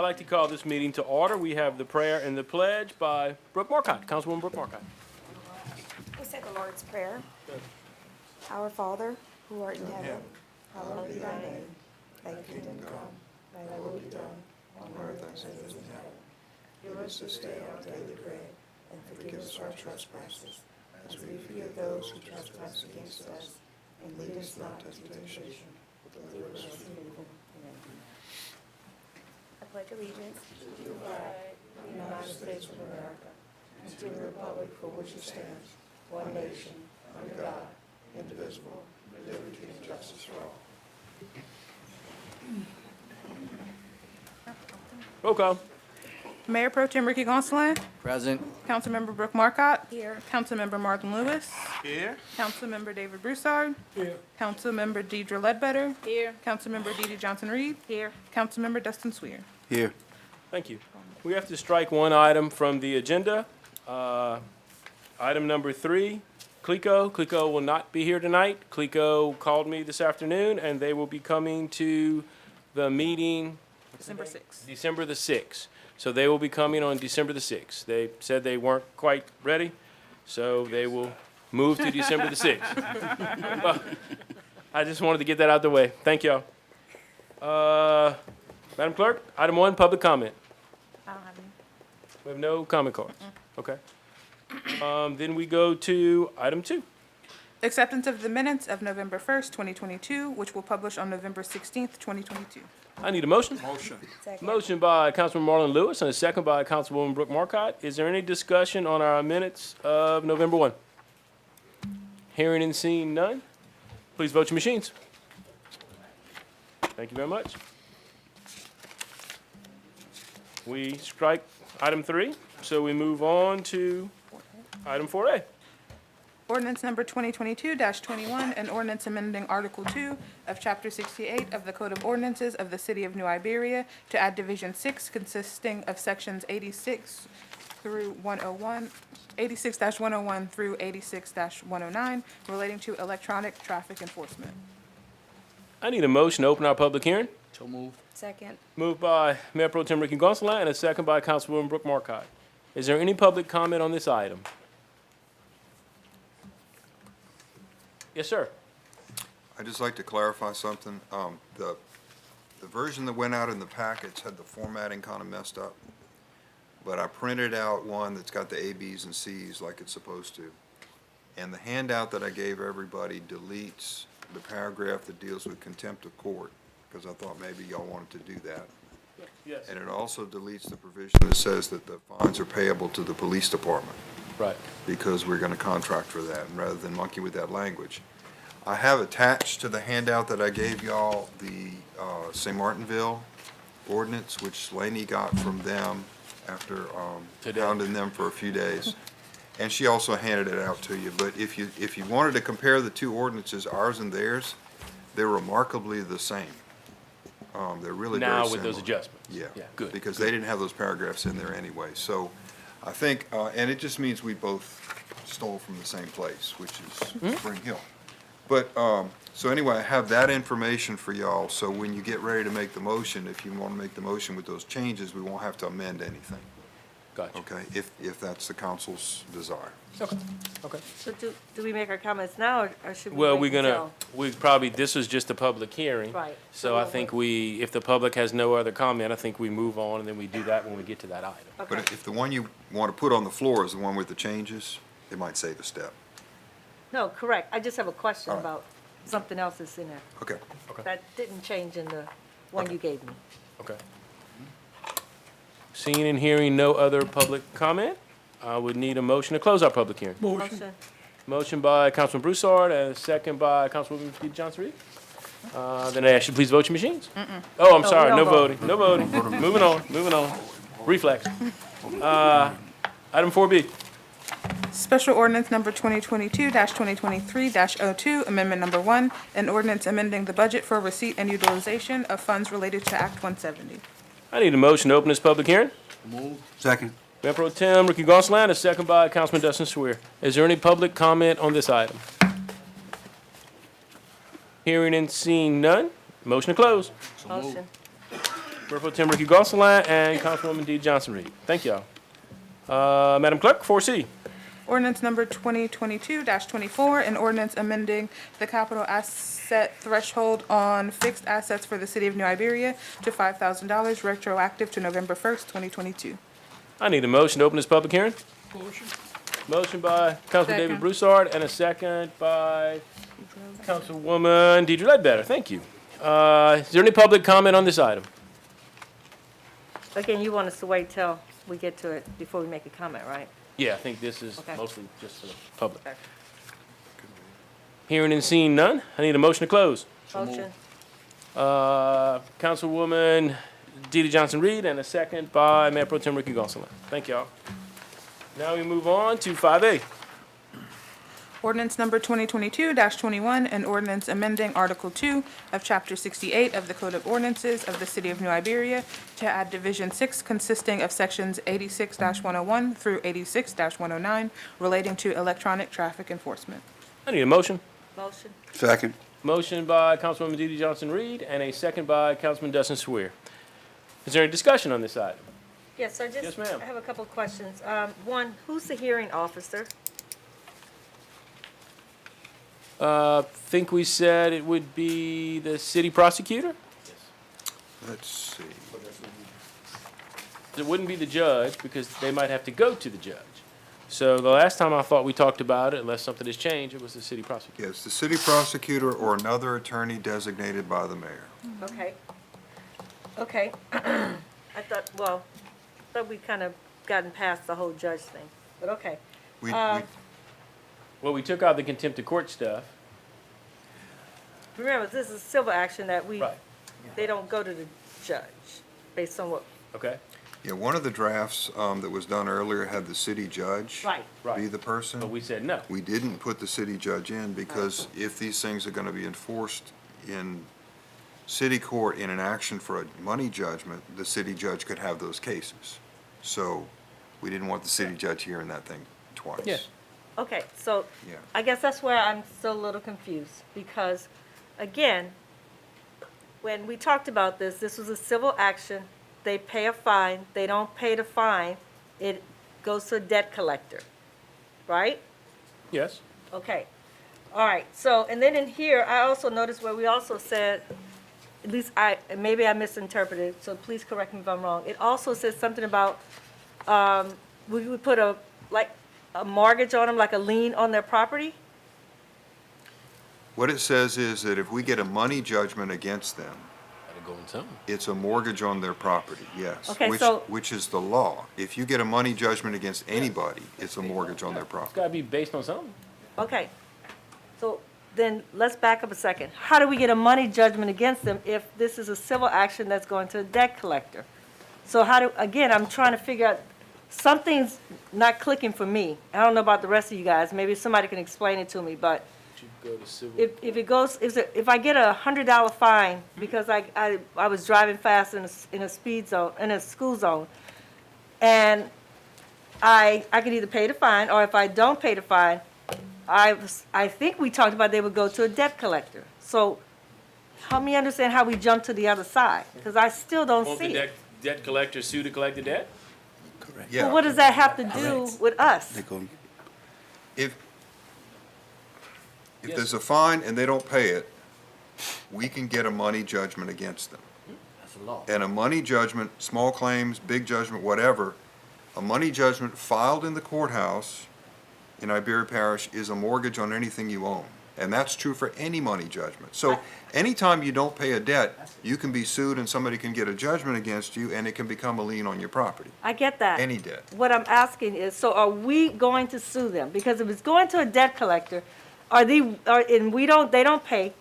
I'd like to call this meeting to order. We have the prayer and the pledge by Brooke Marcotte, Councilwoman Brooke Marcotte. We say the Lord's Prayer. Our Father, who art in heaven, hallowed be thy name. Thy kingdom come, thy will be done, on earth as it is in heaven. Give us this day our daily bread, and forgive us our trespasses, as we forgive those who trespass against us. And lead us not into temptation, but deliver us from evil. Amen. I pledge allegiance to the flag of the United States of America, and to the republic for which it stands, one nation, under God, indivisible, with liberty and justice for all. Roll call. Mayor Pro Tem Ricky Gonsalas. Present. Councilmember Brooke Marcotte. Here. Councilmember Martin Lewis. Here. Councilmember David Broussard. Here. Councilmember Deidre Ledbetter. Here. Councilmember DeeDee Johnson-Reed. Here. Councilmember Dustin Swear. Here. Thank you. We have to strike one item from the agenda. Item number 3, CLECO. CLECO will not be here tonight. CLECO called me this afternoon, and they will be coming to the meeting December 6th. December the 6th. So they will be coming on December the 6th. They said they weren't quite ready, so they will move to December the 6th. Well, I just wanted to get that out of the way. Thank y'all. Madam Clerk, item 1, public comment. I don't have any. We have no comment cards. Okay. Then we go to item 2. Acceptance of the minutes of November 1st, 2022, which will publish on November 16th, 2022. I need a motion. Motion. Second. Motion by Councilman Marlon Lewis and a second by Councilwoman Brooke Marcotte. Is there any discussion on our minutes of November 1? Hearing and seeing none, please vote your machines. Thank you very much. We strike item 3, so we move on to item 4A. Ordinance number 2022-21, an ordinance amending Article 2 of Chapter 68 of the Code of Ordinances of the City of New Iberia to add Division 6 consisting of Sections 86 through 101, 86-101 through 86-109 relating to electronic traffic enforcement. I need a motion to open our public hearing. So moved. Second. Moved by Mayor Pro Tem Ricky Gonsalas and a second by Councilwoman Brooke Marcotte. Is there any public comment on this item? Yes, sir. I'd just like to clarify something. The version that went out in the packets had the formatting kind of messed up, but I printed out one that's got the A, B's, and C's like it's supposed to. And the handout that I gave everybody deletes the paragraph that deals with contempt of court, because I thought maybe y'all wanted to do that. Yes. And it also deletes the provision that says that the fines are payable to the police department, Right. because we're going to contract for that, and rather than monkey with that language. I have attached to the handout that I gave y'all the St. Martinville ordinance, which Laney got from them after Today. hounding them for a few days. And she also handed it out to you. But if you wanted to compare the two ordinances, ours and theirs, they're remarkably the same. They're really very Now similar. with those adjustments. Yeah. Yeah, good. Because they didn't have those paragraphs in there anyway. So I think, and it just means we both stole from the same place, which is Spring Hill. But, so anyway, I have that information for y'all, so when you get ready to make the motion, if you want to make the motion with those changes, we won't have to amend anything, Gotcha. okay? If that's the council's desire. Okay. Okay. So do we make our comments now, or should we Well, wait this was just a public hearing. Right. So I think if the public has no other comment, I think we move on and then we do that when we get to that item. But Okay. if the one you want to put on the floor is the one with the changes, it might save a step. No, correct. I just have a question All right. about something else that's in there. Okay. That didn't change in the one you gave me. Okay. Seeing and hearing no other public comment, I would need a motion to close our public hearing. Motion. Motion by Councilman Broussard and a second by Councilwoman DeeDee Johnson-Reed. Then I ask you, please vote your machines. Oh, I'm sorry, no no vote. voting, no voting. Moving on. Reflex. Item 4B. Special ordinance number 2022-2023-02, amendment number 1, an ordinance amending the budget for receipt and utilization of funds related to Act 170. I need a motion to open this public hearing. Moved. Second. Mayor Pro Tem Ricky Gonsalas, a second by Councilman Dustin Swear. Is there any public comment on this item? Hearing and seeing none, motion to close. So moved. Motion. Mayor Pro Tem Ricky Gonsalas and Councilwoman Dee Johnson-Reed. Thank y'all. Madam Clerk, 4C. Ordinance number 2022-24, an ordinance amending the capital asset threshold on fixed assets for the city of New Iberia to $5,000 retroactive to November 1st, 2022. I need a motion to open this public hearing. Motion by Councilman David Second. Broussard and a second by Councilwoman Deidre Ledbetter. Thank you. Is there any public comment on this item? Again, you want us to wait till we get to it before we make a comment, right? Yeah, I think this is Okay. mostly just for the public. Okay. Hearing and seeing none, I need a motion to close. Motion. Councilwoman Deidre Johnson-Reed and a second by Mayor Pro Tem Ricky Gonsalas. Thank y'all. Now we move on to 5A. Ordinance number 2022-21, an ordinance amending Article 2 of Chapter 68 of the Code of Ordinances of the City of New Iberia to add Division 6 consisting of Sections 86-101 through 86-109 relating to electronic traffic enforcement. I need a motion. Motion. Second. Motion by Councilwoman Deidre Johnson-Reed and a second by Councilman Dustin Swear. Is there any discussion on this item? Yes, I just, Yes, ma'am. I have a couple of questions. One, who's the hearing officer? Think we said it would be the city prosecutor? Let's see. It wouldn't be the judge because they might have to go to the judge. So the last time I thought we talked about it, unless something has changed, it was the city prosecutor. Yes, the city prosecutor or another attorney designated by the mayor. Okay. Okay. I thought we kind of gotten past the whole judge thing, but okay. We, Well, we took out the contempt of court stuff. Remember, this is civil action that Right. they don't go to the judge based on what, Okay? yeah, one of the drafts that was done earlier had the city judge right. be Right. the person. But we said no. We didn't put the city judge in because if these things are gonna be enforced in city court in an action for a money judgment, the city judge could have those cases. So we didn't want the city judge hearing that thing twice. Yeah. Okay, so Yeah. I guess that's where I'm still a little confused, because, again, when we talked about this, this was a civil action. They pay a fine. They don't pay the fine. It goes to a debt collector, right? Yes? Okay. All right, so, and then in here, I also noticed where we also said, at least maybe I misinterpreted, so please correct me if I'm wrong. It also says something about, we would put a mortgage on them, like a lien on their property? What it says is that if we get a money judgment against them, Gotta go in something. it's a mortgage on their property, yes. Okay, which- so- Which is the law. If you get a money judgment against anybody, it's a mortgage on their It's property. gotta be based on something. Okay, so then let's back up a second. How do we get a money judgment against them if this is a civil action that's going to a debt collector? So again, I'm trying to figure out, something's not clicking for me. I don't know about the rest of you guys, maybe somebody can explain it to me, but Should go to civil. if it goes, if I get a $100 fine because I was driving fast in a speed zone, in a school zone, and I could either pay the fine, or if I don't pay the fine, I think we talked about they would go to a debt collector. So help me understand how we jump to the other side, because I still don't Won't the see it. debt collector sue to collect the debt? Correct. Yeah. Well, what does that have to do with us? They go, If Yes. there's a fine and they don't pay it, we can get a money judgment against them. That's the law. And a money judgment, small claims, big judgment, whatever, a money judgment filed in the courthouse in Iberia Parish is a mortgage on anything you own. And that's true for any money judgment. So anytime you don't pay a debt, you can be sued and somebody can get a judgment against you and it can become a lien on your property, I get that. any debt. What I'm asking is, so are we going to sue them? Because if it's going to a debt collector, they don't pay,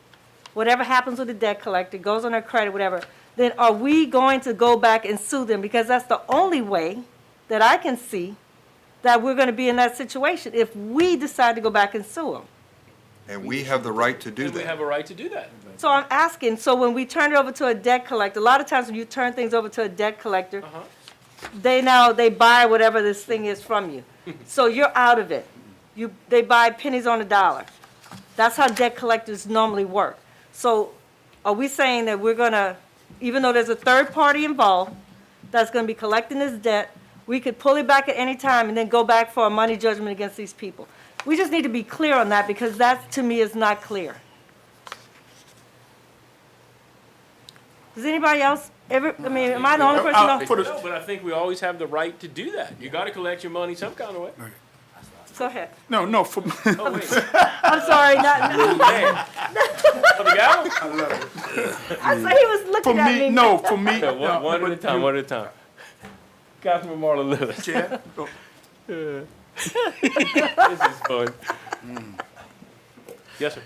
whatever happens with the debt collector, goes on their credit, whatever, then are we going to go back and sue them? Because that's the only way that I can see that we're gonna be in that situation, if we decide to go back and sue them. And we have the right to do And we have that. a right to do that. So I'm asking, so when we turn it over to a debt collector, a lot of times when you turn things over to a debt collector, they buy whatever this thing is from you. So you're out of it. They buy pennies on the dollar. That's how debt collectors normally work. So are we saying that we're gonna even though there's a third party involved that's gonna be collecting this debt, we could pull it back at any time and then go back for a money judgment against these people. We just need to be clear on that, because that, to me, is not clear. Does anybody else ever, I mean, am I the only person? No, but I think we always have the right to do that. You gotta collect your money some kind of way. Go ahead. No, for, Oh, wait. I'm sorry, not, Man. Oh, the gavel? I said he was for looking at me, me. no, for me. No, one at a time, one at a time. Councilman Marlon Lewis. Chair, This is fun. Yes, sir.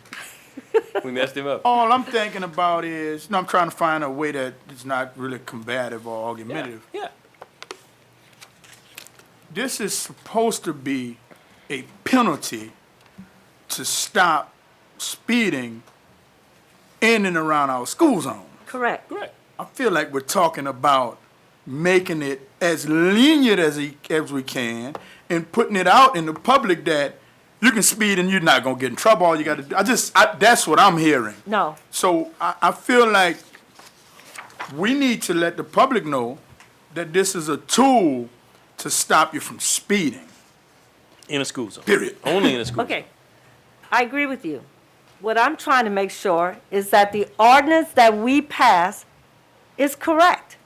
We messed him up. all I'm thinking about is, no, I'm trying to find a way that is not really combative or argumentative. Yeah. This is supposed to be a penalty to stop speeding in and around our school zone. Correct. Correct. I feel like we're talking about making it as lenient as we can and putting it out in the public that you can speed and you're not gonna get in trouble. All you gotta do, that's what I'm hearing. No. So I feel like we need to let the public know that this is a tool to stop you from speeding, In a school zone. period. Only in a school zone. Okay, I agree with you. What I'm trying to make sure is that the ordinance that we pass is correct.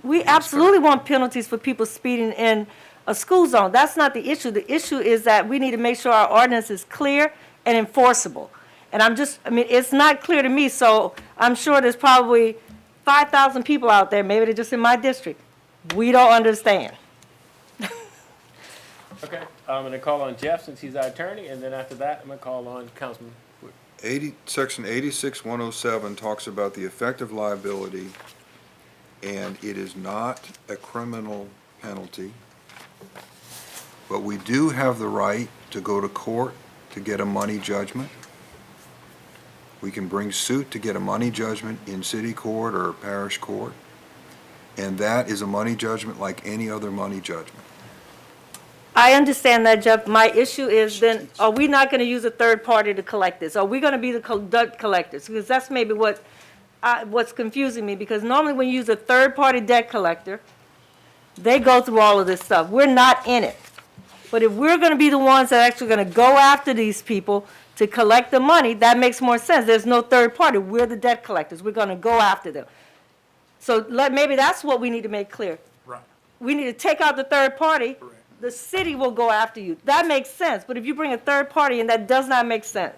We absolutely want penalties for people speeding in a school zone. That's not the issue. The issue is that we need to make sure our ordinance is clear and enforceable. And I mean, it's not clear to me, so I'm sure there's probably 5,000 people out there, maybe they're just in my district. We don't understand. Okay, I'm gonna call on Jeff since he's our attorney, and then after that, I'm gonna call on Councilman Wood. Section 86107 talks about the effective liability, and it is not a criminal penalty. But we do have the right to go to court to get a money judgment. We can bring suit to get a money judgment in city court or parish court. And that is a money judgment like any other money judgment. I understand that, Jeff. My issue is then, are we not going to use a third party to collect this? Are we going to be the debt collectors? Because that's maybe what's confusing me, because normally when you use a third-party debt collector, they go through all of this stuff. We're not in it. But if we're going to be the ones that are actually going to go after these people to collect the money, that makes more sense. There's no third party. We're the debt collectors. We're going to go after them. So maybe that's what we need to make clear. Right. We need to take out the third party. Correct. The city will go after you. That makes sense. But if you bring a third party in, that does not make sense.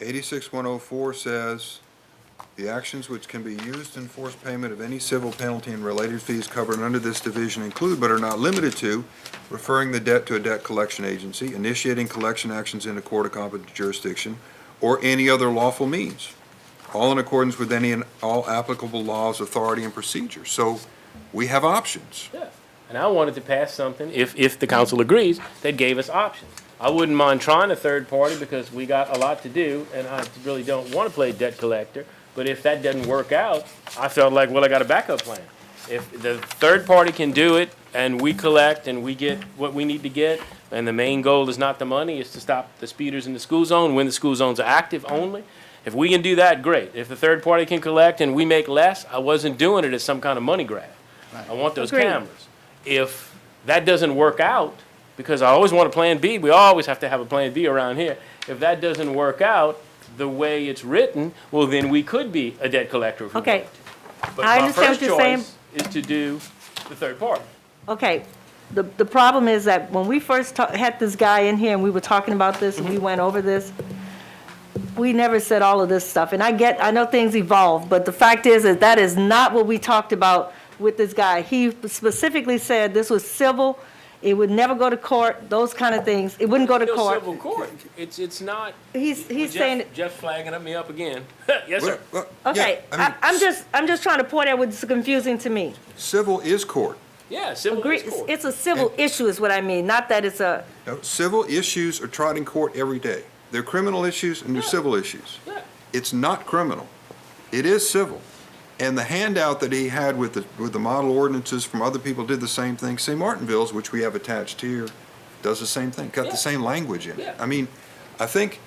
86104 says, "The actions which can be used to enforce payment of any civil penalty and related fees covered under this division include, but are not limited to, referring the debt to a debt collection agency, initiating collection actions in a court of competent jurisdiction, or any other lawful means, all in accordance with any and all applicable laws, authority, and procedure." So we have options. Yeah, and I wanted to pass something, if the council agrees, that gave us options. I wouldn't mind trying a third party because we got a lot to do, and I really don't want to play debt collector. But if that doesn't work out, I felt like, well, I got a backup plan. If the third party can do it, and we collect, and we get what we need to get, and the main goal is not the money, it's to stop the speeders in the school zone when the school zones are active only. If we can do that, great. If the third party can collect and we make less, I wasn't doing it as some kind of money grab. I want those Agreed. cameras. If that doesn't work out, because I always want a plan B, we always have to have a plan B around here. If that doesn't work out the way it's written, well, then we could be a debt collector if we Okay. wanted to. But I my understand first what you're saying. choice is to do the third party. Okay, the problem is that when we first had this guy in here and we were talking about this and we went over this, we never said all of this stuff. And I know things evolve, but the fact is that that is not what we talked about with this guy. He specifically said this was civil, it would never go to court, those kind of things. It wouldn't go to Still court. civil court. It's not. He's Jeff- saying, Jeff's flagging me up again. Yes, sir. Well, yeah, okay, I mean, I'm just trying to point out what's confusing to me. Civil is court. Yeah, civil Agree, is court. it's a civil issue is what I mean, not that it's a, No, civil issues are tried in court every day. They're criminal issues and they're civil issues. Yeah. It's not criminal. It is civil. And the handout that he had with the model ordinances from other people did the same thing. St. Martinville's, which we have attached here, does the same thing, got Yeah. the same language in it. Yeah. I mean, I think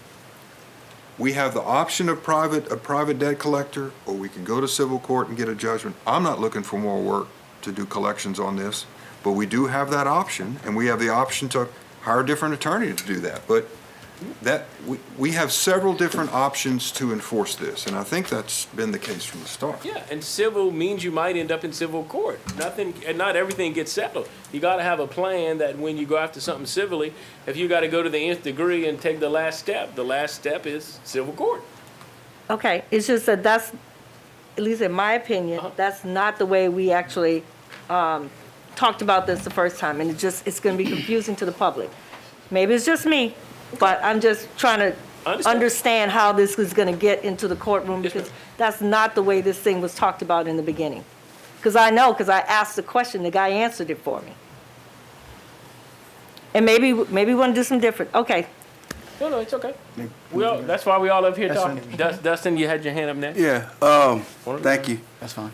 we have the option of a private debt collector, or we can go to civil court and get a judgment. I'm not looking for more work to do collections on this, but we do have that option, and we have the option to hire a different attorney to do that. But we have several different options to enforce this, and I think that's been the case from the start. Yeah, and civil means you might end up in civil court. Not everything gets settled. You gotta have a plan that when you go after something civilly, if you gotta go to the nth degree and take the last step is civil court. Okay, it's just that that's, at least in my opinion, that's not the way we actually talked about this the first time, and it's gonna be confusing to the public. Maybe it's just me, but I'm just trying to understand how this is gonna get into the courtroom, because that's not the way this thing was talked about in the beginning. Because I asked the question, the guy answered it for me. And maybe we wanna do some different, okay. No, it's okay. That's why we all up here talking. Dustin, you had your hand up next? Yeah, thank you. That's fine.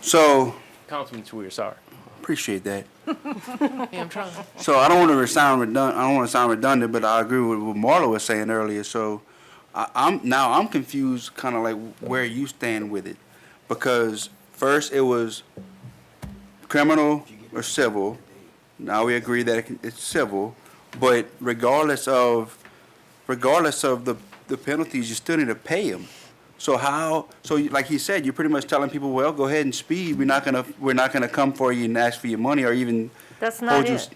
So, Councilman Swear, sorry. appreciate that. Yeah, I'm trying. So I don't want to sound redundant, but I agree with what Marlo was saying earlier. So I'm confused, kind of like where you stand with it, because first it was criminal or civil. Now we agree that it's civil, but regardless of the penalties, you still need to pay them. So like he said, you're pretty much telling people, well, go ahead and speed. We're not gonna come for you and ask for your money or even That's not hold you. it.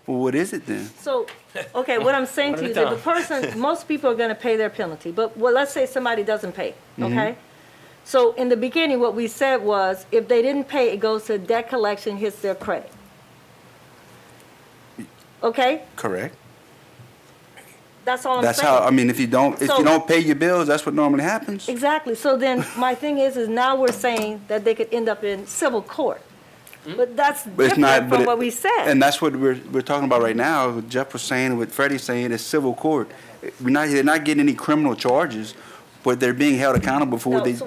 Well, what is it then? So, okay, what I'm saying to you is that the person, most people are gonna pay their penalty, but, well, let's say somebody doesn't pay, okay? So in the beginning, what we said was, if they didn't pay, it goes to debt collection, hits their credit. Okay? Correct. That's all I'm saying. That's how. I mean, if you don't So- pay your bills, that's what normally happens. Exactly. So then, my thing is now we're saying that they could end up in civil court. But that's But it's different not. from But what we said. And that's what we're talking about right now. What Jeff was saying, what Freddie's saying, is civil court. They're not getting any criminal charges, but they're being held accountable for what No, they.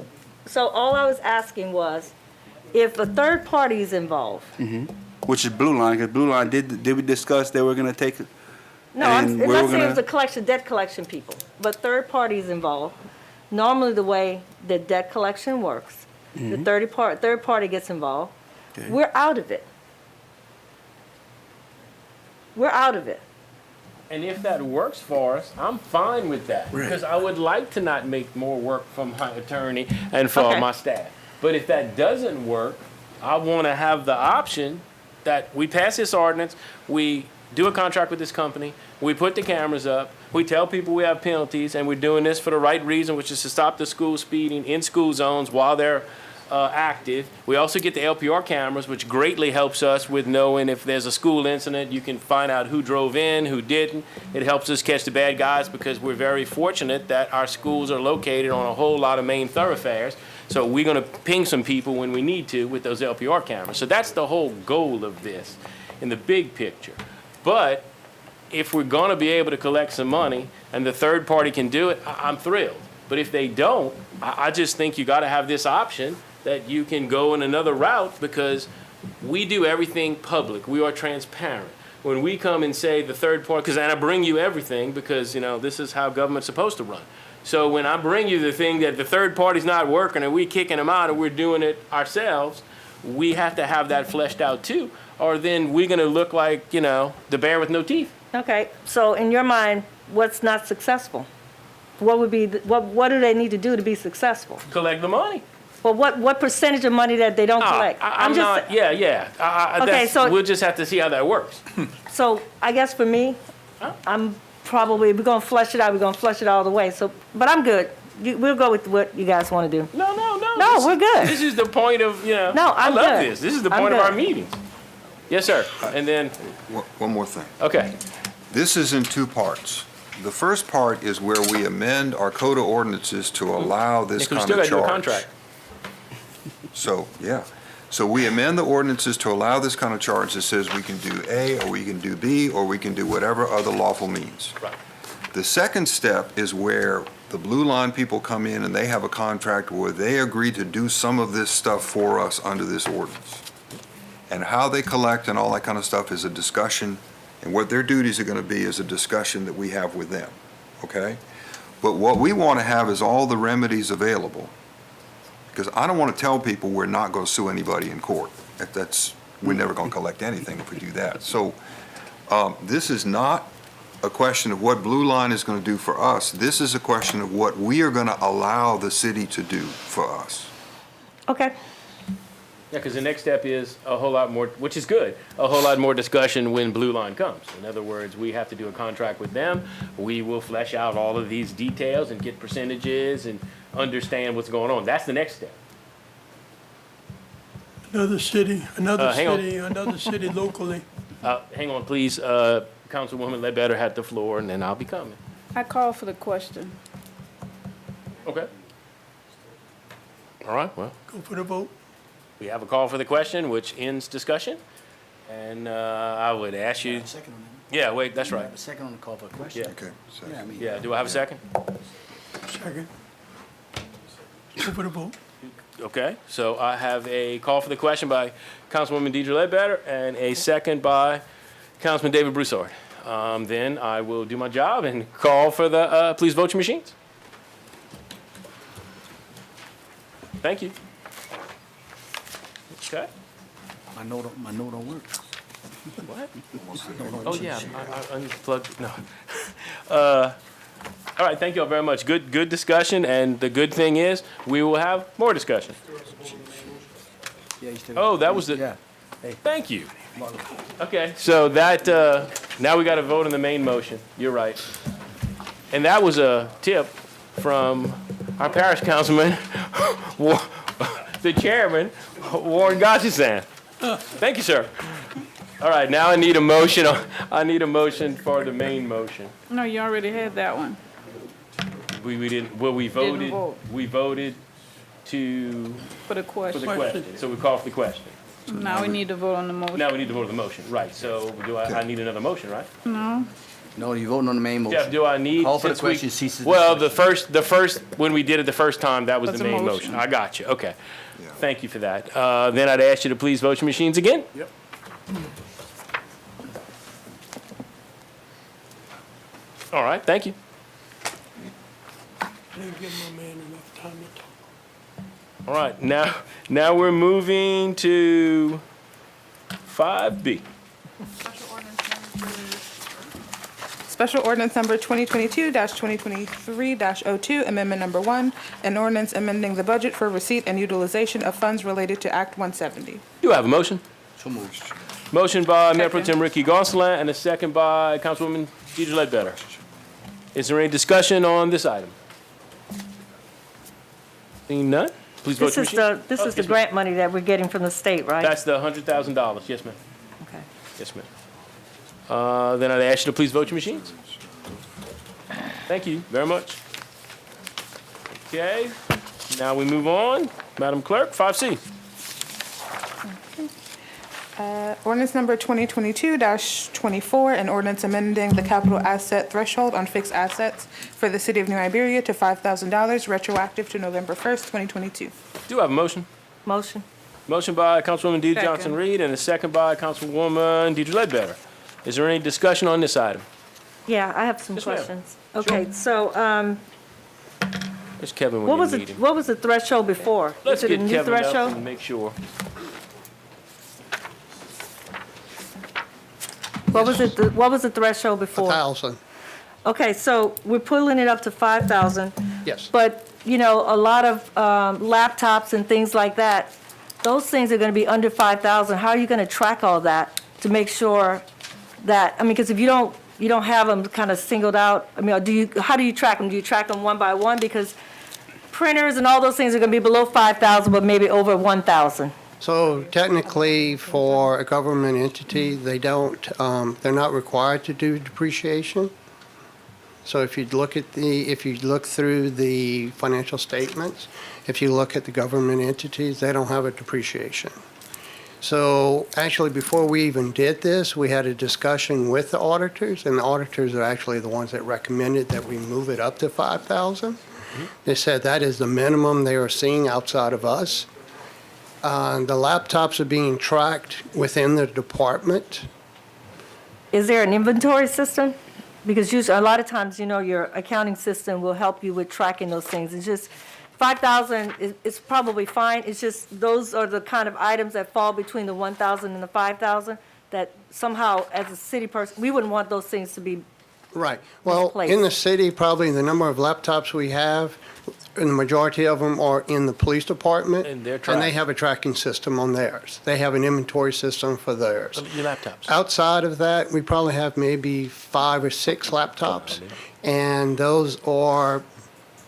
so all I was asking was, if a third party is involved, Which is Blue Line, because Blue Line did we discuss they were going to take? no, And we let's were say it was gonna- debt collection people, but third parties involved. Normally, the way that debt collection works, the third party gets involved, Okay. we're out of it. We're out of it. And if that works for us, I'm fine with that. Right. Because I would like to not make more work for my attorney and for Okay. my staff. But if that doesn't work, I want to have the option that we pass this ordinance, we do a contract with this company, we put the cameras up, we tell people we have penalties, and we're doing this for the right reason, which is to stop the school speeding in school zones while they're active. We also get the LPR cameras, which greatly helps us with knowing if there's a school incident, you can find out who drove in, who didn't. It helps us catch the bad guys because we're very fortunate that our schools are located on a whole lot of main thoroughfares. So we're gonna ping some people when we need to with those LPR cameras. So that's the whole goal of this in the big picture. But if we're gonna be able to collect some money and the third party can do it, I'm thrilled. But if they don't, I just think you gotta have this option that you can go in another route, because we do everything public. We are transparent. When we come and say the third party, and I bring you everything because, this is how government's supposed to run. So when I bring you the thing that the third party's not working and we kicking them out and we're doing it ourselves, we have to have that fleshed out too. Or then we're gonna look like, the bear with no teeth. Okay, so in your mind, what's not successful? What would be, what do they need to do to be successful? Collect the money. Well, what percentage of money that they don't collect? I'm not, yeah. Okay, so- we'll just have to see how that works. So I guess for me, I'm probably, we're gonna flush it out, we're gonna flush it all the way, so, but I'm good. We'll go with what you guys wanna do. No. No, this we're is- good. This is the point of, No, I I'm love good. this. This is the I'm point of good. our meetings. Yes, sir. And then, One more thing. okay. This is in two parts. The first part is where we amend our code of ordinances to allow this Because we kind still of gotta do a charge. contract. So, yeah. So we amend the ordinances to allow this kind of charge that says we can do A, or we can do B, or we can do whatever other lawful means. Right. The second step is where the Blue Line people come in and they have a contract where they agree to do some of this stuff for us under this ordinance. And how they collect and all that kind of stuff is a discussion, and what their duties are gonna be is a discussion that we have with them, okay? But what we want to have is all the remedies available. Because I don't want to tell people we're not going to sue anybody in court. We're never going to collect anything if we do that. So this is not a question of what Blue Line is going to do for us. This is a question of what we are going to allow the city to do for us. Okay, Yeah, because the next step is a whole lot more, which is good, a whole lot more discussion when Blue Line comes. In other words, we have to do a contract with them. We will flesh out all of these details and get percentages and understand what's going on. That's the next step. Another city hang city locally. Hang on, please. Councilwoman Ledbetter had the floor, and then I'll be coming. I call for the question. Okay. All right, well, Go for the vote. we have a call for the question, which ends discussion. And I would ask you, Second on yeah, wait, that's that. right. A second on the call for a question. Yeah, Okay, so Yeah, I mean. yeah, do I have a second? Second. Go for the vote. Okay, so I have a call for the question by Councilwoman Deidre Ledbetter and a second by Councilman David Broussard. Then I will do my job and call for the, please vote your machines. Thank you. Okay. My note don't work. What? Oh, yeah, I unplugged, no. All right, thank you all very much. Good discussion, and the good thing is, we will have more discussion. Yeah, you still. Oh, that was the, Yeah. thank you. Okay, so that, now we got to vote on the main motion. You're right. And that was a tip from our parish councilman, the chairman, Warren Gotchison. Thank you, sir. All right, now I need a motion, for the main motion. No, you already had that one. We didn't, well, we Didn't voted, vote. we voted to, For the for the question. question. So we called for the question. Now we need to vote on the motion. Now we need to vote on the motion, right? So I need another motion, right? No, No, you're voting on the main motion. Jeff, do I need? Call for the since we- question, ceases Well, discussion. the first, when we did it the first time, that was That's the a main motion. motion. I got you, okay. Yeah. Thank you for that. Then I'd ask you to please vote your machines again. Yep. All right, thank you. Didn't give my man enough time to talk. All right, now we're moving to 5B. Special ordinance number 2022-2023-02, amendment number 1, an ordinance amending the budget for receipt and utilization of funds related to Act 170. Do I have a motion? So moved. Motion by Mayor Pro Second. Tem Ricky Gonsalas and a second by Councilwoman Deidre Ledbetter. Is there any discussion on this item? Seeing none, please vote this your is machine. this Oh, is the yes, ma'am. grant money that we're getting from the state, right? That's the $100,000, yes, ma'am. Okay. Yes, ma'am. Then I'd ask you to please vote your machines. Thank you very much. Okay, now we move on. Madam Clerk, 5C. Ordinance number 2022-24, an ordinance amending the capital asset threshold on fixed assets for the city of New Iberia to $5,000, retroactive to November 1st, 2022. Do I have a motion? Motion. Motion by Councilwoman Dee Second. Johnson-Reed and a second by Councilwoman Deidre Ledbetter. Is there any discussion on this item? Yeah, I have some Yes, ma'am. questions. Okay, so, Where's Kevin what when was you it, need him? what was the threshold before? Let's Is it a get new Kevin up threshold? and make sure. What was the threshold before? 1,000, Okay, so we're pulling it up to 5,000. yes. But, you know, a lot of laptops and things like that, those things are gonna be under 5,000. How are you gonna track all that to make sure that, I mean, because if you don't have them kind of singled out, I mean, how do you track them? Do you track them one by one? Because printers and all those things are gonna be below 5,000, but maybe over 1,000. So technically, for a government entity, they don't, they're not required to do depreciation. So if you look through the financial statements, if you look at the government entities, they don't have a depreciation. So actually, before we even did this, we had a discussion with the auditors, and the auditors are actually the ones that recommended that we move it up to 5,000. They said that is the minimum they are seeing outside of us. The laptops are being tracked within the department. Is there an inventory system? because usually, a lot of times, your accounting system will help you with tracking those things. It's just, 5,000 is probably fine. It's just, those are the kind of items that fall between the 1,000 and the 5,000, that somehow, as a city person, we wouldn't want those things to be, Right. Well, place. in the city, probably the number of laptops we have, and the majority of them are in the police department. And they're And tracked. they have a tracking system on theirs. They have an inventory system for theirs. Your laptops. Outside of that, we probably have maybe 5 or 6 laptops. And those are,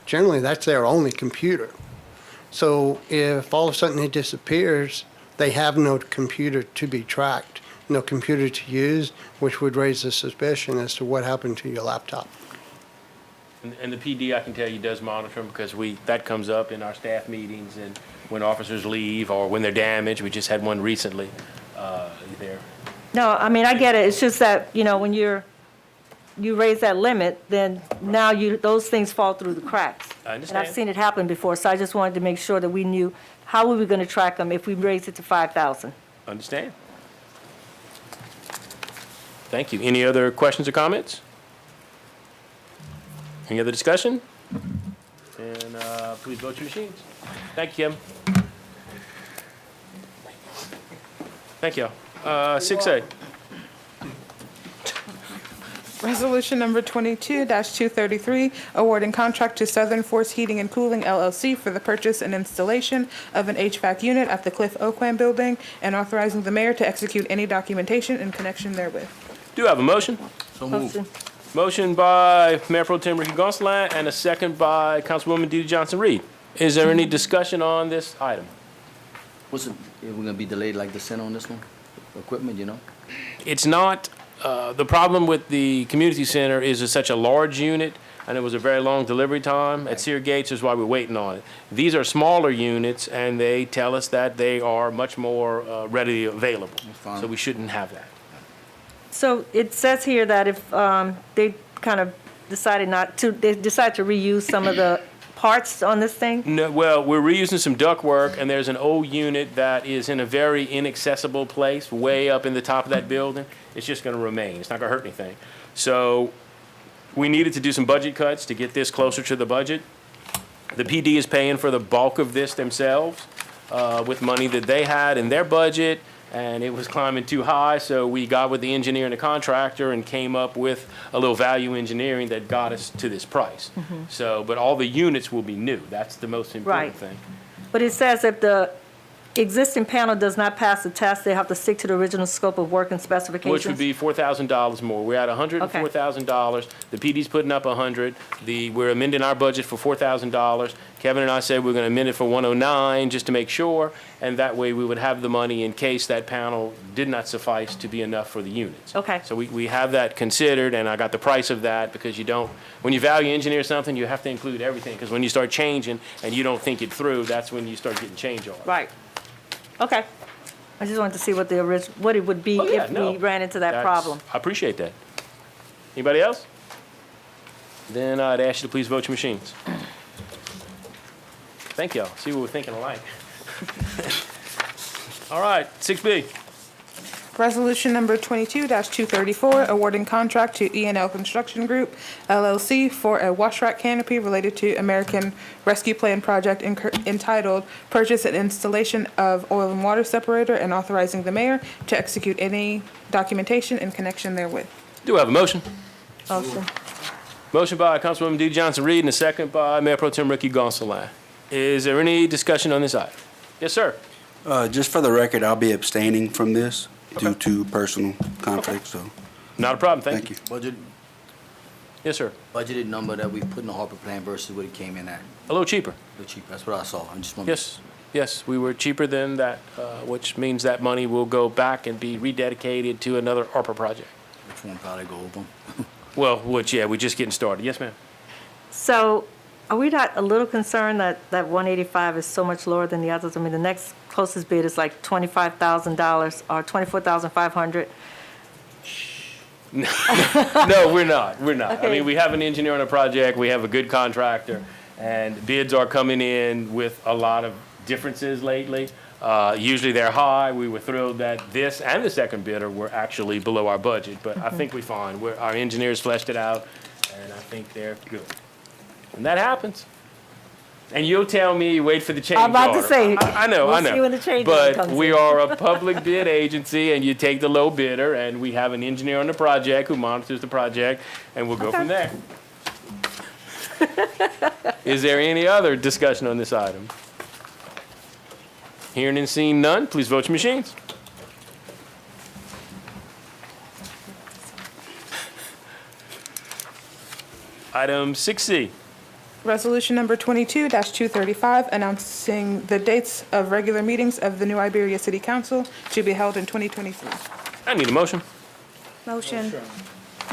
generally, that's their only computer. So if all of a sudden it disappears, they have no computer to be tracked, no computer to use, which would raise the suspicion as to what happened to your laptop. And the PD, I can tell you, does monitor them because that comes up in our staff meetings and when officers leave or when they're damaged. We just had one recently there. no, I mean, I get it. It's just that, when you raise that limit, then now those things fall through the cracks. I And I've understand. seen it happen before, so I just wanted to make sure that we knew how we were going to track them if we raised it to 5,000. Understand? Thank you. Any other questions or comments? Any other discussion? And please vote your machines. Thank you, Kim. Thank you. 6A. Resolution number 22-233, awarding contract to Southern Force Heating and Cooling LLC for the purchase and installation of an HVAC unit at the Cliff Oakland Building and authorizing the mayor to execute any documentation in connection therewith. Do I have a motion? So moved. Motion. Motion by Mayor Pro Tem Ricky Gonsalas and a second by Councilwoman DeeDee Johnson-Reed. Is there any discussion on this item? What's it, we're gonna be delayed like the center on this one? Equipment, It's not, the problem with the community center is it's such a large unit, and it was a very long delivery time at Sear Gates, is why we're waiting on it. These are smaller units, and they tell us that they are much more readily available. fine. So we shouldn't have that. So it says here that if they kind of decided they decide to reuse some of the parts on this thing? No, well, we're reusing some ductwork, and there's an old unit that is in a very inaccessible place, way up in the top of that building. It's just gonna remain. It's not gonna hurt anything. So we needed to do some budget cuts to get this closer to the budget. The PD is paying for the bulk of this themselves, with money that they had in their budget, and it was climbing too high, so we got with the engineer and the contractor and came up with a little value engineering that got us to this price. So, but all the units will be new. That's the most important Right. thing. But it says if the existing panel does not pass the test, they have to stick to the original scope of work and specifications? Which would be $4,000 more. We're at $104,000. The PD's putting up 100. We're amending our budget for $4,000. Kevin and I said we're gonna amend it for 109 just to make sure, and that way we would have the money in case that panel did not suffice to be enough for the units. Okay. So we have that considered, and I got the price of that because when you value engineer something, you have to include everything, because when you start changing and you don't think it through, that's when you start getting change orders. Right. Okay. I just wanted to see what what it would be Oh, yeah, if no. we ran into that That's- problem. I appreciate that. Anybody else? Then I'd ask you to please vote your machines. Thank y'all. See, what we're thinking alike. All right, 6B. Resolution number 22-234, awarding contract to E&L Construction Group LLC for a wash rack canopy related to American Rescue Plan project entitled Purchase and Installation of Oil and Water Separator, and authorizing the mayor to execute any documentation in connection therewith. Do I have a motion? Motion. Motion by Councilwoman DeeDee Johnson-Reed and a second by Mayor Pro Tem Ricky Gonsalas. Is there any discussion on this item? Yes, sir. Just for the record, I'll be abstaining from this due to personal conflict, so Not a problem, thank thank you. you. Yes, sir. Budgeted number that we put in the Harper plan versus what it came in at. A little cheaper. The cheap, that's what I saw. I just want. Yes, yes, we were cheaper than that, which means that money will go back and be rededicated to another ARPA project. Which one probably go over. Well, we're just getting started. Yes, ma'am. So are we not a little concerned that 185 is so much lower than the others? I mean, the next closest bid is like $25,000 or $24,500. No, we're not. We're not. I Okay. mean, we have an engineer on a project, we have a good contractor, and bids are coming in with a lot of differences lately. Usually they're high. We were thrilled that this and the second bidder were actually below our budget, but I think we fine. Our engineers fleshed it out, and I think they're good. And that happens. And you'll tell me, wait for the change I'm about to order. say, I know, we'll see when the change order comes But we in. are a public bid agency, and you take the low bidder, and we have an engineer on the project who monitors the project, and we'll go from there. Is there any other discussion on this item? Hearing and seeing none, please vote your machines. Item 6C. Resolution number 22-235, announcing the dates of regular meetings of the New Iberia City Council to be held in 2023. I need a motion. Motion.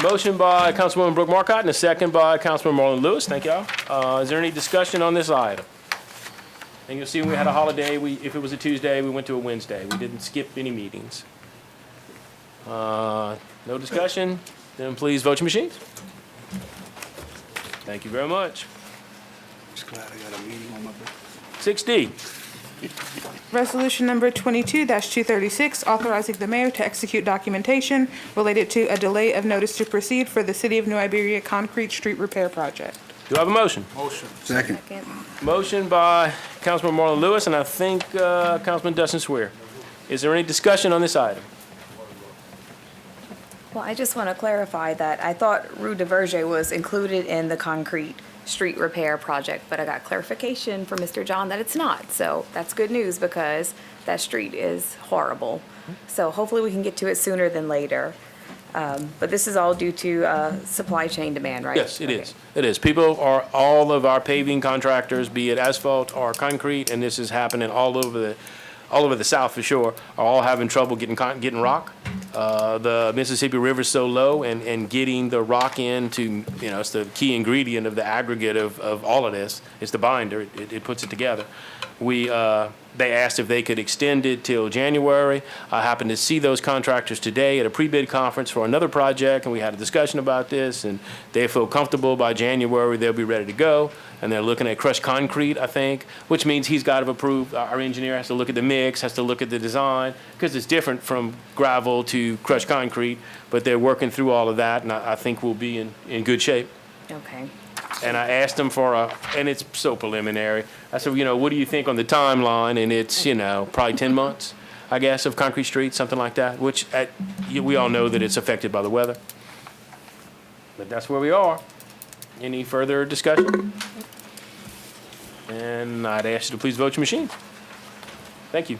Motion by Councilwoman Brooke Marcotte and a second by Councilman Marlon Lewis. Thank y'all. Is there any discussion on this item? And you'll see when we had a holiday, if it was a Tuesday, we went to a Wednesday. We didn't skip any meetings. No discussion? Then please vote your machines. Thank you very much. Just glad I got a meeting on my birthday. 6D. Resolution number 22-236, authorizing the mayor to execute documentation related to a delay of notice to proceed for the City of New Iberia concrete street repair project. Do I have a motion? Second. Motion by Councilman Marlon Lewis and I think Councilman Dustin Swear. Is there any discussion on this item? Well, I just want to clarify that I thought Rue de Verger was included in the concrete street repair project, but I got clarification from Mr. John that it's not. So that's good news because that street is horrible. So hopefully we can get to it sooner than later. But this is all due to supply chain demand, right? Yes, it Okay. is. It is. People are, all of our paving contractors, be it asphalt or concrete, and this is happening all over the South for sure, are all having trouble getting rock. The Mississippi River's so low and getting the rock into, it's the key ingredient of the aggregate of all of this. It's the binder. It puts it together. They asked if they could extend it till January. I happened to see those contractors today at a pre-bid conference for another project, and we had a discussion about this, and they feel comfortable by January they'll be ready to go. And they're looking at crushed concrete, I think, which means he's got to approve, our engineer has to look at the mix, has to look at the design, because it's different from gravel to crushed concrete, but they're working through all of that, and I think we'll be in good shape. Okay. And I asked them and it's so preliminary. I said, what do you think on the timeline? And it's, probably 10 months, I guess, of concrete streets, something like that, which we all know that it's affected by the weather. But that's where we are. Any further discussion? And I'd ask you to please vote your machines. Thank you.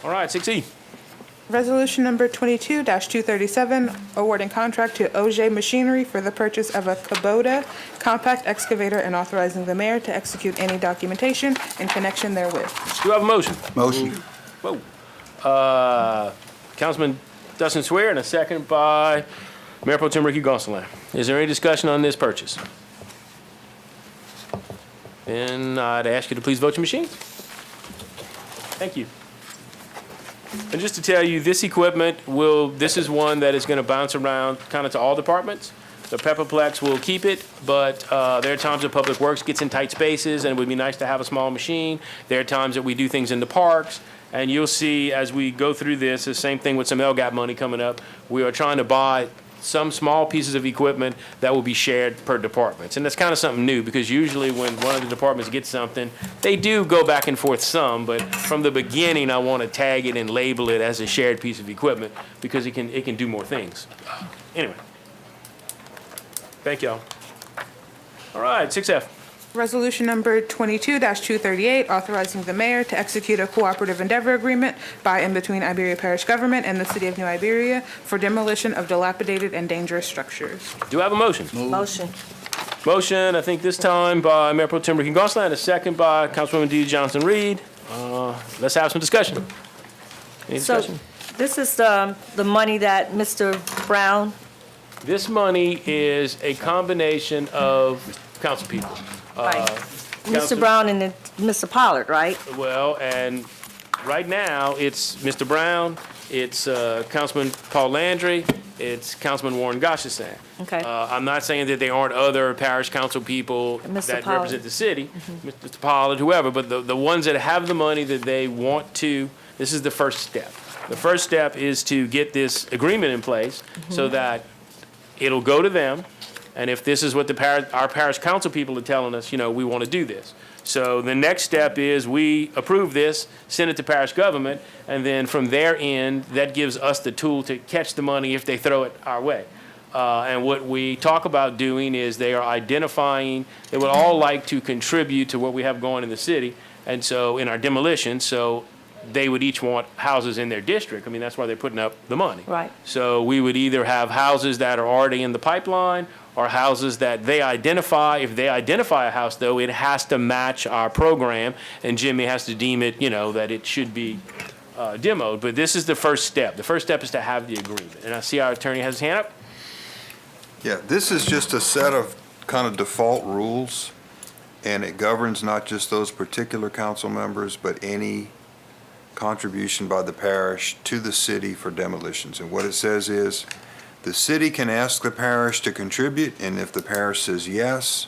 All right, 6E. Resolution number 22-237, awarding contract to OJ Machinery for the purchase of a Kubota compact excavator and authorizing the mayor to execute any documentation in connection therewith. Do you have a motion? Motion. Whoa. Councilman Dustin Swear and a second by Mayor Pro Tem Ricky Gonsalas. Is there any discussion on this purchase? Then I'd ask you to please vote your machines. Thank you. And just to tell you, this equipment this is one that is going to bounce around kind of to all departments. The Pepperplex will keep it, but there are times that Public Works gets in tight spaces and it would be nice to have a small machine. There are times that we do things in the parks. And you'll see as we go through this, the same thing with some LGAP money coming up. We are trying to buy some small pieces of equipment that will be shared per departments. And that's kind of something new because usually when one of the departments gets something, they do go back and forth some, but from the beginning, I want to tag it and label it as a shared piece of equipment because it can do more things. Anyway. Thank y'all. All right, 6F. Resolution number 22-238, authorizing the mayor to execute a cooperative endeavor agreement by and between Iberia Parish Government and the City of New Iberia for demolition of dilapidated and dangerous structures. Do I have a motion? Motion. Motion, I think this time by Mayor Pro Tem Ricky Gonsalas, and a second by Councilwoman Dee Johnson-Reed. Let's have some discussion. Any discussion? So this is the money that Mr. Brown, This money is a combination of council people. right, Mr. Council- Brown and then Mr. Pollard, right? Well, and right now, it's Mr. Brown, it's Councilman Paul Landry, it's Councilman Warren Gosh is saying. Okay. I'm not saying that there aren't other parish council people Mr. that Pollard. represent the city, Mr. Pollard, whoever, but the ones that have the money that they want to, this is the first step. The first step is to get this agreement in place so that it'll go to them. And if this is what our parish council people are telling us, we want to do this. So the next step is we approve this, send it to parish government, and then from their end, that gives us the tool to catch the money if they throw it our way. And what we talk about doing is they are identifying, they would all like to contribute to what we have going in the city, and so in our demolition, so they would each want houses in their district. I mean, that's why they're putting up the money. Right. So we would either have houses that are already in the pipeline or houses that they identify. If they identify a house, though, it has to match our program, and Jimmy has to deem it, that it should be demoed. But this is the first step. The first step is to have the agreement. And I see our attorney has his hand up. Yeah, this is just a set of kind of default rules, and it governs not just those particular council members, but any contribution by the parish to the city for demolitions. And what it says is, the city can ask the parish to contribute, and if the parish says yes,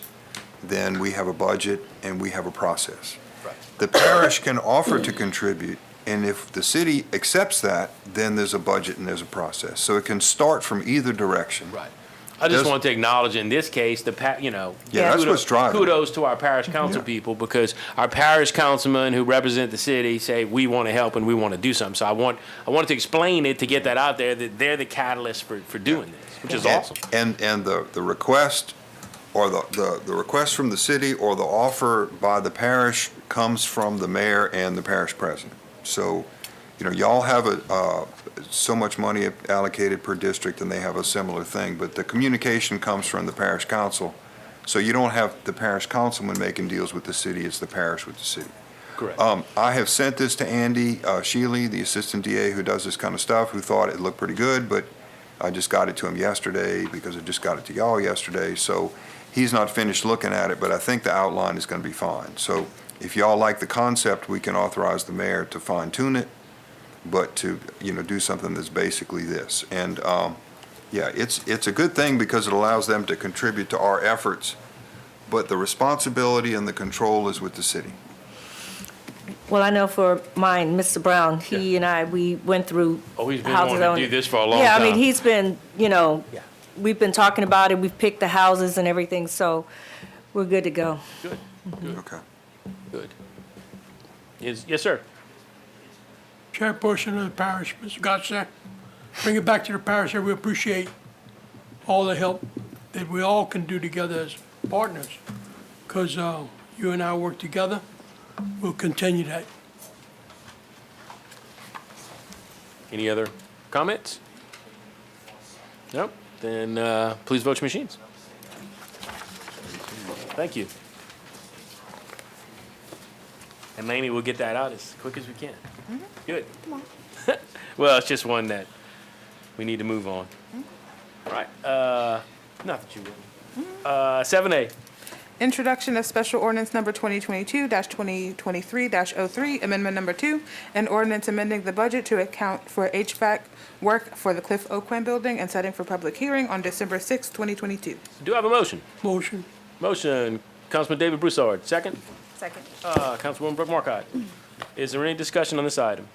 then we have a budget and we have a process. Right. The parish can offer to contribute, and if the city accepts that, then there's a budget and there's a process. So it can start from either direction. Right. I just Does- want to acknowledge in this case, Yeah, that's what's driving it. kudos to our parish council people, because our parish councilmen who represent the city say, we want to help and we want to do something. So I wanted to explain it to get that out there, that they're the catalyst for doing this, which is awesome. And the request, or the request from the city or the offer by the parish comes from the mayor and the parish president. So, y'all have so much money allocated per district, and they have a similar thing, but the communication comes from the parish council. So you don't have the parish councilman making deals with the city, it's the parish with the city. Correct. I have sent this to Andy Shealy, the assistant DA who does this kind of stuff, who thought it looked pretty good, but I just got it to him yesterday because I just got it to y'all yesterday. So he's not finished looking at it, but I think the outline is going to be fine. So if y'all like the concept, we can authorize the mayor to fine tune it, but to, do something that's basically this. And, yeah, it's a good thing because it allows them to contribute to our efforts, but the responsibility and the control is with the city. Well, I know for mine, Mr. Brown, he and I, we went through. Oh, he's been houses wanting to on- do this for a long Yeah, I time. mean, he's been, we've been talking about it, we've picked the houses and everything, so we're good to go. Okay. Good. Yes, sir. Chairperson of the parish, Mr. Gottschalk, bring it back to the parish, and we appreciate all the help that we all can do together as partners. Because you and I work together, we'll continue that. Any other comments? Nope. Then please vote your machines. Thank you. And Laney, we'll get that out as quick as we can. Good. Well, it's just one that we need to move on. All right. Not that you will. 7A. Introduction of special ordinance number 2022-2023-03, amendment number 2, an ordinance amending the budget to account for HVAC work for the Cliff Oakland building and setting for public hearing on December 6, 2022. Do I have a motion? Motion. Motion, Councilman David Broussard. Second? Second. Councilwoman Brooke Markcott. Is there any discussion on this item?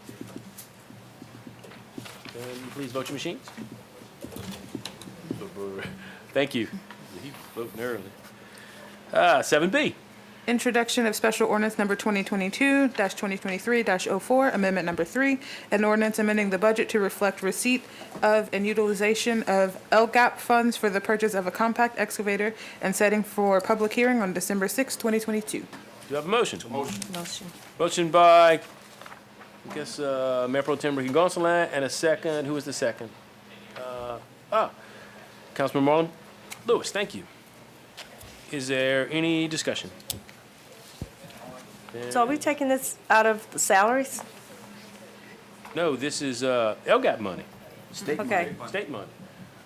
Then please vote your machines. Thank you. He's voting early. 7B. Introduction of special ordinance number 2022-2023-04, amendment number 3, an ordinance amending the budget to reflect receipt of and utilization of LGAP funds for the purchase of a compact excavator and setting for public hearing on December 6, 2022. Do you have a motion? Motion. Motion by, I guess, Mayor Pro Tem Ricky Gonsalas, and a second. Who is the second? Councilman Marlon Lewis. Thank you. Is there any discussion? So are we taking this out of the salaries? No, this is LGAP money, Okay, state money.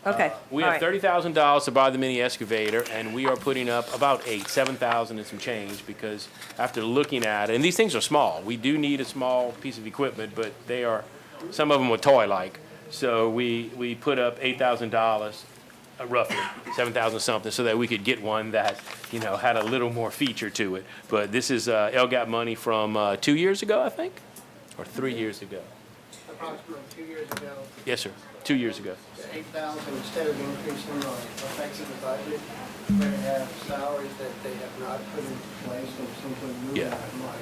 okay. We all have right. $30,000 to buy the mini excavator, and we are putting up about 7,000 and some change, because after looking at it, and these things are small. We do need a small piece of equipment, but they are, some of them are toy-like. So we put up $8,000, roughly, 7,000 something, so that we could get one that, you know, had a little more feature to it. But this is LGAP money from 2 years ago, I think, or 3 years ago. Approximately 2 years ago, Yes, sir, 2 years ago. the 8,000, instead of increasing the effects of the budget, they have salaries that they have not put into place and simply moving Yeah. that money.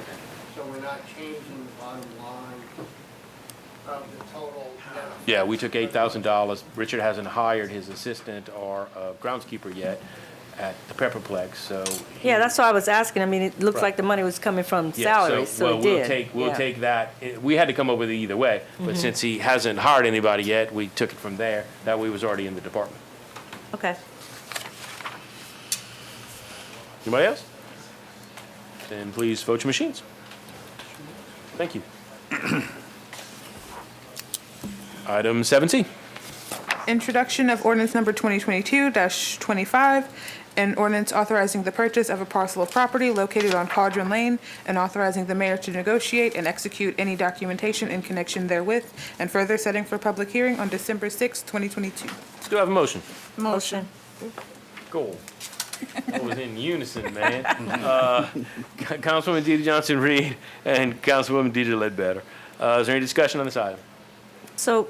So we're not changing the bottom line of the total net. Yeah, we took $8,000. Richard hasn't hired his assistant or groundskeeper yet at the Pepperplex, so. Yeah, that's why I was asking. I mean, it looks Right. like the money was coming from Yeah, salaries, so well, it did. We'll Yeah. take that, we had to come up with it either way, but since he hasn't hired anybody yet, we took it from there. That way it was already in the department. Okay. Anybody else? Then please vote your machines. Thank you. Item 7C. Introduction of ordinance number 2022-25, an ordinance authorizing the purchase of a parcel of property located on Cauldron Lane and authorizing the mayor to negotiate and execute any documentation in connection therewith, and further setting for public hearing on December 6, 2022. Do I have a motion? Motion. Goal. That was in unison, man. Councilwoman DeeDee Johnson-Reed and Councilwoman Deidre Ledbetter. Is there any discussion on this item? So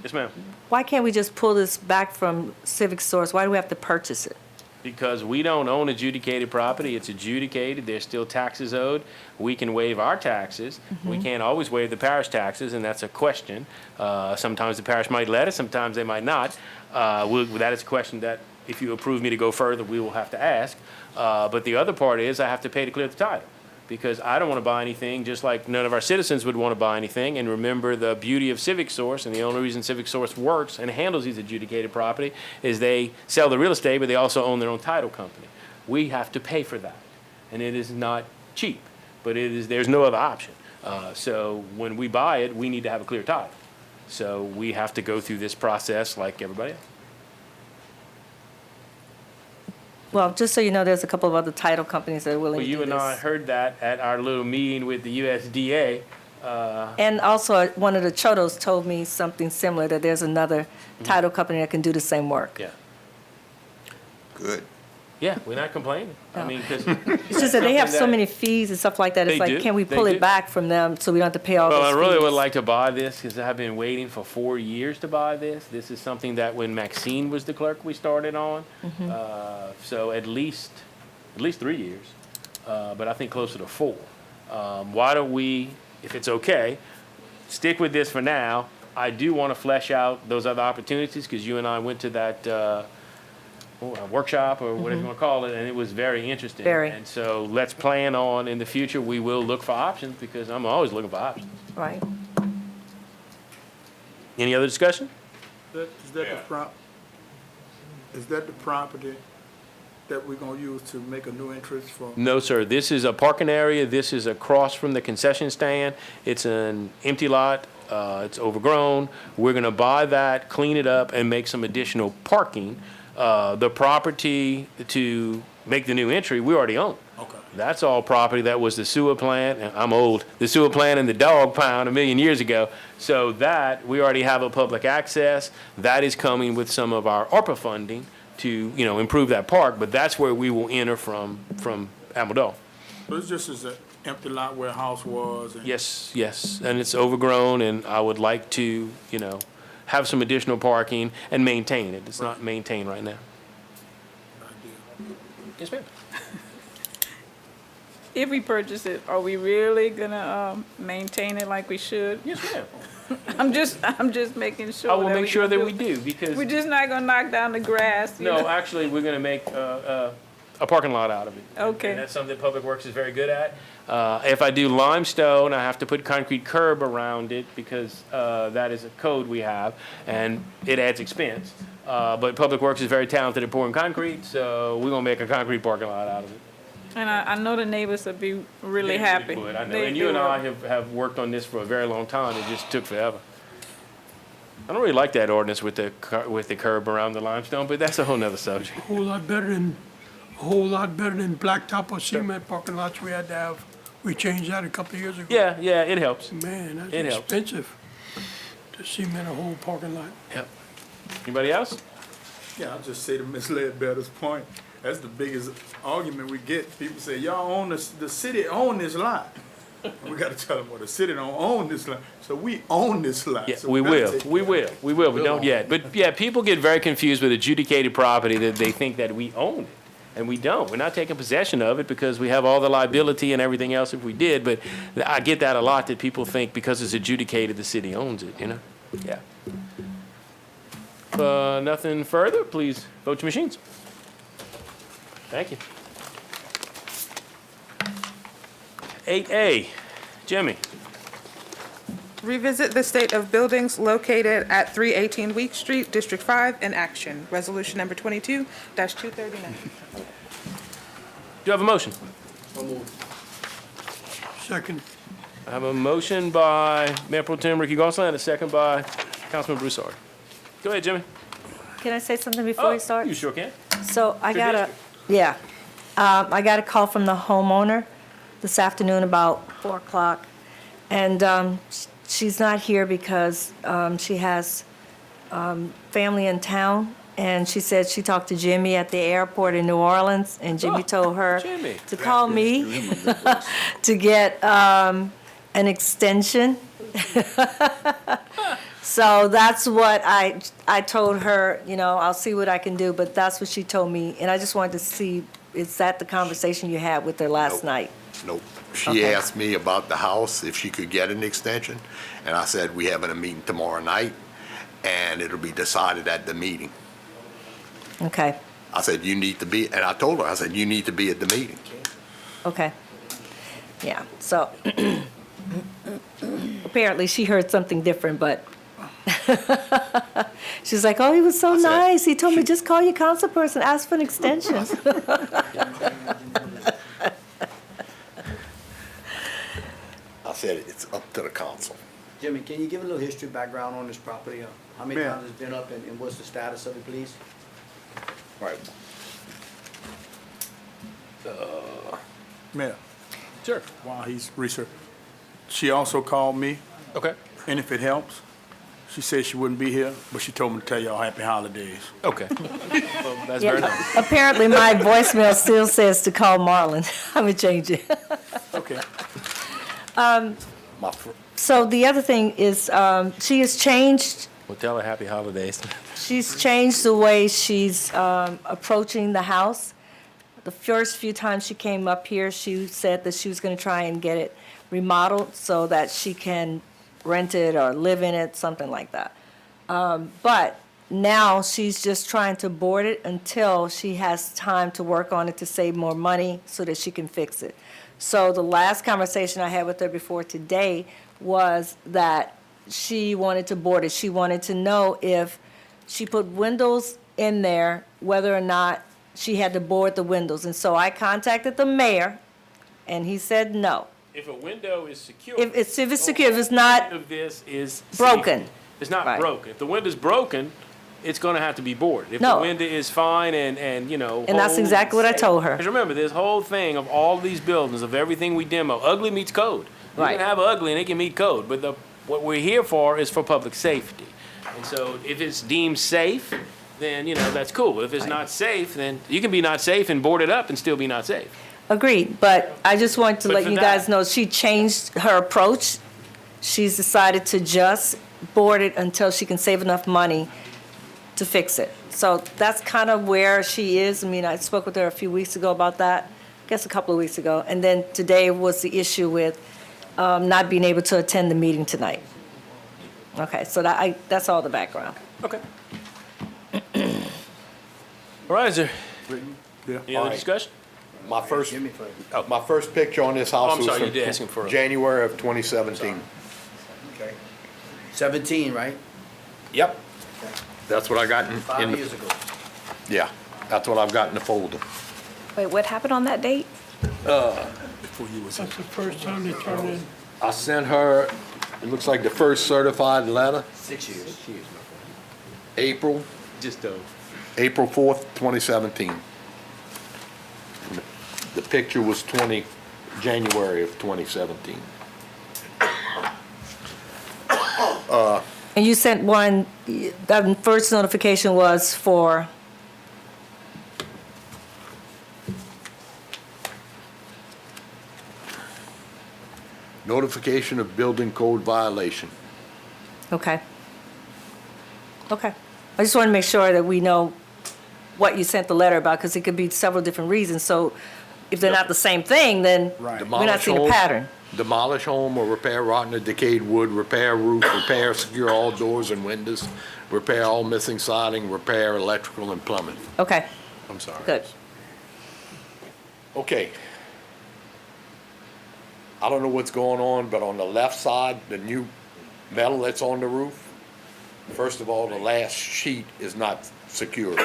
Yes, ma'am. why can't we just pull this back from Civic Source? Why do we have to purchase it? Because we don't own adjudicated property, it's adjudicated, there's still taxes owed. We can waive our taxes. We can't always waive the parish taxes, and that's a question. Sometimes the parish might let us, sometimes they might not. That is a question that, if you approve me to go further, we will have to ask. But the other part is I have to pay to clear the title, because I don't want to buy anything, just like none of our citizens would want to buy anything. And remember, the beauty of Civic Source, and the only reason Civic Source works and handles these adjudicated property, is they sell the real estate, but they also own their own title company. We have to pay for that, and it is not cheap, but there's no other option. So when we buy it, we need to have a clear title. So we have to go through this process like everybody else. Well, just so you know, there's a couple of other title companies that are willing Well, to do you and I this. heard that at our little meeting with the USDA. And also, one of the Chodos told me something similar, that there's another title company that can do the same work. Yeah. Good. Yeah, we're not complaining. I No. mean, because. It's just that they have so many fees and stuff like that. It's They do, like, can we they pull do. it back from them so we don't have to pay all those Well, fees? I really would like to buy this because I've been waiting for 4 years to buy this. This is something that when Maxine was the clerk, we started on. So at least 3 years, but I think closer to 4. Why don't we, if it's okay, stick with this for now. I do want to flesh out those other opportunities because you and I went to that workshop or whatever you want to call it, and it was very interesting. Very. And so let's plan on, in the future, we will look for options because I'm always looking for options. Right. Any other discussion? Is that the property that we're gonna use to make a new entrance for? No, sir. This is a parking area. This is across from the concession stand. It's an empty lot. It's overgrown. We're gonna buy that, clean it up, and make some additional parking. The property to make the new entry, we already own. Okay. That's all property that was the sewer plant, and I'm old, the sewer plant and the dog pound 1,000,000 years ago. So that, we already have a public access. That is coming with some of our ARPA funding to, improve that park, but that's where we will enter from Amador. But it's just as an empty lot where a house was and. Yes, and it's overgrown, and I would like to, have some additional parking and maintain it. It's not maintained right now. Yes, ma'am. If we purchase it, are we really gonna maintain it like we should? Yes, ma'am. I'm just making sure. I will that make we sure that gonna we do, because, We're just not gonna knock down the grass, you no, know? actually, we're gonna make a parking lot out of it. Okay. And that's something Public Works is very good at. If I do limestone, I have to put concrete curb around it because that is a code we have, and it adds expense. But Public Works is very talented at pouring concrete, so we're gonna make a concrete parking lot out of it. And I know the neighbors would be really They happy. would, I know. They- And they you and I were- have worked on this for a very long time. It just took forever. I don't really like that ordinance with the curb around the limestone, but that's a whole nother subject. A whole lot better than blacktop or cement parking lots we had to have. We changed that a couple of years ago. Yeah, it helps. Man, It that's helps. expensive. to cement a whole parking lot. Yep. Anybody else? Yeah, I'll just say to Ms. Ledbetter's point, that's the biggest argument we get. People say, y'all own this, the city own this lot. And we gotta tell them, well, the city don't own this lot, so we own this lot. Yeah, So we gotta will, take we care of will, it. we will, we don't yet. But yeah, people get very confused with adjudicated property, that they think that we own it. And we don't. We're not taking possession of it because we have all the liability and everything else if we did. But I get that a lot, that people think because it's adjudicated, the city owns it, you know? Yeah. Nothing further, please vote your machines. Thank you. 8A, Jimmy. Revisit the state of buildings located at 318 Week Street, District 5, in action. Resolution number 22-239. Do you have a motion? Second, I have a motion by Mayor Pro Tem Ricky Gonsalas and a second by Councilman Broussard. Go ahead, Jimmy. Can I say something before we start? You sure can. So I got a, district. yeah. I got a call from the homeowner this afternoon about 4 o'clock. And she's not here because she has family in town. And she said she talked to Jimmy at the airport in New Orleans, and Jimmy told her Jimmy. to call me to get an extension. So that's what I told her, you know, I'll see what I can do, but that's what she told me. And I just wanted to see, is that the conversation you had with her last Nope. night? Nope. She Okay. asked me about the house, if she could get an extension, and I said, we having a meeting tomorrow night, and it'll be decided at the meeting. Okay, I said, you need to be, and I told her, I said, you need to be at the meeting. okay. Yeah, so apparently she heard something different, but she's like, oh, he was so said, nice. He told me, just call your council person, ask for an extension. I said, it's up to the council. Jimmy, can you give a little history background on this property? How many Yeah. times it's been up and what's the status of it, please? Right. Mayor, Sure. while he's researching, she also called me, Okay. and if it helps, she said she wouldn't be here, but she told me to tell y'all happy holidays. Okay. Well, that's very Yeah, nice. apparently my voicemail still says to call Marlon. I'm gonna change it. Okay. My fr- So the other thing is, she has changed. Well, tell her happy holidays. She's changed the way she's approaching the house. The first few times she came up here, she said that she was going to try and get it remodeled so that she can rent it or live in it, something like that. But now she's just trying to board it until she has time to work on it to save more money so that she can fix it. So the last conversation I had with her before today was that she wanted to board it. She wanted to know if she put windows in there, whether or not she had to board the windows. And so I contacted the mayor, and he said no. If a window is secure. If it's secure, if it's not Of this is. broken. safety. It's not Right. broken. If the window's broken, it's gonna have to be boarded. If the No. window is fine and, you know. And that's holds exactly what I safe. told her. Because remember, this whole thing of all these buildings, of everything we demo, ugly meets code. You Right. can have ugly and it can meet code, but what we're here for is for public safety. And so if it's deemed safe, then, you know, that's cool. If it's not safe, then you can be not safe and board it up and still be not safe. Agreed, but I just wanted to But let for you that- guys know, she changed her approach. She's decided to just board it until she can save enough money to fix it. So that's kind of where she is. I mean, I spoke with her a few weeks ago about that, I guess a couple of weeks ago. And then today was the issue with not being able to attend the meeting tonight. Okay, so that's all the background. Okay. All right, is there Yeah. any other All right. discussion? My first, Jimmy first. my first picture on this house I'm was sorry, you did from ask him for a- January of 2017. Okay. 17, right? Yep. That's what I got in, 5 years ago. yeah, that's what I've got in the folder. Wait, what happened on that date? Before you was here. that's the first time they turned in. I sent her, it looks like the first certified letter, 6 years. April Just, April 4th, 2017. The picture was January of 2017. And you sent one, that first notification was for, Notification of building code violation. okay. Okay. I just want to make sure that we know what you sent the letter about, because it could be several different reasons. So if they're not the same thing, then we're not Demolish seeing a home- pattern. Demolish home or repair rotten or decayed wood, repair roof, repair secure all doors and windows, repair all missing siding, repair electrical and plumbing. Okay, I'm sorry. good. Okay. I don't know what's going on, but on the left side, the new metal that's on the roof, first of all, the last sheet is not secured.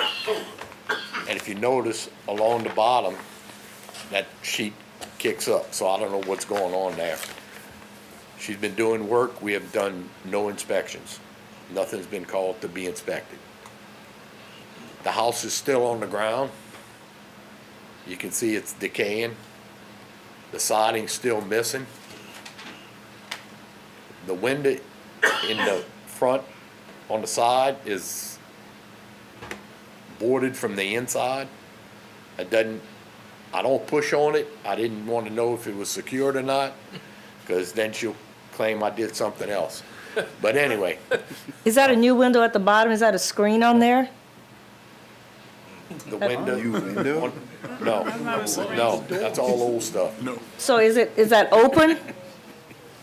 And if you notice, along the bottom, that sheet kicks up, so I don't know what's going on there. She's been doing work, we have done no inspections. Nothing's been called to be inspected. The house is still on the ground. You can see it's decaying. The siding's still missing. The window in the front on the side is boarded from the inside. I don't push on it. I didn't want to know if it was secured or not, because then she'll claim I did something else. But anyway, Is that a new window at the bottom? Is that a screen on there? the window. No, no, that's all old stuff. So is that open?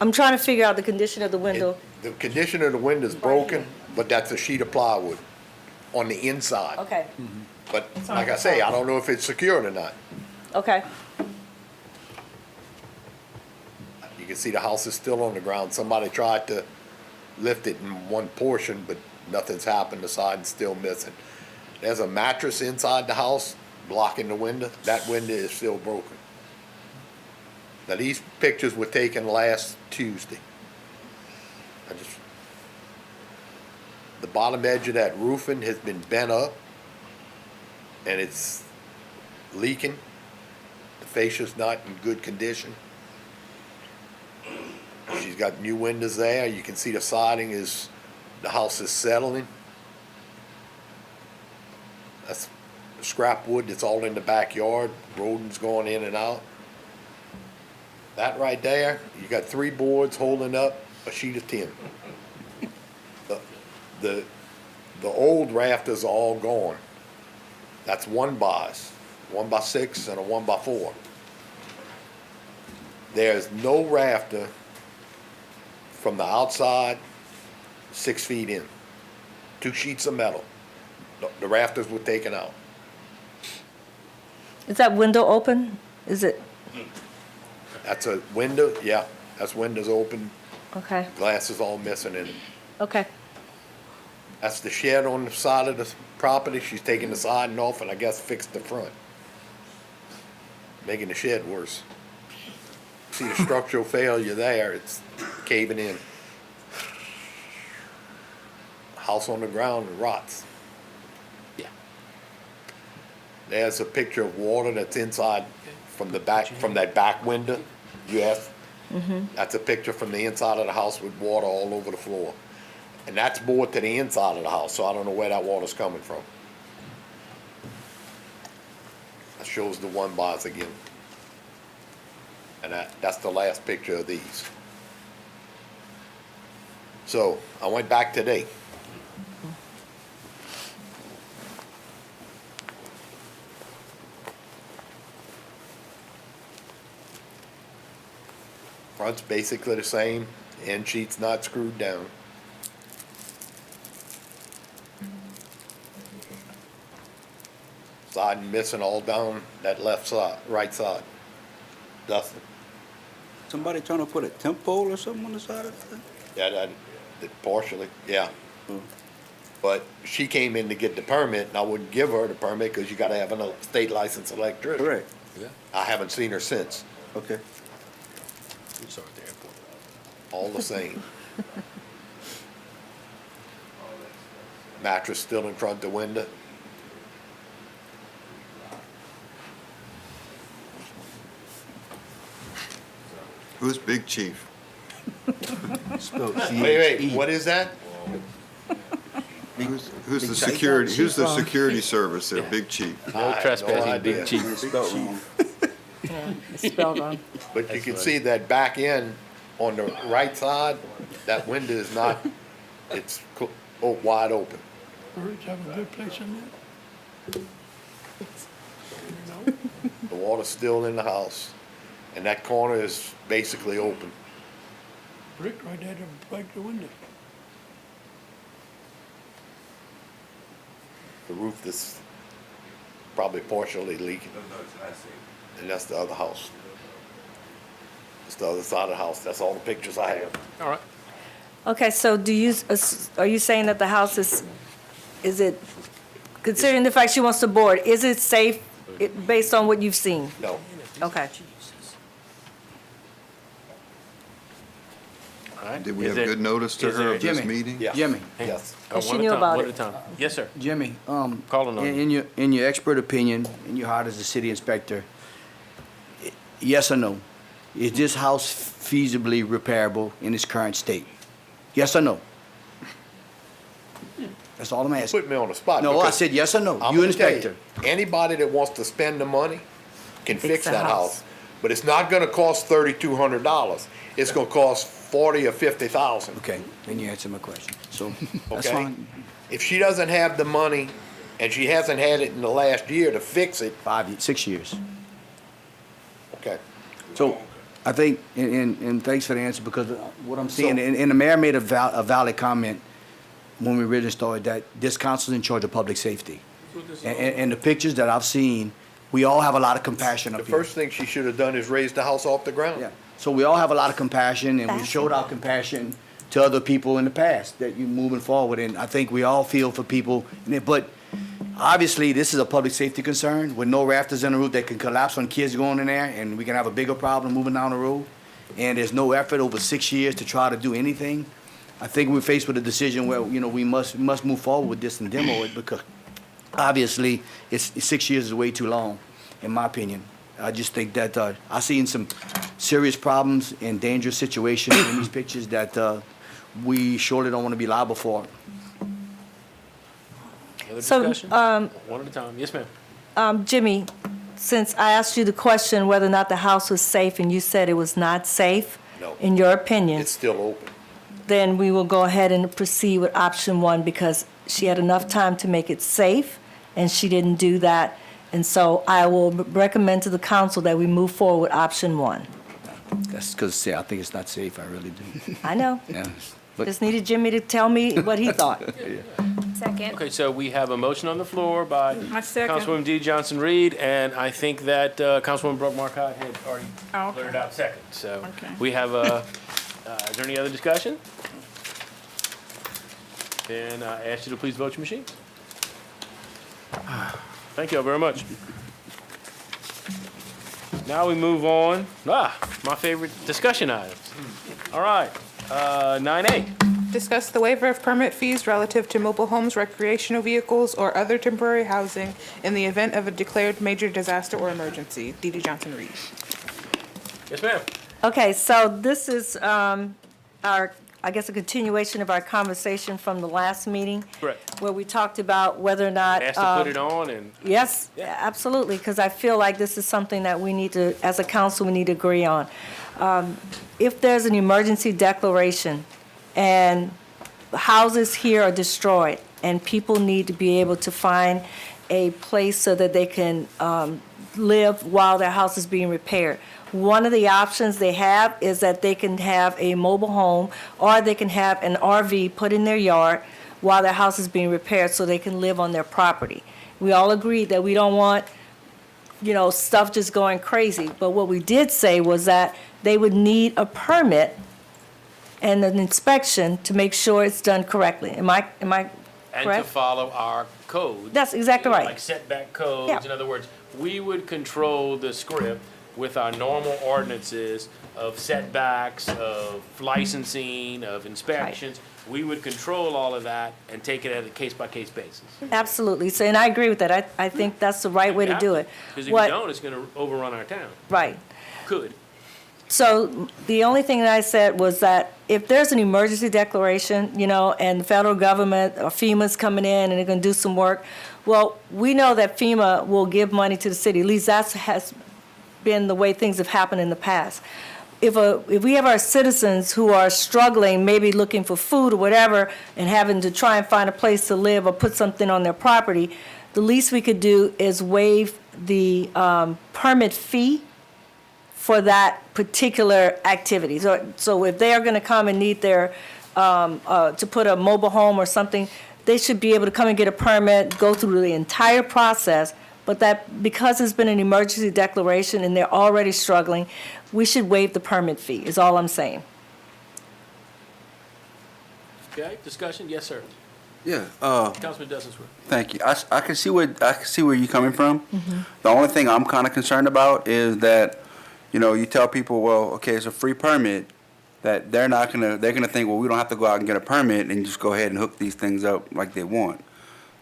I'm trying to figure out the condition of the window. The condition of the window's broken, but that's a sheet of plywood on the inside. Okay, But like I say, I don't know if it's secured or not. okay, You can see the house is still on the ground. Somebody tried to lift it in one portion, but nothing's happened. The side's still missing. There's a mattress inside the house blocking the window. That window is still broken. Now, these pictures were taken last Tuesday. The bottom edge of that roofing has been bent up, and it's leaking. The fascia's not in good condition. She's got new windows there. You can see the siding the house is settling. That's scrap wood that's all in the backyard, rodents going in and out. That right there, you got 3 boards holding up a sheet of tin. The old rafters are all gone. That's 1x, 1x6 and a 1x4. There's no rafter from the outside 6 feet in. 2 sheets of metal. The rafters were taken out. is that window open? Is it, That's a window, yeah, that's windows open, okay, glass is all missing in it. okay, That's the shed on the side of the property. She's taking the siding off and I guess fixed the front. Making the shed worse. See the structural failure there, it's caving in. House on the ground rots. Yeah. There's a picture of water that's inside from the back, from that back window, you asked? That's a picture from the inside of the house with water all over the floor. And that's bored to the inside of the house, so I don't know where that water's coming from. That shows the 1x's again. And that's the last picture of these. So, I went back today. Front's basically the same, end sheet's not screwed down. Siding missing all down that left side, right side. Dustin. Somebody trying to put a temp pole or something on the side of it? Yeah, that partially, yeah. But she came in to get the permit, and I wouldn't give her the permit, because you gotta have a state licensed electrician. Correct. I haven't seen her since, Okay. all the same. Mattress still in front of the window. Who's Big Chief? Wait, what is that? Who's the security, who's the security service there, Big Chief? No trespassing, idea. Big Chief. It's spelled wrong. But you can see that back end on the right side, that window is not, it's wide open. Birds have a good place in there. The water's still in the house, and that corner is basically open. Brick right there to break the window. The roof is probably partially leaking. And that's the other house. It's the other side of the house. That's all the pictures I have. All right. Okay, so are you saying that the house is it, considering the fact she wants to board, is it safe based on what you've seen? No. Okay. All right. Did we Is have there- good notice to is her there- of this Jimmy. meeting? Yeah. Jimmy, Yes. And she one at a knew time, about one it. at a time. Yes, sir. Jimmy, Calling on you. in your expert opinion, and your heart as a city inspector, yes or no? Is this house feasibly repairable in its current state? Yes or no? That's all I'm asking. Put me on the spot. No, I because said yes or no. I'm You gonna tell inspector. Anybody that wants to spend the money can fix the that house. house. But it's not gonna cost $3,200. It's gonna cost 40 or 50,000. Okay, then you answered my question. So, that's Okay? fine. If she doesn't have the money, and she hasn't had it in the last year to fix it, 6 years. okay. So, I think, and thanks for the answer, because what I'm seeing, and the mayor made a valid comment when we originally started, that this council's in charge of public safety. And the pictures that I've seen, we all have a lot of compassion The up here. first thing she should have done is raise the house off the ground. Yeah, so we all have a lot of compassion, and we showed our compassion to other people in the past, that you moving forward, and I think we all feel for people, but obviously, this is a public safety concern, with no rafters in the roof that can collapse when kids going in there, and we can have a bigger problem moving down the road, and there's no effort over 6 years to try to do anything. I think we're faced with a decision where, we must move forward with this and demo it, because obviously, 6 years is way too long, in my opinion. I just think that, I've seen some serious problems and dangerous situations in these pictures that, we surely don't want to be liable for. Other So, discussion? One at a time. Yes, ma'am. Jimmy, since I asked you the question whether or not the house was safe, and you said it was not safe, No. in your opinion, It's still open. then we will go ahead and proceed with option one, because she had enough time to make it safe, and she didn't do that. And so I will recommend to the council that we move forward with option one. That's because, I think it's not safe, I really do. I know, Yeah. But just needed Jimmy to tell me what he thought. Second. Okay, so we have a motion on the floor by I second. Councilwoman D. Johnson Reed, and I think that Councilwoman Brooke Marcotte had already Oh, cleared okay. out second. So Okay. we have is there any other discussion? Then I ask you to please vote your machines. Thank you all very much. Now we move on. My favorite discussion items. All right, 9A. Discuss the waiver of permit fees relative to mobile homes, recreational vehicles, or other temporary housing in the event of a declared major disaster or emergency. D.D. Johnson Reed. Yes, ma'am. Okay, so this is our, I guess, a continuation of our conversation from the last meeting. Correct. Where we talked about whether or not. Asked to put it on, and Yes, absolutely, because I feel like this is something that we need to, as a council, we need to agree on. If there's an emergency declaration and houses here are destroyed and people need to be able to find a place so that they can live while their house is being repaired, one of the options they have is that they can have a mobile home, or they can have an RV put in their yard while their house is being repaired so they can live on their property. We all agreed that we don't want, stuff just going crazy. But what we did say was that they would need a permit and an inspection to make sure it's done correctly. Am I and to correct? follow our code. That's exactly right. Like setback codes. Yeah. In other words, we would control the script with our normal ordinances of setbacks, of licensing, of inspections. We would control all of that and take it at a case-by-case basis. Absolutely. So, and I agree with that. I think that's the right way to do it. Because if you What- don't, it's gonna overrun our town. Right. Could. So the only thing that I said was that if there's an emergency declaration, you know, and the federal government or FEMA's coming in and they're gonna do some work, well, we know that FEMA will give money to the city. At least that has been the way things have happened in the past. If we have our citizens who are struggling, maybe looking for food or whatever, and having to try and find a place to live or put something on their property, the least we could do is waive the permit fee for that particular activity. So if they are gonna come and need their, to put a mobile home or something, they should be able to come and get a permit, go through the entire process, but that, because it's been an emergency declaration and they're already struggling, we should waive the permit fee, is all I'm saying. Okay, discussion? Yes, sir. Yeah, Councilman Dunsworth. thank you. I can see where you're coming from. The only thing I'm kind of concerned about is that, you know, you tell people, well, okay, it's a free permit, that they're gonna think, well, we don't have to go out and get a permit and just go ahead and hook these things up like they want.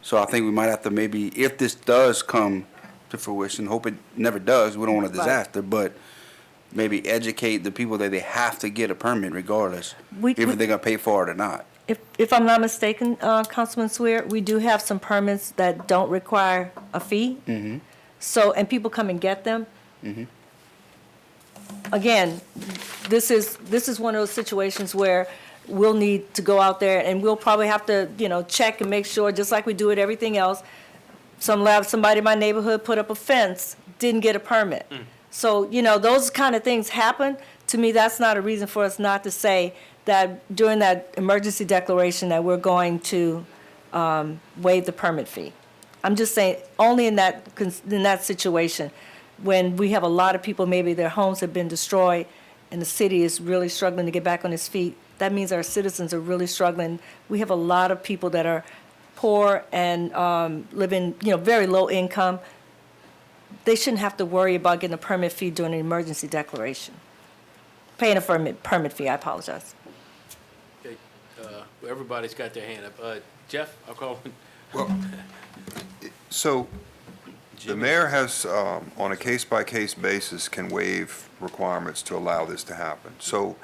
So I think we might have to maybe, if this does come to fruition, hope it never does, we don't want a disaster, but maybe educate the people that they have to get a permit regardless, if they're gonna pay for it or not. If I'm not mistaken, Councilman Swear, we do have some permits that don't require a fee. So, and people come and get them. Again, this is one of those situations where we'll need to go out there and we'll probably have to, you know, check and make sure, just like we do with everything else. Somebody in my neighborhood put up a fence, didn't get a permit. So, you know, those kind of things happen. To me, that's not a reason for us not to say that during that emergency declaration that we're going to waive the permit fee. I'm just saying, only in that situation, when we have a lot of people, maybe their homes have been destroyed and the city is really struggling to get back on its feet, that means our citizens are really struggling. We have a lot of people that are poor and living, you know, very low income. They shouldn't have to worry about getting a permit fee during an emergency declaration. Paying a permit fee, I apologize. Okay, everybody's got their hand up. Jeff, I'll call. Well, so the mayor has, on a case-by-case basis, can waive requirements to allow this to happen. So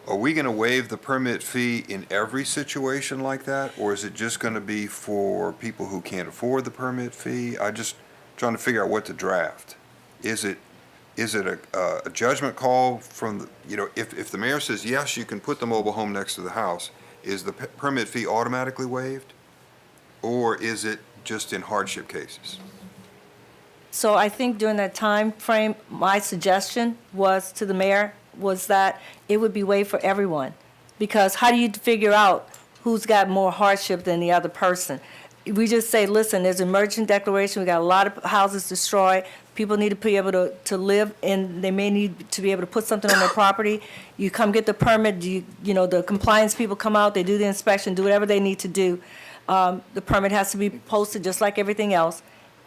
are we going to waive the permit fee in every situation like that? Or is it just going to be for people who can't afford the permit fee? I just trying to figure out what to draft. Is it a judgment call from, the, you know, if the mayor says, yes, you can put the mobile home next to the house, is the permit fee automatically waived? Or is it just in hardship cases? So I think during that time frame, my suggestion was to the mayor was that it would be waived for everyone. Because how do you figure out who's got more hardship than the other person? We just say, listen, there's an emergency declaration, we got a lot of houses destroyed, people need to be able to live, and they may need to be able to put something on their property. You come get the permit, you know, the compliance people come out, they do the inspection, do whatever they need to do. The permit has to be posted just like everything else,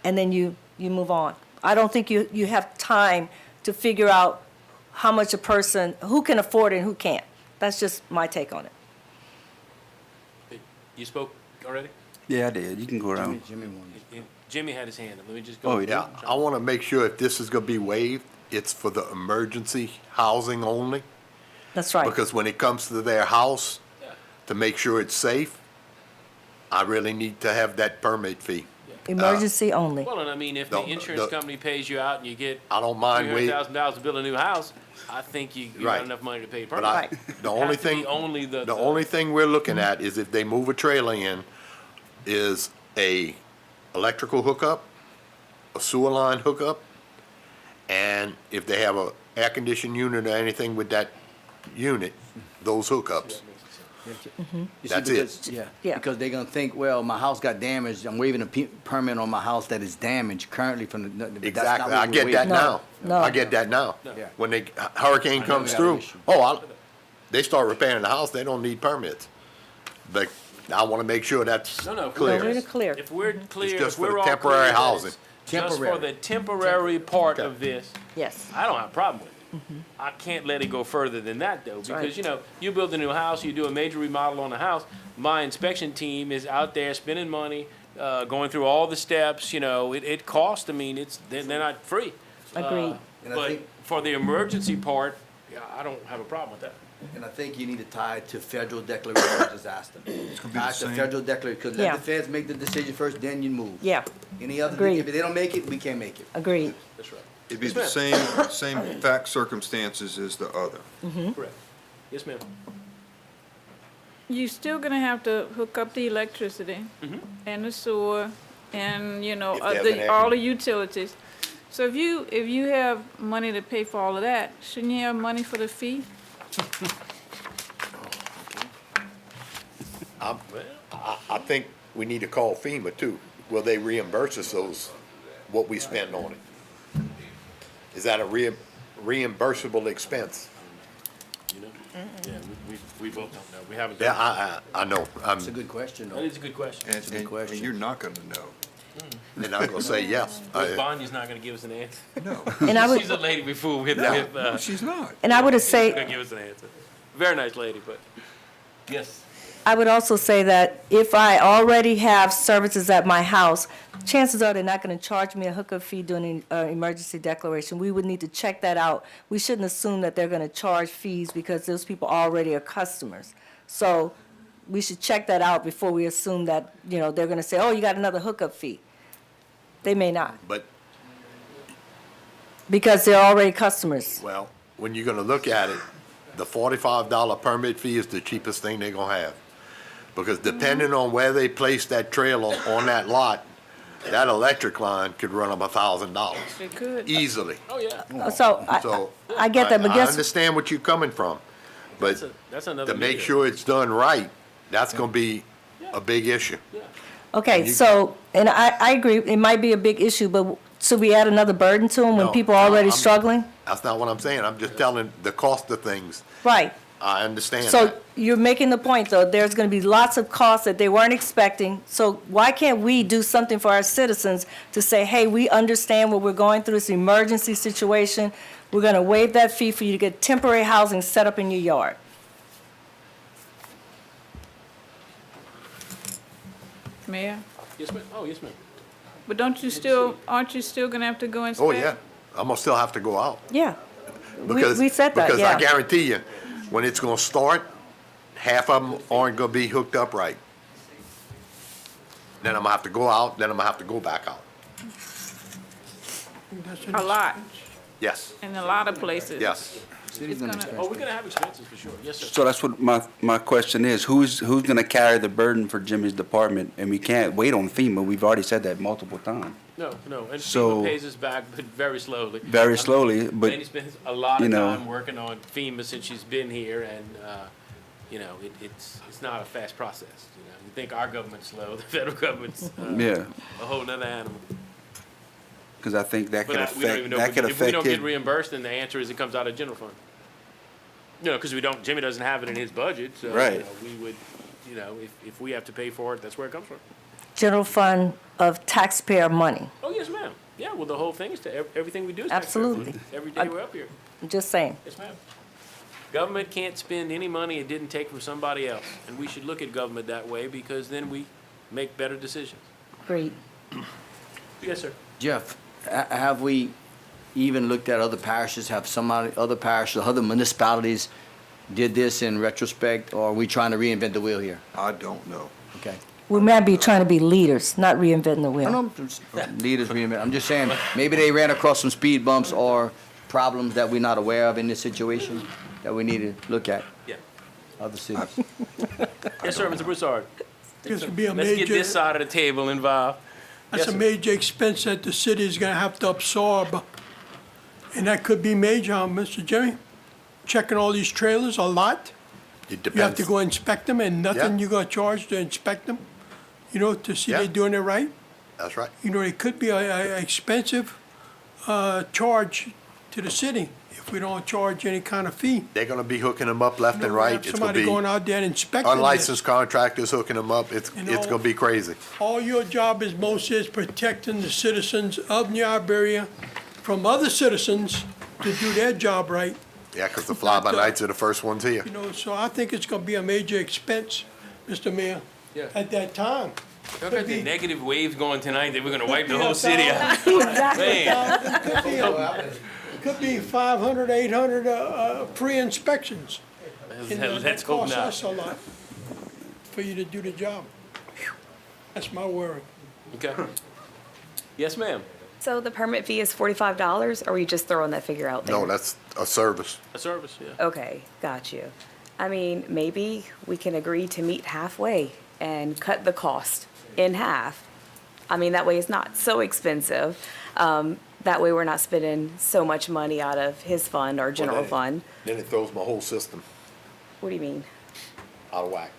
and then you move on. I don't think you have time to figure out how much a person, who can afford it and who can't. That's just my take on it. You spoke already? Yeah, I did. You can go around. Jimmy had his hand up. Let me just go. Oh, yeah, I want to make sure if this is going to be waived, it's for the emergency housing only. That's right. Because when it comes to their house, to make sure it's safe, I really need to have that permit fee. Emergency only. Well, and I mean, if the No, insurance company pays you out and you get I don't mind waiving. $300,000 to build a new house, I think you got Right. enough money to pay a But permit. the only Has to be thing, only the only thing we're looking at is if they move a trailer in, is a electrical hookup, a sewer line hookup, and if they have a air conditioned unit or anything with that unit, those hookups. You see, That's because- it. Yeah, Yeah. because they're gonna think, well, my house got damaged, I'm waiving a permit on my house that is damaged currently from the. that's not Exactly, what I we're get that waiving. now. No. I get that now. Yeah. When hurricane I know comes we got through, an issue. they start repairing the house, they don't need permits. But I want to make sure that's No, clear. we're clear. If we're clear, just if we're for the all temporary clear that housing. it's just for Temporary. the temporary part of this, Yes. I don't have a problem with it. I can't let it go further than that, though, because, right. you know, you build a new house, you do a major remodel on the house, my inspection team is out there spending money, going through all the steps, you know, it costs, I mean, they're not free. Agreed. And I But think- for the emergency part, I don't have a problem with that. And I think you need to tie it to federal declaration of disaster. gonna be the Tie it to same. federal declaration, because Yeah. let the feds make the decision first, then you move. Yeah, Any other, Agreed. if they don't make it, we can't make it. agreed. That's right. It'd be Yes, the same fact circumstances as the other. Correct. Yes, ma'am. You still gonna have to hook up the electricity and the sewer and, you know, If there's an all the utilities. So if you have money to pay for all of that, shouldn't you have money for the fee? I think we need to call FEMA too. Will they reimburse us what we spend on it? Is that a reimbursable expense? You know? Yeah, we both don't know. We haven't Yeah, done. I know. It's a good question, That though. is a good question. And you're not gonna know. They're not gonna say yes. Bonnie's not gonna give us an answer. No, And I She's a would, lady before with, she's not. and I would gonna say, give us an answer. Very nice lady, but, yes. I would also say that if I already have services at my house, chances are they're not gonna charge me a hookup fee during an emergency declaration. We would need to check that out. We shouldn't assume that they're gonna charge fees because those people already are customers. So we should check that out before we assume that, you know, they're gonna say, oh, you got another hookup fee. They may not, But, because they're already customers. well, when you're gonna look at it, the $45 permit fee is the cheapest thing they're gonna have. Because depending on where they place that trailer on that lot, that electric line could run them $1,000 It could. easily. Oh, yeah. So So. I get that, but I guess, understand what you're coming from, but That's another. to make meter. sure it's done right, that's gonna be a big issue. okay, you- so, and I agree, it might be a big issue, but should we add another burden to them when No, people are already I'm- struggling? That's not what I'm saying. I'm just telling the cost of things. Right. I understand So that. you're making the point, though, there's gonna be lots of costs that they weren't expecting. So why can't we do something for our citizens to say, hey, we understand what we're going through, it's an emergency situation. We're gonna waive that fee for you to get temporary housing set up in your yard. Mayor? Yes, ma'am. Oh, yes, ma'am. But aren't you still gonna have to go inspect? Oh, yeah. I'm gonna still have to go out. Yeah. Because, We said that, because I yeah. guarantee you, when it's gonna start, half of them aren't gonna be hooked up right. Then I'm gonna have to go out, then I'm gonna have to go back out. A lot, Yes, in a lot of places. yes. It's gonna, Oh, we're gonna have expenses for sure. Yes, sir. So that's what my question is, who's gonna carry the burden for Jimmy's department? And we can't wait on FEMA, we've already said that multiple times. No, and So- FEMA pays us back, but very slowly. Very slowly, but, Laney spends a lot you of know- time working on FEMA since she's been here, and, you know, it's not a fast process, you know. You think our government's slow, the federal government's, yeah, a whole nother animal. because I think that But could we don't even affect, know, that could if we don't affect get it. reimbursed, then the answer is it comes out of general fund. You know, because Jimmy doesn't have it in his budget, so, you Right. know, we would, you know, if we have to pay for it, that's where it comes from. General fund of taxpayer money, Oh, yes, ma'am. Yeah, well, the whole thing is everything we do is taxpayer Absolutely. funded. Every day we're up here. I'm just saying. Yes, ma'am. Government can't spend any money it didn't take from somebody else, and we should look at government that way because then we make better decisions. Agreed. Yes, sir. Jeff, have we even looked at other parishes? Have other parishes, other municipalities did this in retrospect, or are we trying to reinvent the wheel here? I don't know. Okay. We might be trying to be leaders, not reinventing the I wheel. know, leaders reinvent, I'm just saying, maybe they ran across some speed bumps or problems that we're not aware of in this situation that we need to look at, Yeah. other cities. Yes, sir, Mr. Broussard. This would be a Let's get major, this side of the table involved. that's Yes, a sir. major expense that the city is gonna have to absorb. And that could be major, Mr. Jimmy. Checking all these trailers a lot. It You have to depends. go inspect them and nothing Yeah. you're gonna charge to inspect them, you know, to see Yeah. they're doing it right. That's right. You know, it could be a expensive, charge to the city if we don't charge any kind of fee. They're gonna be hooking them up left You and know, right. have It's gonna somebody be going out there and inspecting this. unlicensed contractors hooking them up. It's You know- gonna be crazy. All your job is most is protecting the citizens of New Iberia from other citizens to do their job right. Yeah, 'cause the fly-by-nights are the first ones here. You know, so I think it's gonna be a major expense, Mr. Mayor, Yeah. at that time. Look at the be- negative waves going tonight that we're gonna wipe the be whole city out. Exactly. Man, Could be a- Could be 500, 800 pre-inspections. And, Let's that hope costs not. us a lot for you to do the job. That's my worry. Okay. Yes, ma'am. So the permit fee is $45, or are you just throwing that figure out there? No, that's a service. A service, yeah. Okay, got you. I mean, maybe we can agree to meet halfway and cut the cost in half. I mean, that way it's not so expensive. That way we're not spending so much money out of his fund or general fund. Then it throws my whole system What do you mean? out of whack.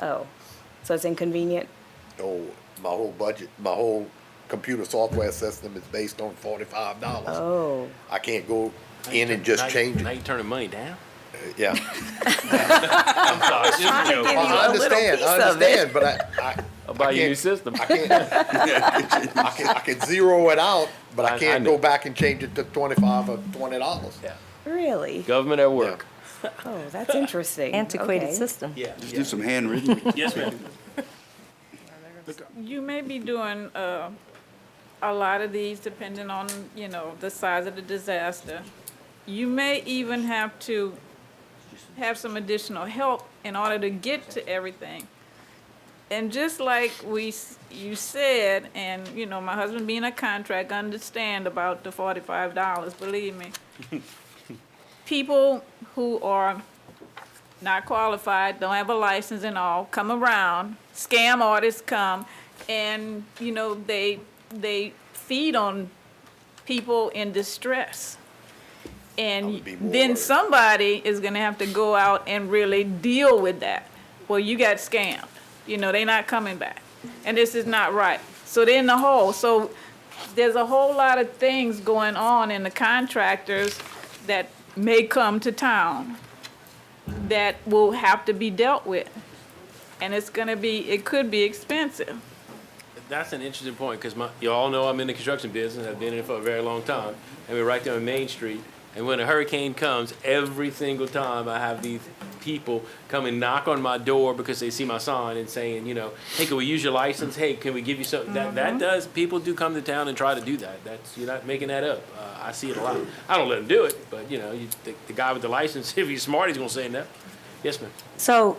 Oh, so it's inconvenient? Oh, my whole budget, my whole computer software system is based on $45. Oh, I can't go in and just change Now it. you turning money down? Yeah. I'm sorry, it's just a trying to joke. give you I a little understand, piece I of understand, it. but I'll buy you a new can't- system. I can zero it out, but I I can't know. go back and change it to 25 or $20. Yeah. Really? Government at work. Oh, that's interesting. Antiquated Okay. system. Yeah. Just do some handwritten. Yes, ma'am. You may be doing a lot of these depending on, the size of the disaster. You may even have to have some additional help in order to get to everything. And just like you said, and, my husband being a contract, understand about the $45, believe me. People who are not qualified, don't have a license and all, come around, scam artists come, and, they feed on people in distress. I And would be more then worried. somebody is gonna have to go out and really deal with that. Well, you got scammed, they're not coming back, and this is not right. So they're in the hole. So there's a whole lot of things going on in the contractors that may come to town that will have to be dealt with. And it could be expensive. That's an interesting point, because you all know I'm in the construction business. I've been in it for a very long time. And we're right there on Main Street. And when a hurricane comes, every single time I have these people come and knock on my door because they see my sign and saying, hey, can we use your license? Hey, can we give you something? People do come to town and try to do that. You're not making that up. I see it a lot. I don't let them do it, but the guy with the license, if he's smart, he's gonna say no. Yes, ma'am. So,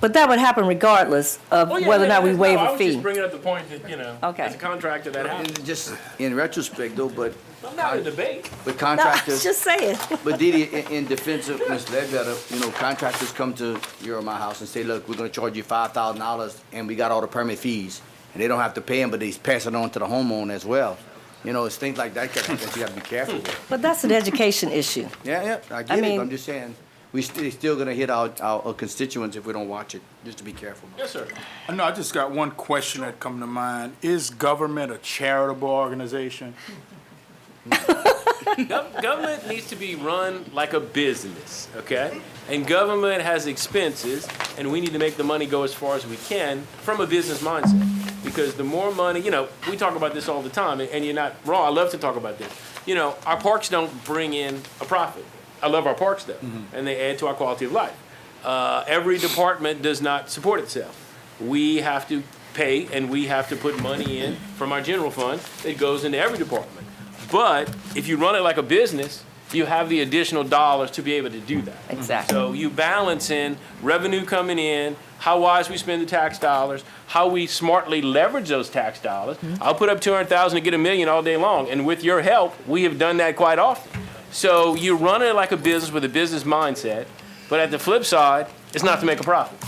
but that would happen regardless of whether or not we waive I a was fee. just bringing up the point that, Okay. as a contractor, that happens. And just in retrospect though, but I'm not in a debate. but No, I was contractors, just saying. but Didi, in defense of Ms. Ledbetter, contractors come to your or my house and say, look, we're gonna charge you $5,000 and we got all the permit fees. And they don't have to pay them, but they pass it on to the homeowner as well. It's things like that that you gotta be careful with. But that's an education issue. Yeah, I I get it, mean- but I'm just saying, we still gonna hit our constituents if we don't watch it, just to be careful. Yes, sir. No, I just got one question that come to mind. Is government a charitable organization? Government needs to be run like a business, okay? And government has expenses, and we need to make the money go as far as we can from a business mindset. Because the more money, we talk about this all the time, and you're not wrong. I love to talk about this. Our parks don't bring in a profit. I love our parks though, and they add to our quality of life. Every department does not support itself. We have to pay, and we have to put money in from our general fund that goes into every department. But if you run it like a business, you have the additional dollars to be able to do that. Exactly. So you balance in revenue coming in, how wise we spend the tax dollars, how we smartly leverage those tax dollars. I'll put up 200,000 to get $1 million all day long, and with your help, we have done that quite often. So you run it like a business with a business mindset, but at the flip side, it's not to make a profit.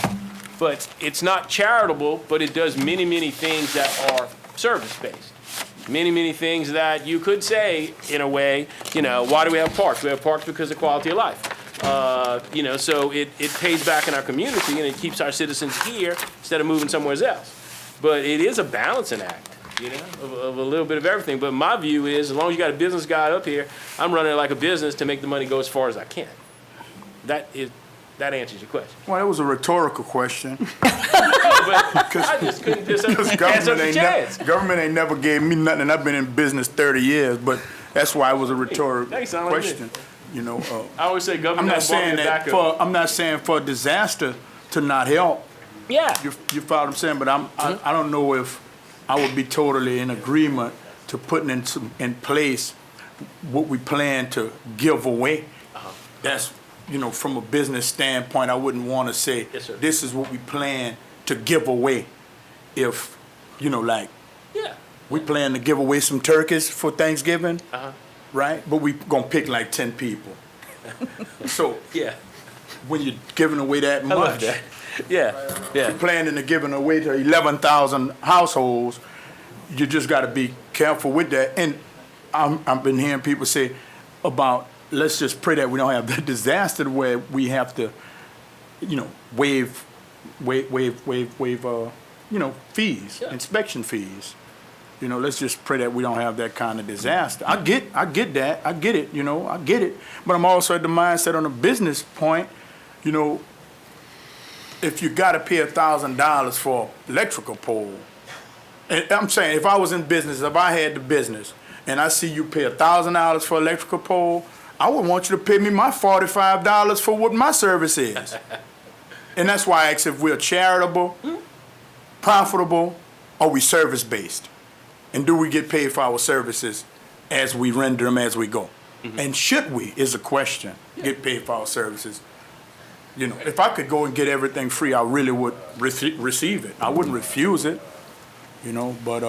But it's not charitable, but it does many, many things that are service-based. Many, many things that you could say, in a way, why do we have parks? We have parks because of quality of life. So it pays back in our community, and it keeps our citizens here instead of moving somewhere else. But it is a balancing act, of a little bit of everything. But my view is, as long as you got a business guy up here, I'm running it like a business to make the money go as far as I can. That answers your question. Well, it was a rhetorical question. But I just couldn't just Because pass up the chance. government ain't never gave me nothing, and I've been in business 30 years, but that's why it was a rhetorical Thanks, sound like question. I always say I'm government not has bought me saying a that backup. I'm not saying for a disaster to not help. Yeah. You follow what I'm saying? But I don't know if I would be totally in agreement to putting in place what we plan to give away. That's, from a business standpoint, I wouldn't want to say, Yes, sir. this is what we plan to give away. If, like, Yeah. we plan to give away some turkeys for Thanksgiving, Uh-huh. right? But we gonna pick like 10 people. So Yeah. when you're giving away that I love much, that. Yeah. Yeah. planning to giving away to 11,000 households, you just got to be careful with that. And I've been hearing people say about, let's just pray that we don't have the disaster where we have to, waive, fees, Yeah. inspection fees. Let's just pray that we don't have that kind of disaster. I get that. I get it, I get it. But I'm also at the mindset on a business point, if you gotta pay $1,000 for electrical pole, and I'm saying, if I was in business, if I had the business, and I see you pay $1,000 for electrical pole, I would want you to pay me my $45 for what my service is. And that's why I ask if we're charitable, profitable, or we service-based. And do we get paid for our services as we render them as we go? And should we, is a question, get paid for our services? If I could go and get everything free, I really would receive it. I wouldn't refuse it, but,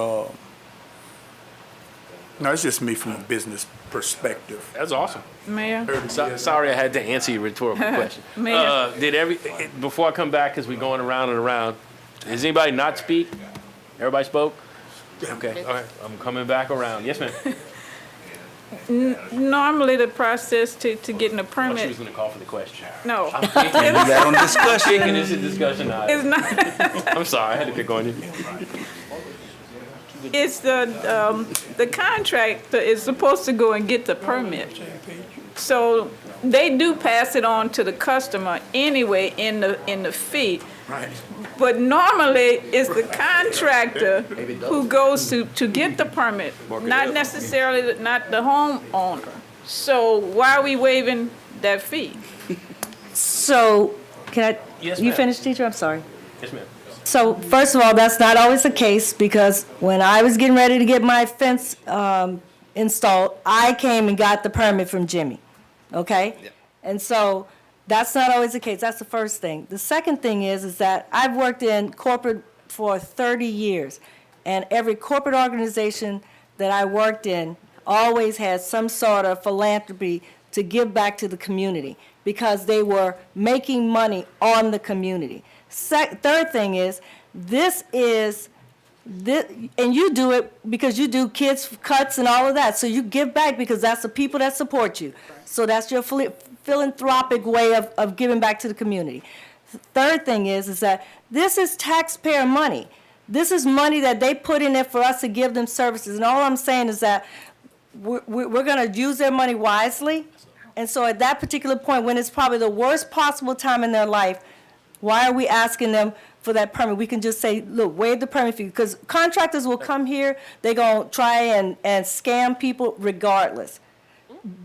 no, it's just me from a business perspective. That's awesome. Mayor? Sorry I had to answer your rhetorical question. Mayor. Before I come back, because we're going around and around, does anybody not speak? Everybody spoke? Okay, all right, I'm coming back around. Yes, ma'am. Normally, the process to getting a I thought she permit, was gonna call for the question. no, I'm thinking, That on discussion. thinking it's a discussion it's item. not. I'm sorry, I had to pick on you. It's the contractor is supposed to go and get the permit. So they do pass it on to the customer anyway in the fee. Right. But normally, it's the contractor who goes to get the permit, not necessarily, not the homeowner. So why are we waiving that fee? So, Yes, you ma'am. finished, teacher? I'm sorry. Yes, ma'am. So, first of all, that's not always the case, because when I was getting ready to get my fence installed, I came and got the permit from Jimmy, okay? And so, that's not always the case. That's the first thing. The second thing is that I've worked in corporate for 30 years, and every corporate organization that I worked in always had some sort of philanthropy to give back to the community, because they were making money on the community. Third thing is, and you do it because you do kids' cuts and all of that, so you give back because that's the people that support you. So that's your philanthropic way of giving back to the community. Third thing is that this is taxpayer money. This is money that they put in there for us to give them services. And all I'm saying is that we're going to use their money wisely. And so at that particular point, when it's probably the worst possible time in their life, why are we asking them for that permit? We can just say, look, waive the permit fee, because contractors will come here, they're going to try and scam people regardless.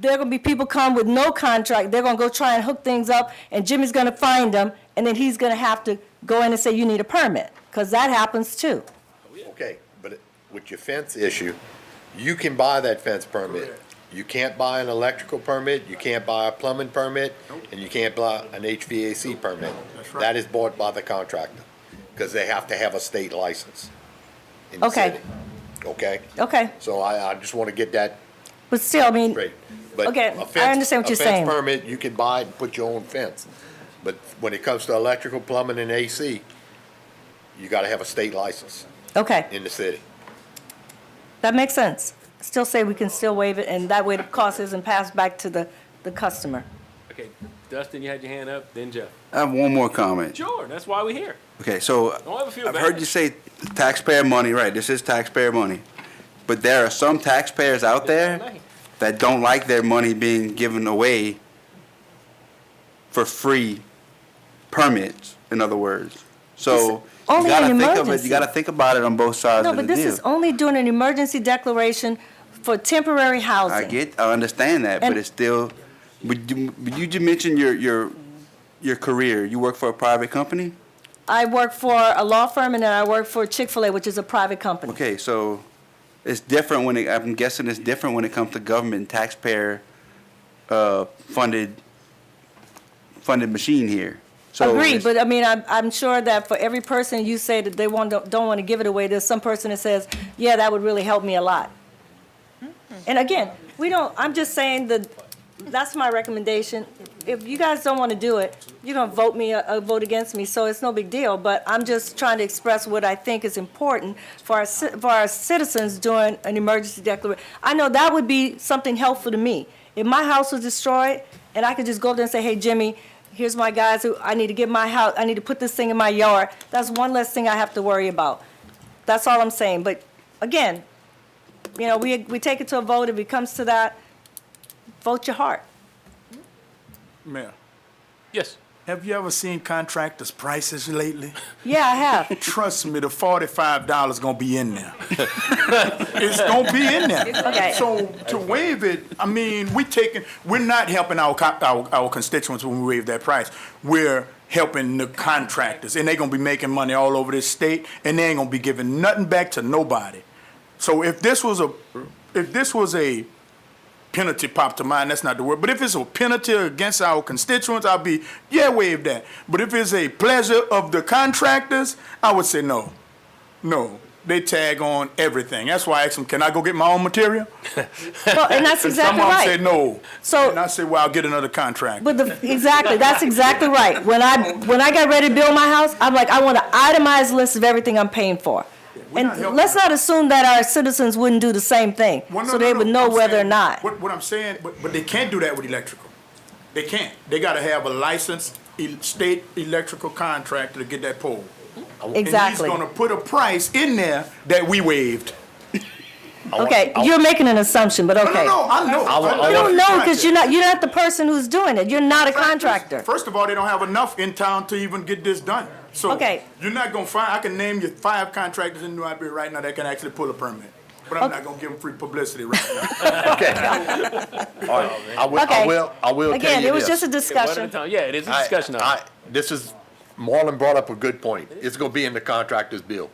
There are going to be people come with no contract, they're going to go try and hook things up, and Jimmy's going to find them, and then he's going to have to go in and say, you need a permit, because that happens too. Okay, but with your fence issue, you can buy that fence permit. You can't buy an electrical permit, you can't buy a plumbing permit, and you can't buy an HVAC permit. That's right. That is bought by the contractor, because they have to have a state license in the Okay. city. Okay? Okay, So I just want to get that but still, I mean, straight. But Okay, a I fence- understand what you're saying. A fence permit, you can buy it and put your own fence. But when it comes to electrical, plumbing, and AC, you got to have a state license okay, in the city. that makes sense. Still say we can still waive it, and that way the cost isn't passed back to the customer. Okay, Dustin, you had your hand up, then Jeff. I have one more comment. Sure, that's why we're here. Okay, so Don't ever feel I've bad. heard you say taxpayer money, right? This is taxpayer money. But there are some taxpayers out there that don't like their money being given away for free permits, in other words. So you only gotta an think of it, emergency. you gotta think about it on both sides No, of the but this deal. is only doing an emergency declaration for temporary housing. I understand that, but And- it's still, but you just mentioned your career. You work for a private company? I work for a law firm, and then I work for Chick-fil-A, which is a private company. Okay, so it's different when I'm guessing it's different when it comes to government and taxpayer, funded machine here. So Agreed, it's- but I mean, I'm sure that for every person you say that they don't want to give it away, there's some person that says, yeah, that would really help me a lot. And again, I'm just saying that, that's my recommendation. If you guys don't want to do it, you're going to vote against me, so it's no big deal. But I'm just trying to express what I think is important for our citizens during an emergency declaration. I know that would be something helpful to me. If my house was destroyed, and I could just go there and say, hey, Jimmy, here's my guys who, I need to get my house, I need to put this thing in my yard. That's one less thing I have to worry about. That's all I'm saying. But again, you know, we take it to a vote. If it comes to that, vote your heart. Mayor, Yes. have you ever seen contractors' prices lately? Yeah, I have. Trust me, the $45 gonna be in there. It's gonna be in there. Okay. So to waive it, I mean, we're not helping our constituents when we waive that price. We're helping the contractors, and they're gonna be making money all over this state, and they ain't gonna be giving nothing back to nobody. So if this was a penalty popped to mind, that's not the word. But if it's a penalty against our constituents, I'll be, yeah, waive that. But if it's a pleasure of the contractors, I would say no. No. They tag on everything. That's why I asked them, can I go get my own material? Well, and that's And exactly some of them right. said no. So- And I said, well, I'll get another contract. But exactly, that's exactly right. When I got ready to build my house, I'm like, I want an itemized list of everything I'm paying for. We're not And helping let's not assume that our citizens wouldn't do the same thing, Well, no, so no, they no. would know I'm whether or saying- not. What I'm saying, but they can't do that with electrical. They can't. They gotta have a licensed state electrical contractor to get that pole. Exactly. And he's gonna put a price in there that we waived. Okay, you're making an assumption, but okay. No, I know. You don't know because you're not the person who's doing it. You're not a contractor. First of all, they don't have enough in town to even get this done. So Okay. you're not gonna find, I can name you 5 contractors in New Iberia right now that can actually pull a permit. But I'm not gonna give them free publicity right now. All right, I will Okay. tell you Again, it was this. just a One at a discussion. time. Yeah, it is a discussion item. Marlon brought up a good point. It's gonna be in the contractor's bill.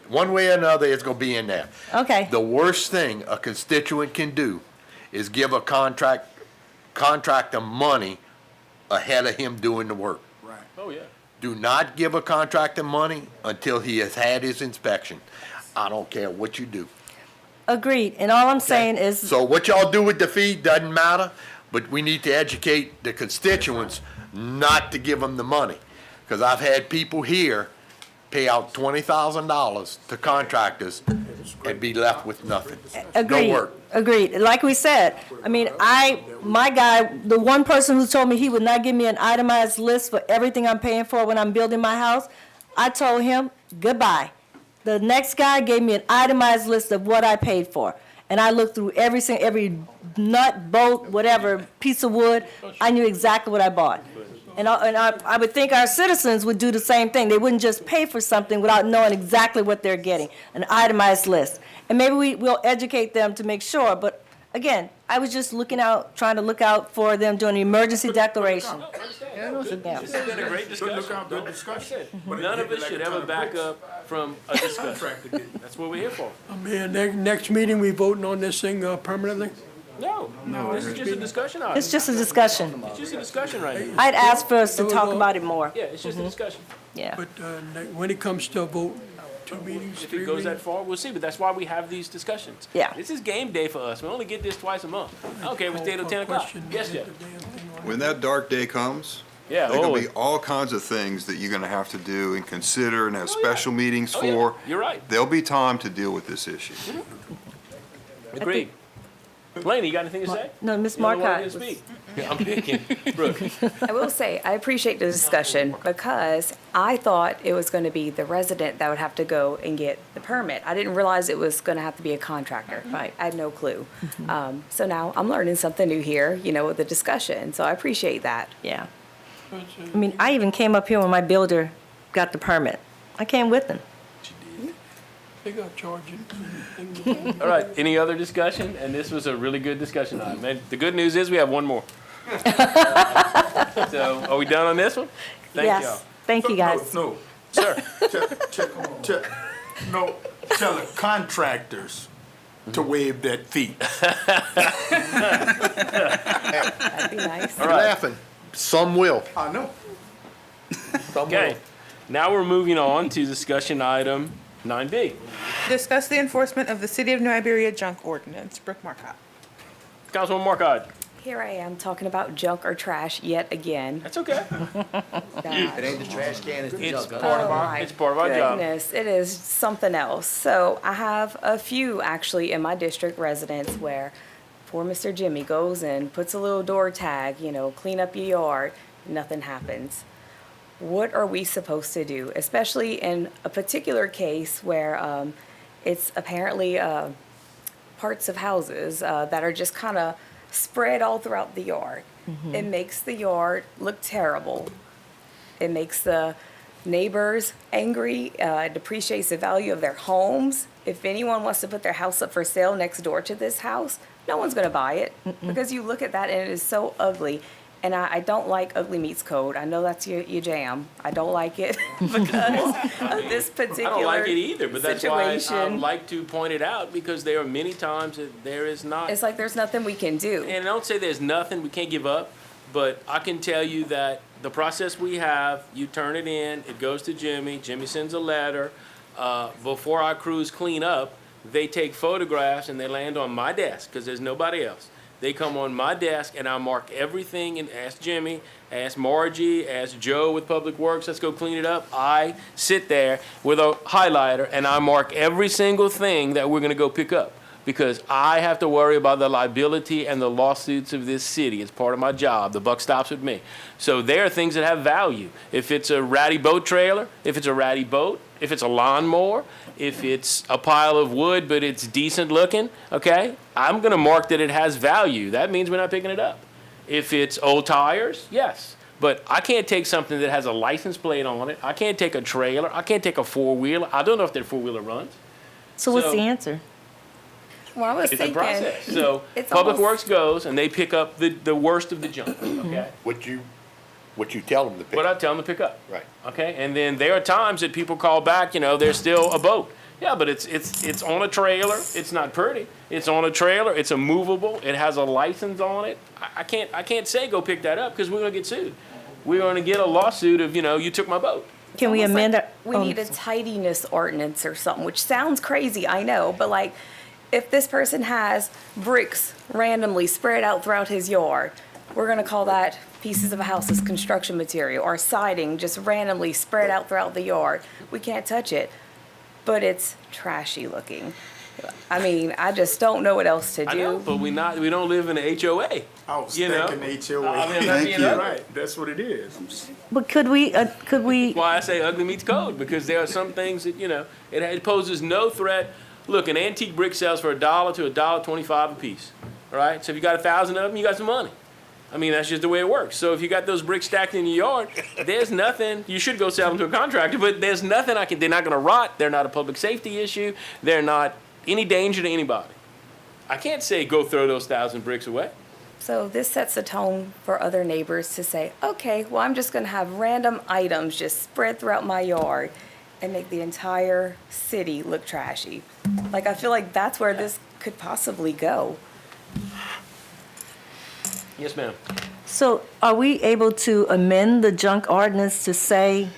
One way or another, it's gonna be in there. Okay, The worst thing a constituent can do is give a contractor money ahead of him doing the work. Oh, yeah. Do not give a contractor money until he has had his inspection. I don't care what you do. agreed. And all I'm saying is, So what y'all do with the fee doesn't matter, but we need to educate the constituents not to give them the money. Because I've had people here pay out $20,000 to contractors and be left with nothing. No agreed, work. agreed. Like we said, I mean, my guy, the one person who told me he would not give me an itemized list for everything I'm paying for when I'm building my house, I told him, goodbye. The next guy gave me an itemized list of what I paid for. And I looked through every nut, bolt, whatever, piece of wood. I knew exactly what I bought. And I would think our citizens would do the same thing. They wouldn't just pay for something without knowing exactly what they're getting, an itemized list. And maybe we'll educate them to make sure, but again, I was just trying to look out for them during the emergency declaration. Yeah. This has been a great discussion. Look how good discussion. None of it should ever back up from a discussion. Contractor did. That's what we're here for. Man, next meeting, we voting on this thing permanently? No, this is just a discussion item. It's just a discussion. It's just a discussion right now. I'd ask for us to talk about it more. Yeah, it's just a discussion. Yeah. But when it comes to a vote, 2 meetings, If 3 it goes that meetings? far, we'll see, but that's why we have these discussions. Yeah. This is game day for us. We only get this twice a month. I don't care if we stay till 10 o'clock. Question, Yes, get Jeff. the damn thing on. When that dark day comes, Yeah, there are oh, gonna be all kinds of things that you're gonna have to do and consider and have Oh, yeah. special meetings Oh, yeah. for. You're right. There'll be time to deal with this issue. Agreed. Laney, you got anything to say? No, Ms. You only wanted Marcotte to was- speak. I'm picking. Brooke. I will say, I appreciate the discussion because I thought it was going to be the resident that would have to go and get the permit. I didn't realize it was going to have to be a contractor. Right. I had no clue. So now I'm learning something new here, with the discussion. So I appreciate that. Yeah. I mean, I even came up here when my builder got the permit. I came with him. They got charging. All right, any other discussion? And this was a really good discussion item. And the good news is we have one more. So, are we done on this one? Thank y'all. Yes. Thank you, guys. No, Sir, tell the contractors to waive that fee. That'd be nice. You're laughing. Some will. I know. Some will. Okay, now we're moving on to discussion item 9B. Discuss the enforcement of the City of New Iberia junk ordinance. Brooke Marcotte. Councilwoman Markcott, Here I am talking about junk or trash yet again. that's okay. It ain't the trash can, it's the It's junk. part of Oh our, my it's part of our job. Goodness, it is something else. So I have a few actually in my district residents where poor Mr. Jimmy goes and puts a little door tag, clean up your yard, nothing happens. What are we supposed to do? Especially in a particular case where it's apparently parts of houses that are just kind of spread all throughout the yard. It makes the yard look terrible. It makes the neighbors angry, depreciates the value of their homes. If anyone wants to put their house up for sale next door to this house, no one's gonna buy it because you look at that and it is so ugly. And I don't like ugly meets code. I know that's your jam. I don't like it because of this I particular don't like it either, but that's why I situation. like to point it out, because there are many times that there is not. It's like there's nothing we can do. And I don't say there's nothing, we can't give up, but I can tell you that the process we have, you turn it in, it goes to Jimmy, Jimmy sends a letter. Before our crews clean up, they take photographs and they land on my desk, because there's nobody else. They come on my desk and I mark everything and ask Jimmy, ask Margie, ask Joe with Public Works, let's go clean it up. I sit there with a highlighter and I mark every single thing that we're gonna go pick up, because I have to worry about the liability and the lawsuits of this city. It's part of my job. The buck stops with me. So there are things that have value. If it's a ratty boat trailer, if it's a ratty boat, if it's a lawnmower, if it's a pile of wood but it's decent looking, okay, I'm gonna mark that it has value. That means we're not picking it up. If it's old tires, yes. But I can't take something that has a license plate on it. I can't take a trailer. I can't take a four-wheeler. I don't know if that four-wheeler runs. So what's So- the answer? Well, I was It's a thinking, process. So it's Public almost- Works goes and they pick up the worst of the junk, okay? What you tell them to pick. What I tell them to pick up. Right. Okay, and then there are times that people call back, there's still a boat. Yeah, but it's on a trailer, it's not pretty, it's on a trailer, it's a movable, it has a license on it. I can't say go pick that up, because we're gonna get sued. We're gonna get a lawsuit of, you took my boat. Can we almost amend like our? We need a tidiness ordinance or something, which sounds crazy, I know, but like, if this person has bricks randomly spread out throughout his yard, we're gonna call that pieces of a house as construction material, or siding just randomly spread out throughout the yard. We can't touch it, but it's trashy looking. I mean, I just don't know what else to I know, do. but we don't live in an HOA. I was You know? thinking HOA. I mean, I'm not being ugly. Right, that's what it is. But could we? Why I say ugly meets code, because there are some things that, it poses no threat. Look, an antique brick sells for $1 to $1.25 a piece, all right? So if you got 1,000 of them, you got some money. I mean, that's just the way it works. So if you got those bricks stacked in your yard, there's nothing, you should go sell them to a contractor, but there's nothing they're not gonna rot, they're not a public safety issue, they're not any danger to anybody. I can't say go throw those 1,000 bricks away. So this sets the tone for other neighbors to say, okay, well, I'm just gonna have random items just spread throughout my yard and make the entire city look trashy. Like, I feel like that's where this could possibly go. Yes, ma'am. So are we able to amend the junk ordinance to say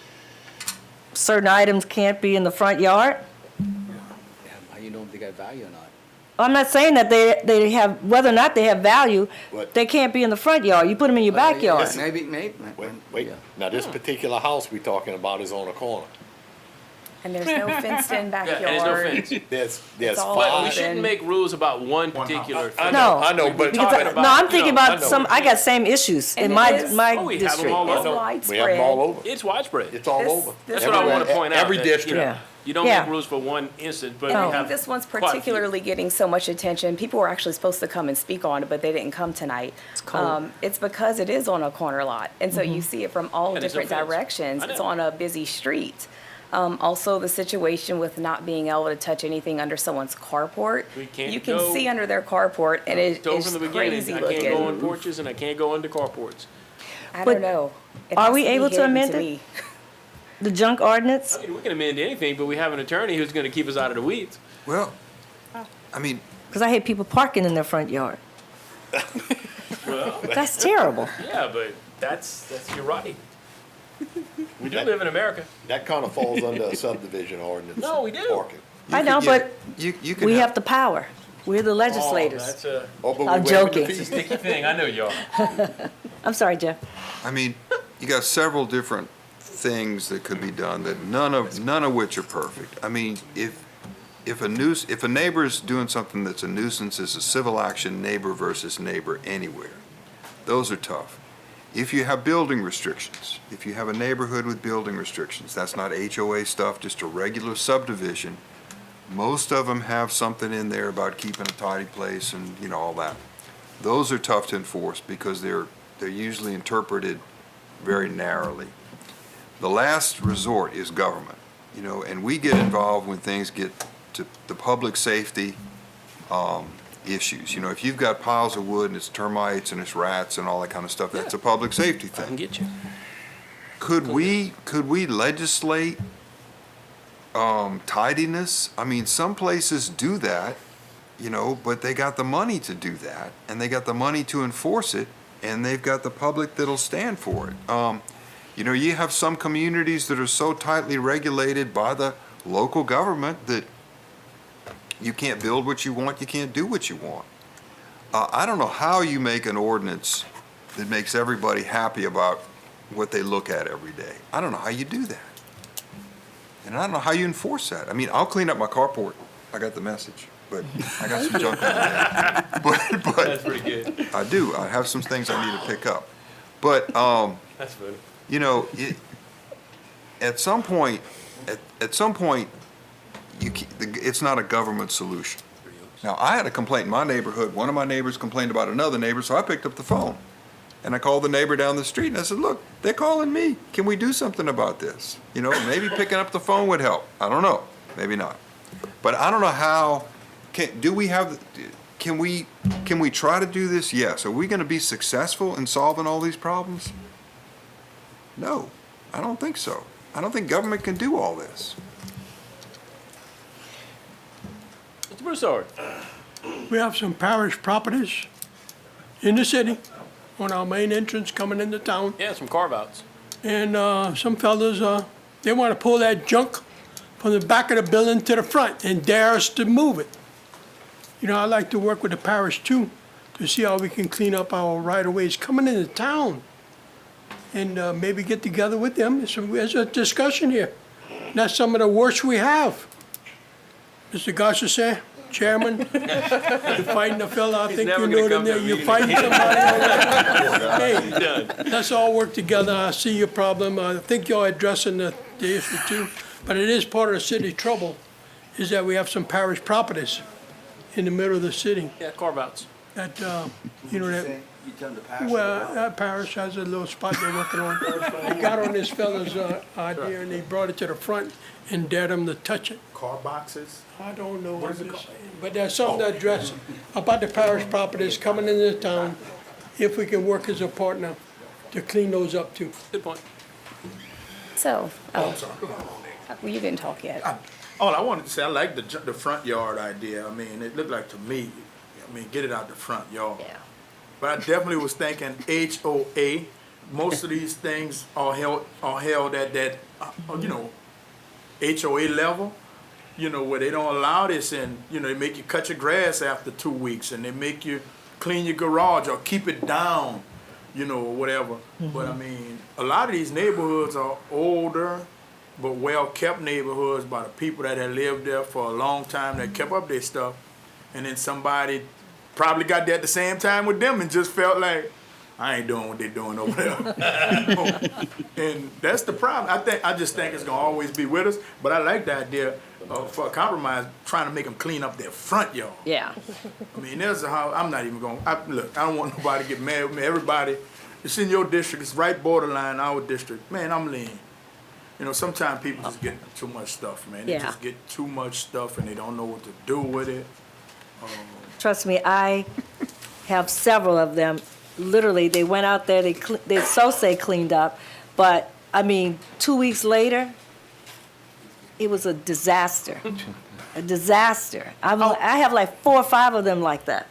certain items can't be in the front yard? How you know if they got value or not? I'm not saying that they have, whether or not they have value, What? they can't be in the front yard. You put them in your backyard. Maybe. Wait, now this particular house we talking about is on a corner. And there's no fenced-in Yeah, there's no backyard. fence. There's all But we five. shouldn't make rules about one particular I thing. know, No. I know, but Because talking I- about, no, I'm thinking I about know. some, I got same issues And in it my, is- my Oh, we have them district. all It's over. we have them all widespread. over. It's widespread. It's all This- over. That's this what I one- want to point out. Every that, district. Yeah. You don't Yeah. make rules for one instance, but And we I think have this one's quite a few. particularly getting so much attention. People were actually supposed to come and speak on it, but they didn't come tonight. It's because it is on a corner lot, and so you see it from all And there's no different fence. directions. I It's know. on a busy street. Also, the situation with not being able to touch anything under someone's carport. We can't You can go- see under their carport, and Told it's from the beginning, crazy I can't go on looking. porches and I can't go into carports. I But don't know. It are has we to be able to hidden amend it? me. The junk ordinance? I mean, we can amend anything, but we have an attorney who's going to keep us out of the weeds. Well, I mean, Because I hate people parking in their front yard. Well, That's terrible. yeah, but that's your right. We do live in America. That kind of falls under a subdivision ordinance. No, we do. Parking. I know, but You can we have the power. We're the Oh, legislators. that's a Oh, but we I'm waiving the joking. fees. sticky thing. I know you are. I'm sorry, Jeff. I mean, you got several different things that could be done that none of which are perfect. I mean, if a neighbor's doing something that's a nuisance, it's a civil action, neighbor versus neighbor anywhere. Those are tough. If you have building restrictions, if you have a neighborhood with building restrictions, that's not HOA stuff, just a regular subdivision. Most of them have something in there about keeping a tidy place and, you know, all that. Those are tough to enforce because they're usually interpreted very narrowly. The last resort is government, you know, and we get involved when things get to the public safety issues. You know, if you've got piles of wood and it's termites and it's rats and all that kind of stuff, that's a public safety I can thing. get you. Could we legislate tidiness? I mean, some places do that, you know, but they got the money to do that, and they got the money to enforce it, and they've got the public that'll stand for it. You know, you have some communities that are so tightly regulated by the local government that you can't build what you want, you can't do what you want. I don't know how you make an ordinance that makes everybody happy about what they look at every day. I don't know how you do that. And I don't know how you enforce that. I mean, I'll clean up my carport. I got the message, but I got some junk on there. But That's pretty good. I do. I have some things I need to pick up. But, That's funny. you know, at some point, it's not a government solution. Now, I had a complaint in my neighborhood. One of my neighbors complained about another neighbor, so I picked up the phone. And I called the neighbor down the street and I said, look, they're calling me. Can we do something about this? You know, maybe picking up the phone would help. I don't know. Maybe not. But I don't know how, can we try to do this? Yes. Are we gonna be successful in solving all these problems? No, I don't think so. I don't think government can do all this. Mr. Broussard. We have some parish properties in the city on our main entrance coming into town. Yeah, some carve-outs. And some fellas, they want to pull that junk from the back of the building to the front and dare us to move it. You know, I like to work with the parish too, to see how we can clean up our right-of-ways coming into town. And maybe get together with them. So there's a discussion here. That's some of the worst we have. Mr. Garcia, Chairman, you're fighting a fella, I think never you gonna know it come in to there, a you're meeting fighting somebody. Hey, Done. let's all work together. I see your problem. I think you're addressing the issue too. But it is part of the city trouble, is that we have some parish properties in the middle of the city Yeah, carve-outs. that, you know, that, well, that parish has a little spot they're working on. They got on this fella's idea and they brought it to the front and dared him to touch it. Car boxes? I don't know what it is, but there's something to address about the parish properties coming into town, if we can work as a partner to clean those up too. Good point. So, well, you didn't talk yet. All I wanted to say, I like the front yard idea. I mean, it looked like to me, I mean, get it out the front yard. Yeah. But I definitely was thinking HOA. Most of these things are held at that, you know, HOA level, you know, where they don't allow this and, you know, they make you cut your grass after 2 weeks and they make you clean your garage or keep it down, you know, or whatever. But I mean, a lot of these neighborhoods are older, but well-kept neighborhoods by the people that have lived there for a long time, that kept up their stuff. And then somebody probably got there at the same time with them and just felt like, I ain't doing what they're doing over there. And that's the problem. I just think it's gonna always be with us, but I like the idea for a compromise, trying to make them clean up their front yard. Yeah. I mean, there's how, I'm not even gonna, look, I don't want nobody to get mad with me. Everybody, it's in your district, it's right borderline our district. Man, I'm lean. You know, sometimes people just get too much stuff, man. They Yeah. just get too much stuff and they don't know what to do with it. Trust me, I have several of them. Literally, they went out there, they so say cleaned up, but, I mean, 2 weeks later, it was a disaster. a disaster. I have like 4 or 5 of them like that.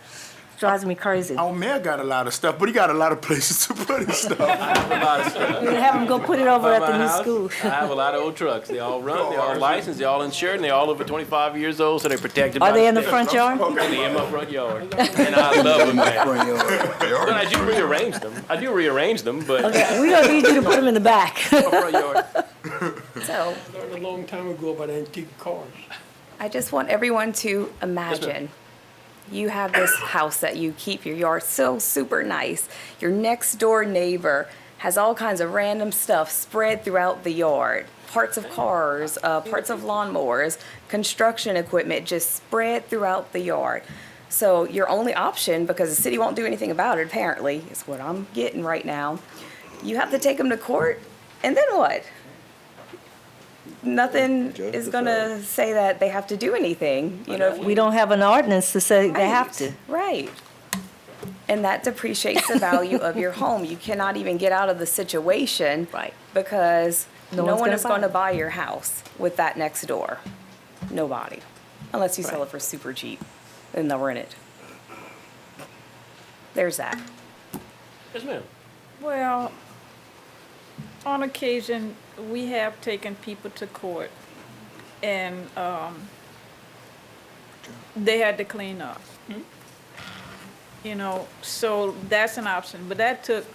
Drives me crazy. Our mayor got a lot of stuff, but he got a lot of places to put his stuff. We have them go put it over By at my the new house, school. I have a lot of old trucks. They all run, they all licensed, they all insured, and they all over 25 years old, so they're protected by Are they in the state. front yard? And they in my front yard. And I love them, man. They But are. I do rearrange them. I do rearrange them, but Okay, we don't need you to put them in the back. my front yard. So Learned a long time ago about antique cars. I just want everyone to imagine you have this house that you keep your yard so super nice. Your next door neighbor has all kinds of random stuff spread throughout the yard. Parts of cars, parts of lawnmowers, construction equipment just spread throughout the yard. So your only option, because the city won't do anything about it apparently, is what I'm getting right now. You have to take them to court, and then what? Nothing is gonna say that they have to do anything, you know. We don't have an ordinance to say they have to. Right. And that depreciates the value of your home. You cannot even get out of the situation. Right. Because No no one's one gonna is buy gonna it. buy your house with that next door. Nobody. Unless you sell Right. it for super cheap, then they'll rent it. There's that. Yes, ma'am. Well, on occasion, we have taken people to court and, they had to clean up. You know, so that's an option, but that took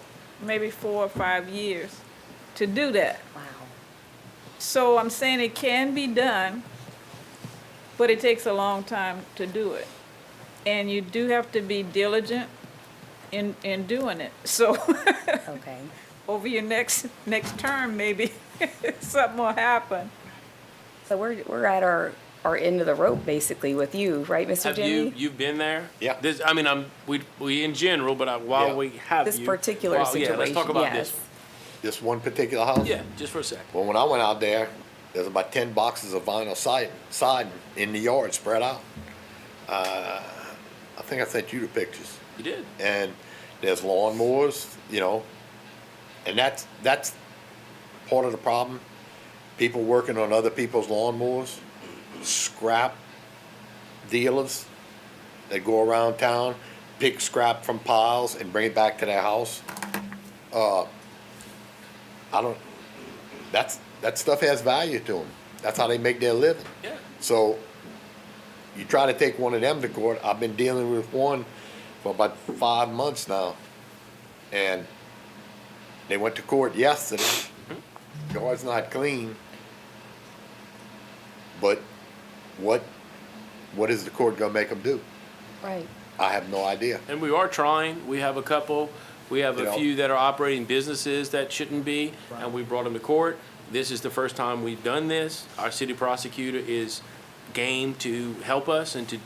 maybe 4 or 5 years to do that. Wow. So I'm saying it can be done, but it takes a long time to do it. And you do have to be diligent in doing it. So Okay. over your next term, maybe something will happen. So we're at our end of the rope basically with you, right, Mr. Have Jimmy? you've been there? Yeah. This, I mean, we in general, but while Yeah. we have This you. particular Yeah, situation, let's talk about yes. this. This one particular house? Yeah, just for a sec. Well, when I went out there, there's about 10 boxes of vinyl siding in the yard spread out. I think I sent you the pictures. You did. And there's lawnmowers, you know, and that's part of the problem. People working on other people's lawnmowers, scrap dealers that go around town, pick scrap from piles and bring it back to their house. That stuff has value to them. That's how they make their living. Yeah. So you try to take one of them to court. I've been dealing with one for about 5 months now. And they went to court yesterday. Yard's not clean. But what is the court gonna make them do? Right. I have no idea. And we are trying. We have a couple, we have You a know. few that are operating businesses that shouldn't be, and we brought them to court. This is the first time we've done this. Our city prosecutor is game to help us and to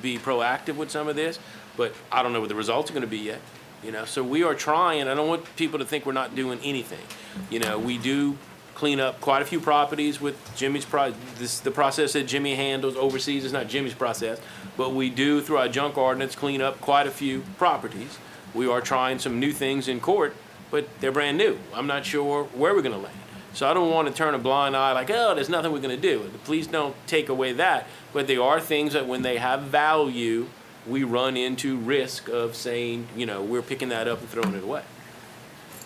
be proactive with some of this, but I don't know what the results are gonna be yet, you know? So we are trying. I don't want people to think we're not doing anything. You know, we do clean up quite a few properties with Jimmy's the process that Jimmy handles overseas is not Jimmy's process, but we do through our junk ordinance clean up quite a few properties. We are trying some new things in court, but they're brand new. I'm not sure where we're gonna land. So I don't want to turn a blind eye like, oh, there's nothing we're gonna do. Please don't take away that. But there are things that when they have value, we run into risk of saying, you know, we're picking that up and throwing it away.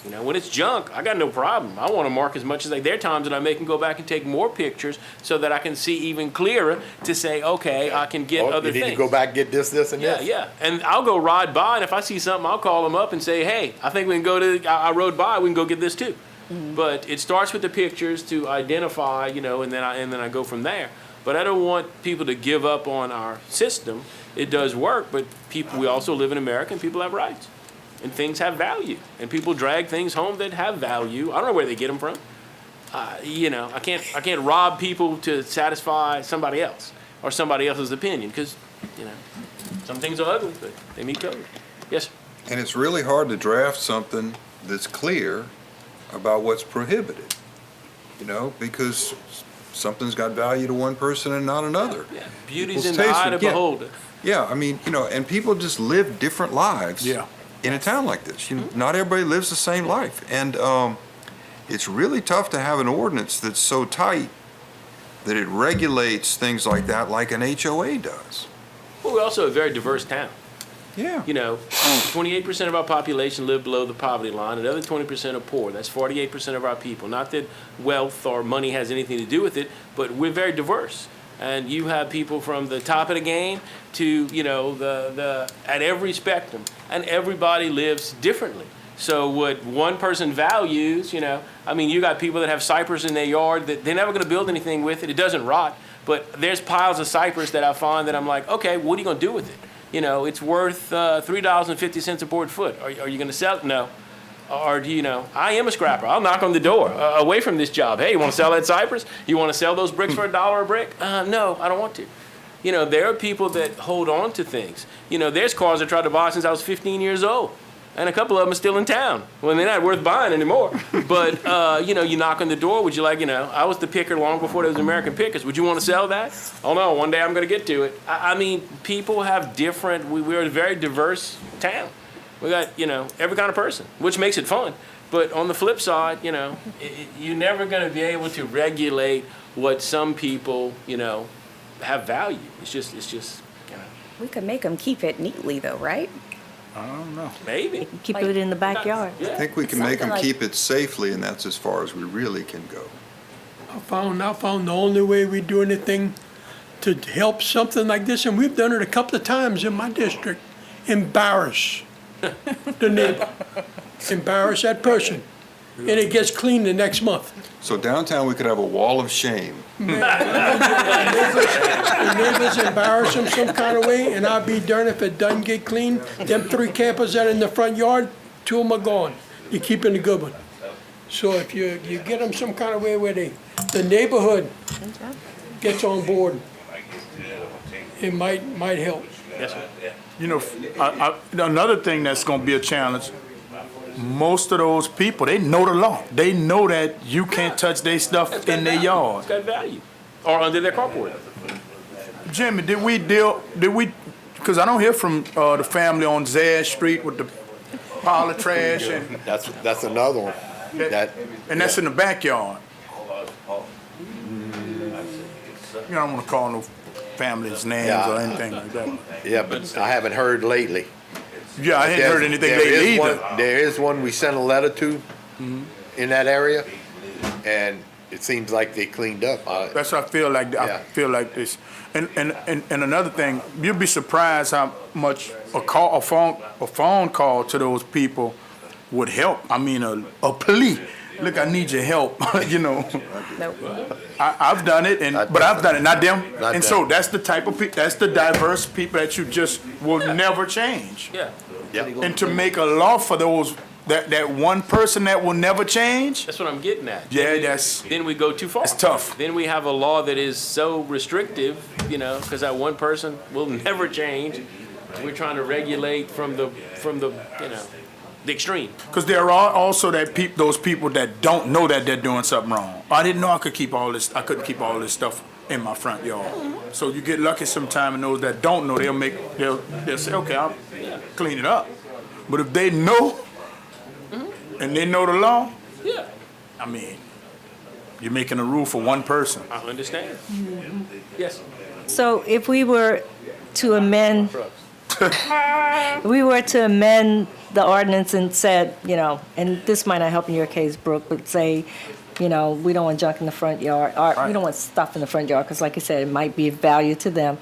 You know, when it's junk, I got no problem. I want to mark as much as there are times that I make them go back and take more pictures so that I can see even clearer to say, okay, I can get Oh, other you things. need to go back and get this, and Yeah, this. yeah. And I'll go ride by, and if I see something, I'll call them up and say, hey, I think we can go to, I rode by, we can go get this too. But it starts with the pictures to identify, you know, and then I go from there. But I don't want people to give up on our system. It does work, but we also live in America and people have rights. And things have value. And people drag things home that have value. I don't know where they get them from. You know, I can't rob people to satisfy somebody else or somebody else's opinion because, you know, some things are ugly, but they meet code. Yes, sir. And it's really hard to draft something that's clear about what's prohibited, you know, because something's got value to one person and not another. Yeah. Beauty's People's in the taste eye are- of the beholder. Yeah, I mean, you know, and people just live different lives. Yeah. In a town like this, you know, not everybody lives the same life, and it's really tough to have an ordinance that's so tight that it regulates things like that like an HOA does. Well, we're also a very diverse town. Yeah. You know, 28% of our population live below the poverty line, another 20% are poor. That's 48% of our people. Not that wealth or money has anything to do with it, but we're very diverse. And you have people from the top of the game to, you know, at every spectrum, and everybody lives differently. So what one person values, you know, I mean, you got people that have cypress in their yard that they're never going to build anything with it. It doesn't rot, but there's piles of cypress that I find that I'm like, okay, what are you going to do with it? You know, it's worth $3.50 a board foot. Are you going to sell it? No. Or do you know, I am a scrapper. I'll knock on the door away from this job. Hey, you want to sell that cypress? You want to sell those bricks for $1 a brick? No, I don't want to. You know, there are people that hold on to things. You know, there's cars I tried to buy since I was 15 years old. And a couple of them are still in town. Well, they're not worth buying anymore. But, you know, you knock on the door, would you like, you know, I was the picker long before there was American Pickers. Would you want to sell that? Oh, no, one day I'm going to get to it. I mean, people have different, we're a very diverse town. We got, you know, every kind of person, which makes it fun. But on the flip side, you know, you're never going to be able to regulate what some people, you know, have value. It's just, you know, We could make them keep it neatly though, right? I don't know. maybe. Keep it in the backyard. I think we can make them Something like- keep it safely, and that's as far as we really can go. I found the only way we do anything to help something like this, and we've done it a couple of times in my district, embarrass the neighbor, embarrass that person, and it gets clean the next month. So downtown, we could have a wall of shame. The neighbors embarrass them some kind of way, and I'll be darned if it doesn't get clean. Them 3 campers that are in the front yard, 2 of them are gone. You're keeping the good one. So if you get them some kind of way where the neighborhood gets on board, it might help. Yes, sir. You know, another thing that's gonna be a challenge, most of those people, they know the law. They know that you can't touch their stuff in their yard. It's got value. Or under their carport. Jimmy, because I don't hear from the family on Zad Street with the pile of trash and That's another one. that's in the backyard. You know, I don't wanna call no families names Yeah. or anything like that. Yeah, but I haven't heard lately. Yeah, I hadn't heard anything There lately is one- either. There is one we sent a letter to in that area, and it seems like they cleaned up. That's what I feel like. I Yeah. feel like this. And another thing, you'd be surprised how much a phone call to those people would help. I mean, a plea. Look, I need your help. You know, Nope. I've done it, but I've done it, not them. Not And so them. that's the type of that's the diverse people that you just will never change. Yeah. And to make a law for those that one person that will never change, That's what I'm getting at. yeah, that's Then we go too far. It's tough. Then we have a law that is so restrictive, you know, because that one person will never change. We're trying to regulate from the you know, the extreme. because there are also those people that don't know that they're doing something wrong. I didn't know I couldn't keep all this stuff in my front yard. So you get lucky sometime, and those that don't know, they'll say, okay, I'll clean it up. But if they know, and they know the law, Yeah, I mean, you're making a rule for one person. I understand. Yes. So if we were to amend, the ordinance and said, you know, and this might not help in your case, Brooke, but say, you know, we don't want junk in the front yard, or we don't want stuff in the front yard, because like you said, it might be of value to them.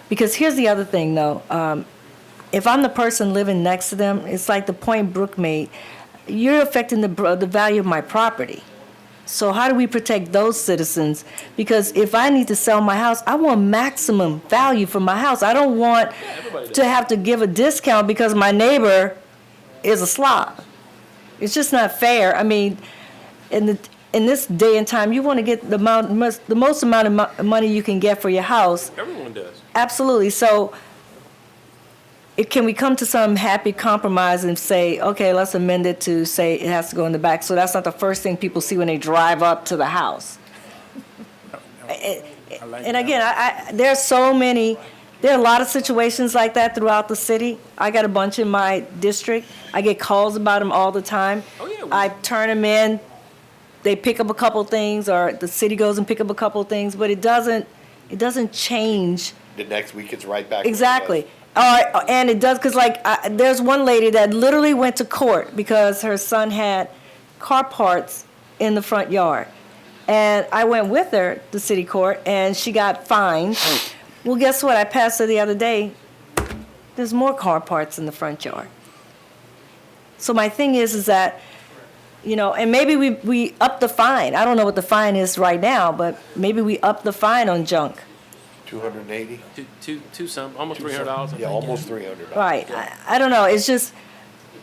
Because here's the other thing, though. If I'm the person living next to them, it's like the point Brooke made. You're affecting the value of my property. So how do we protect those citizens? Because if I need to sell my house, I want maximum value for my house. I don't want to have to give a discount because my neighbor is a slob. It's just not fair. I mean, in this day and time, you want to get the most amount of money you can get for your house. Everyone does. Absolutely. So can we come to some happy compromise and say, okay, let's amend it to say it has to go in the back, so that's not the first thing people see when they drive up to the house? And again, there are a lot of situations like that throughout the city. I got a bunch in my district. I get calls about them all the time. Oh, yeah. I turn them in they pick up a couple things, or the city goes and pick up a couple things, but it doesn't change. The next week it's right back. where it was. Exactly. And it does, because like, there's one lady that literally went to court because her son had car parts in the front yard. And I went with her to city court, and she got fined. Well, guess what? I passed her the other day. There's more car parts in the front yard. So my thing is that, you know, and maybe we up the fine. I don't know what the fine is right now, but maybe we up the fine on junk. 280? Almost $300. Yeah, almost $300. Right. I don't know. It's just,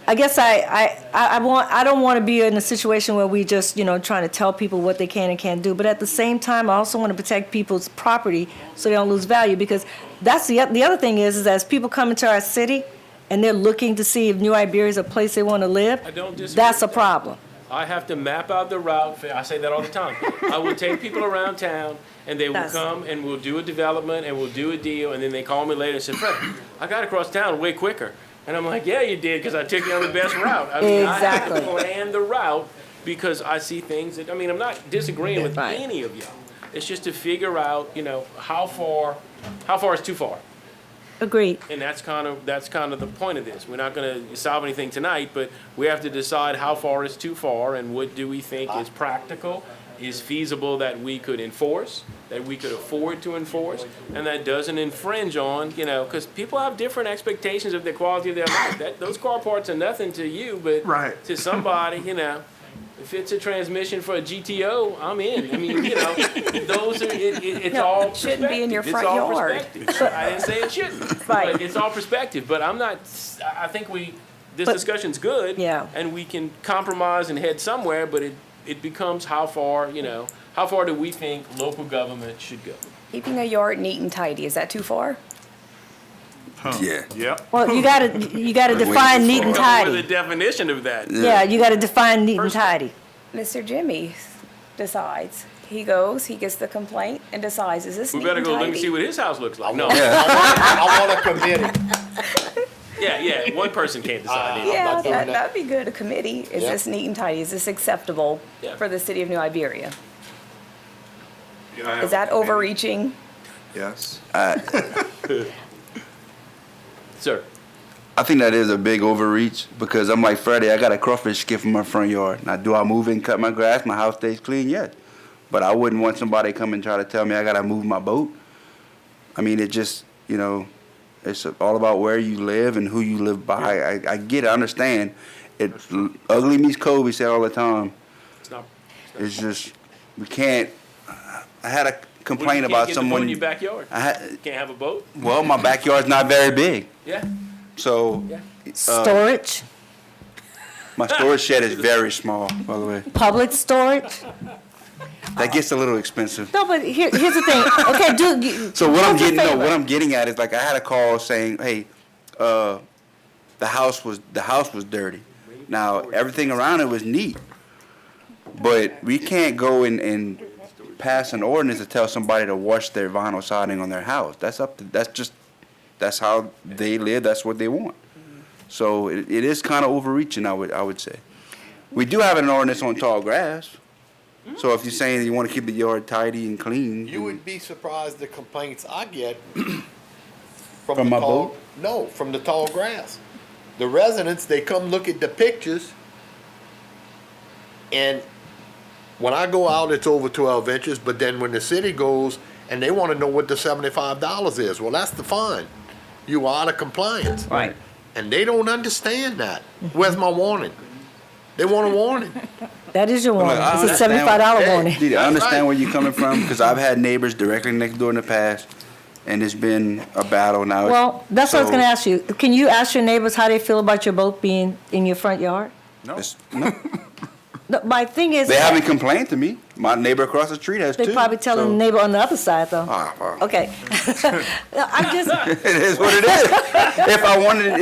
I guess I don't want to be in a situation where we just, you know, trying to tell people what they can and can't do. But at the same time, I also want to protect people's property so they don't lose value. Because that's the other thing is as people come into our city and they're looking to see if New Iberia is a place they want to live, I don't disagree that's a with that. problem. I have to map out the route. I say that all the time. I will take people around town, and they will That's- come, and we'll do a development, and we'll do a deal, and then they call me later and say, Fred, I got across town way quicker. And I'm like, yeah, you did, because I took you on the best route. I mean, I have Exactly. to plan the route because I see things that, I mean, I'm not disagreeing with Right. any of y'all. It's just to figure out, you know, how far is too far. Agreed. And that's kind of the point of this. We're not going to solve anything tonight, but we have to decide how far is too far and what do we think is practical, is feasible that we could enforce, that we could afford to enforce, and that doesn't infringe on, you know, because people have different expectations of the quality of their life. Those car parts are nothing to you, but Right. to somebody, you know. If it's a transmission for a GTO, I'm in. I mean, you know, those are, it's all perspective. shouldn't be in your front It's all yard. perspective. I didn't say it shouldn't. Right. But it's all perspective. But I'm not, I think this But- discussion's good. Yeah. And we can compromise and head somewhere, but it becomes how far, you know, how far do we think local government should go? Keeping a yard neat and tidy, is that too far? Yeah. Yep. Well, you gotta define neat and What is the tidy. definition of that? Yeah, you gotta define neat and First- tidy. Mr. Jimmy decides. He goes, he gets the complaint and decides, is this We neat better and go look and tidy? see what his house looks like. No, I want a committee. yeah, one person can't decide. either. Yeah, not doing that. that'd be good, a committee. Is Yeah. this neat and tidy? Is this acceptable Yeah. for the city of New Iberia? Is that overreaching? Yes. Sir, I think that is a big overreach because I'm like Freddie, I got a crawfish skip in my front yard. Now, do I move in and cut my grass? My house stays clean? Yes. But I wouldn't want somebody to come and try to tell me I got to move my boat. I mean, it just, you know, it's all about where you live and who you live by. I get it, I understand. Ugly meets cold, we say all the time. it's not. It's just, we can't, I had a What, complaint you can't about get the boat in someone. your backyard. You Can't have a boat. well, my backyard's not very big. Yeah. So Yeah. Storage, my storage shed is very small, by the way. public storage. That gets a little expensive. No, but here's the thing. Okay, So what I'm do your getting, no, favor. what I'm getting at is like I had a call saying, hey, the house was dirty. Now everything around it was neat, but we can't go and pass an ordinance to tell somebody to wash their vinyl siding on their house. That's how they live. That's what they want. So it is kind of overreaching. I would say. We do have an ordinance on tall grass. So if you're saying you want to keep the yard tidy and clean, You would be surprised the complaints I get from From the my tall, boat? no, from the tall grass. The residents, they come look at the pictures, and when I go out, it's over 12 inches, but then when the city goes and they want to know what the $75 is, well, that's the fine. You are out of compliance. Right. And they don't understand that. Where's my warning? They want a warning. That is your warning. Look, I It's a understand- $75 Hey, warning. Didi, I understand right. where you're coming from because I've had neighbors directly next door in the past, and it's been a battle now. Well, that's what I was So, gonna ask you. Can you ask your neighbors how they feel about your boat being in your front yard? no, No, my thing is, they haven't complained to me. My neighbor across the street has they too. probably telling the so- neighbor on the other side though. Ah, well, Okay. I'm just, it is what it is.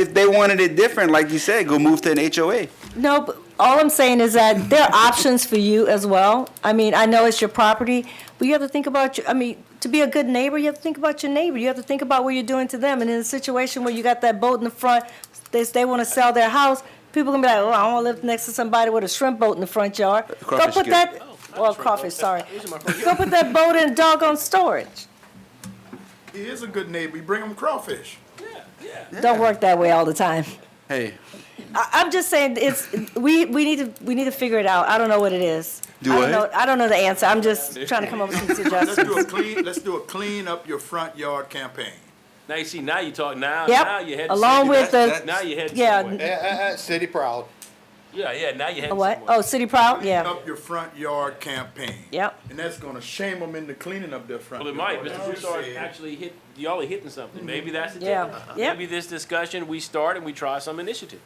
If they wanted it different, like you said, go move to an HOA. no, but all I'm saying is that there are options for you as well. I mean, I know it's your property, but you have to think about your, I mean, to be a good neighbor, you have to think about your neighbor. You have to think about what you're doing to them. And in a situation where you got that boat in the front, they want to sell their house, people gonna be like, oh, I wanna live next to somebody with a shrimp boat in the front yard. Go Crawfish put skip. that, well, shrimp crawfish, boat. sorry. These are my front Go put that boat in doggone storage. He is a good neighbor. You bring him crawfish. Don't work that way all the time. Hey, I'm just saying, we need to figure it out. I don't know what it is. Do I don't what? know, I don't know the answer. I'm just trying to come up with some suggestions. Let's do a clean up your front yard campaign. Now you see, now you talk, now Yep, you head. along with the, Now you head yeah. somewhere. City proud. Yeah, now you head what? somewhere. Oh, City Proud, Clean yeah. up your front yard campaign. Yep. And that's gonna shame them into cleaning up their front Well, it yard. might, Mr. Broussard actually y'all are hitting something. Maybe that's the Yeah, ticket. yep. Maybe this discussion, we start and we try some initiative.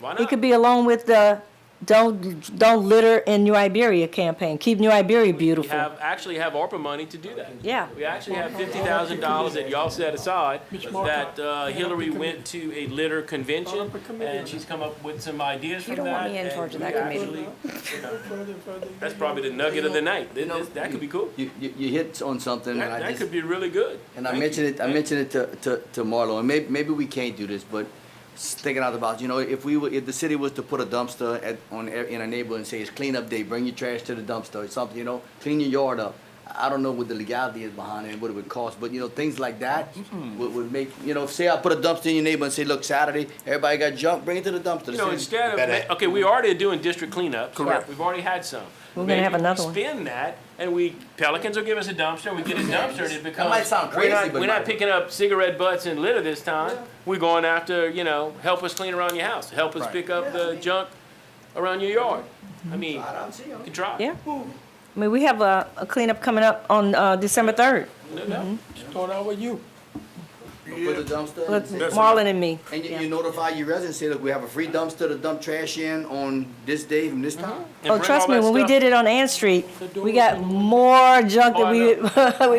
Why not? It could be along with the don't litter in New Iberia campaign. Keep New Iberia We beautiful. actually have ARPA money to do that. Yeah. We actually have $50,000 that y'all set aside, that Hillary went to a litter convention, and she's come up with some ideas from You that. don't want me in and charge of we that committee. actually, you know, that's probably the nugget of the night. That could be cool. You hit on something, and I That just, could be really good. and I Thank mentioned you. it, I mentioned it to Marlo, and maybe we can't do this, but thinking out about, if the city was to put a dumpster in a neighborhood and say it's cleanup day, bring your trash to the dumpster or something, clean your yard up. I don't know what the legality is behind it and what it would cost, but things like that would make, say I put a dumpster in your neighbor and say, look, Saturday, everybody got junk, bring it to the dumpster. You know, instead of, okay, we already are doing district cleanups. Correct. We've already had some. We're gonna have another one. Maybe we spin that, and Pelicans will give us a dumpster, we get a dumpster, and it becomes. might sound crazy, but We're not picking up cigarette butts and litter this time. We're going after, help us clean around your house, help us pick up the junk around your yard. I mean, you can try. Yeah. I mean, we have a cleanup coming up on December 3rd No. Start out with you. Put the dumpster. with Marlon and me. And you notify your residents, say, look, we have a free dumpster to dump trash in on this day from this time. And Oh, bring trust all me, that when we stuff. did it on Ann Street, we got more junk than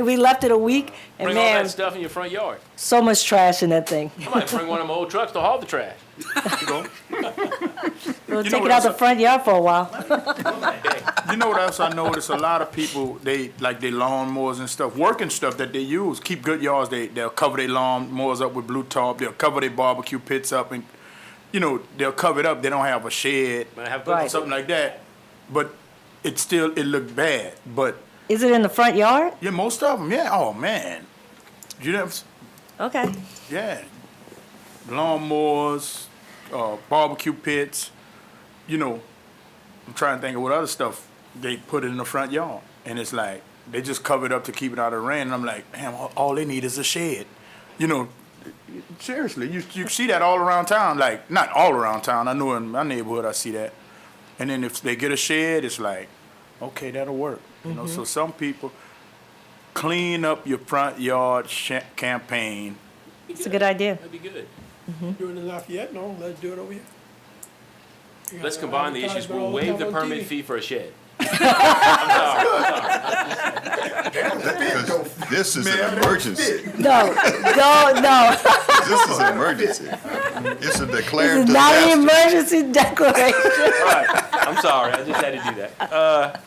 we left it a week, and Bring all man, that stuff in your front yard. so much trash in that thing. I might bring one of my old trucks to haul the trash. We'll You take know it out what the front yard for a while. You know what else I noticed? A lot of people, they like their lawnmowers and stuff, working stuff that they use, keep good yards. They'll cover their lawnmowers up with blue tarp. They'll cover their barbecue pits up, and they'll cover it up. They don't have a shed, Might have Right. something like that. But it looked bad. But Is it in the front yard? yeah, most of them, yeah. Oh man, you know, Okay. yeah, lawnmowers, barbecue pits. I'm trying to think of what other stuff they put in the front yard, and it's like they just cover it up to keep it out of the rain. And I'm like, damn, all they need is a shed. Seriously, you see that all around town. Like not all around town. I know in my neighborhood I see that. And then if they get a shed, it's like, okay, that'll work. So some people clean up your front yard campaign. It's a good idea. That'd be good. Do it in Lafayette, no, let's do it over here. You Let's got combine the issues. advertisement We'll all the waive the time on permit TV. fee for a shed. Because this is an emergency. No. This is an emergency. It's a This declared is not an disaster. emergency declaration. All right, I'm sorry, I just had to do that.